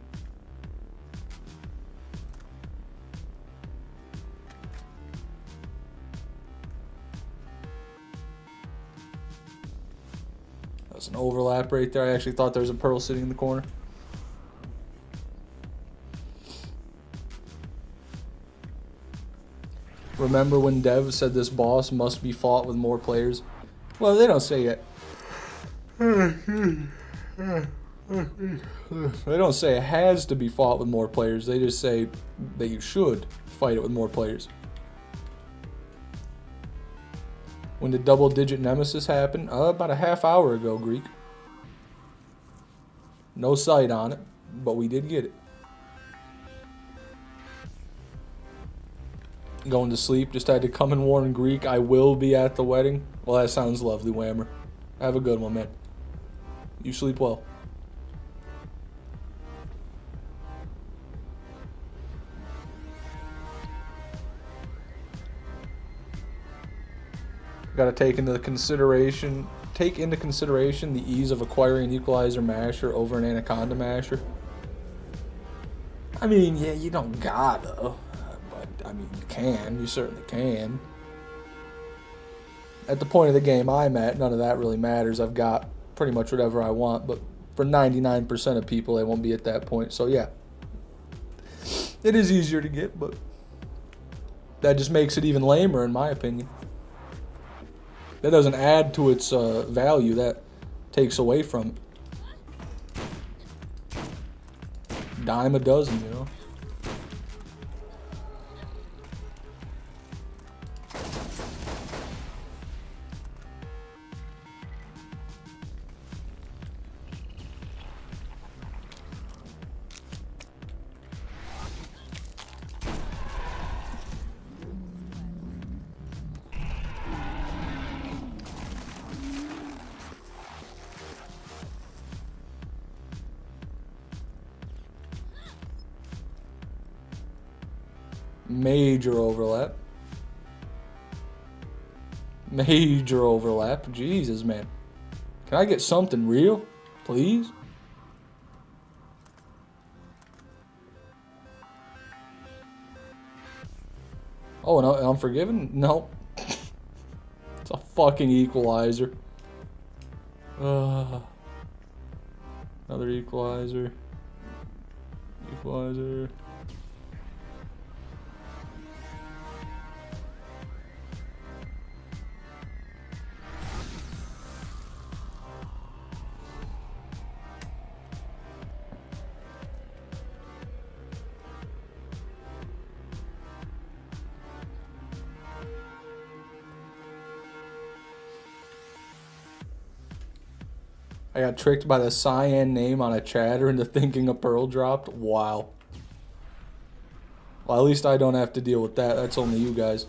That was an overlap right there. I actually thought there was a pearl sitting in the corner. Remember when Dev said this boss must be fought with more players? Well, they don't say it. They don't say it has to be fought with more players. They just say that you should fight it with more players. When did double-digit Nemesis happen? About a half hour ago, Greek. No sight on it, but we did get it. Going to sleep. Just had to come and warn Greek I will be at the wedding. Well, that sounds lovely, Whammer. Have a good one, man. You sleep well. Got to take into consideration the ease of acquiring an equalizer masher over an anaconda masher. I mean, yeah, you don't gotta, but I mean, you can. You certainly can. At the point of the game I'm at, none of that really matters. I've got pretty much whatever I want, but for 99% of people, they won't be at that point. So yeah, it is easier to get, but that just makes it even lamer, in my opinion. That doesn't add to its value. That takes away from it. Dime a dozen, you know. Major overlap. Major overlap. Jesus, man. Can I get something real? Please? Oh, no, I'm forgiven? No. It's a fucking equalizer. Another equalizer. Equalizer. I got tricked by the cyan name on a chatter into thinking a pearl dropped. Wow. Well, at least I don't have to deal with that. That's only you guys.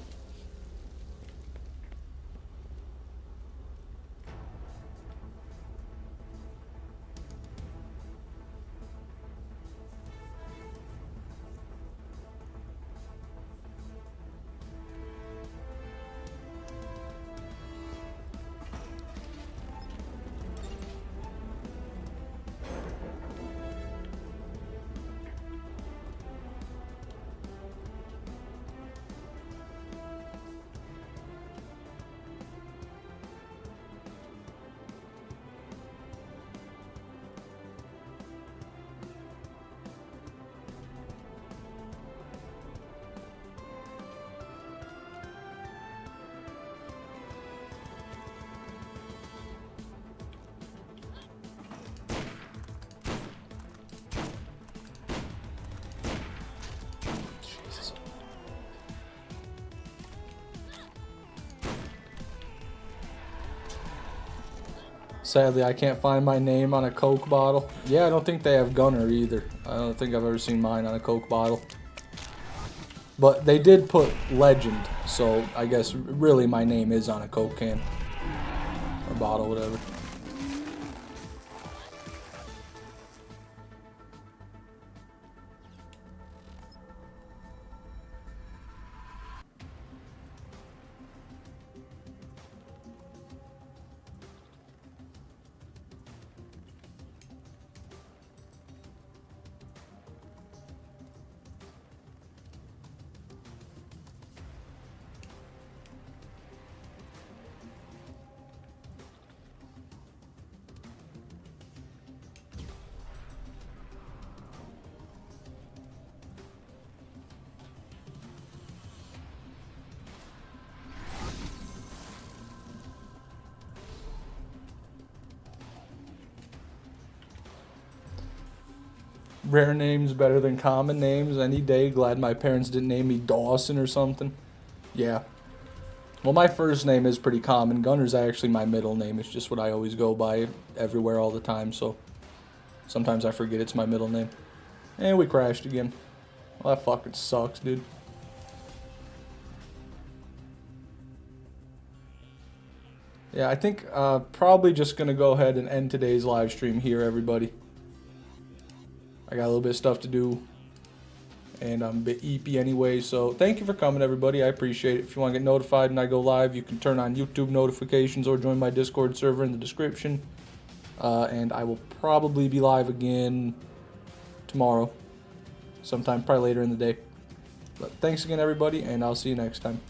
Sadly, I can't find my name on a Coke bottle. Yeah, I don't think they have Gunner either. I don't think I've ever seen mine on a Coke bottle. But they did put Legend, so I guess really my name is on a Coke can. Or bottle, whatever. Rare names better than common names any day. Glad my parents didn't name me Dawson or something. Yeah. Well, my first name is pretty common. Gunner's actually my middle name. It's just what I always go by everywhere all the time, so sometimes I forget it's my middle name. And we crashed again. Well, that fucking sucks, dude. Yeah, I think probably just going to go ahead and end today's live stream here, everybody. I got a little bit of stuff to do, and I'm a bit eepy anyway, so thank you for coming, everybody. I appreciate it. If you want to get notified when I go live, you can turn on YouTube notifications or join my Discord server in the description. And I will probably be live again tomorrow, sometime probably later in the day. But thanks again, everybody, and I'll see you next time.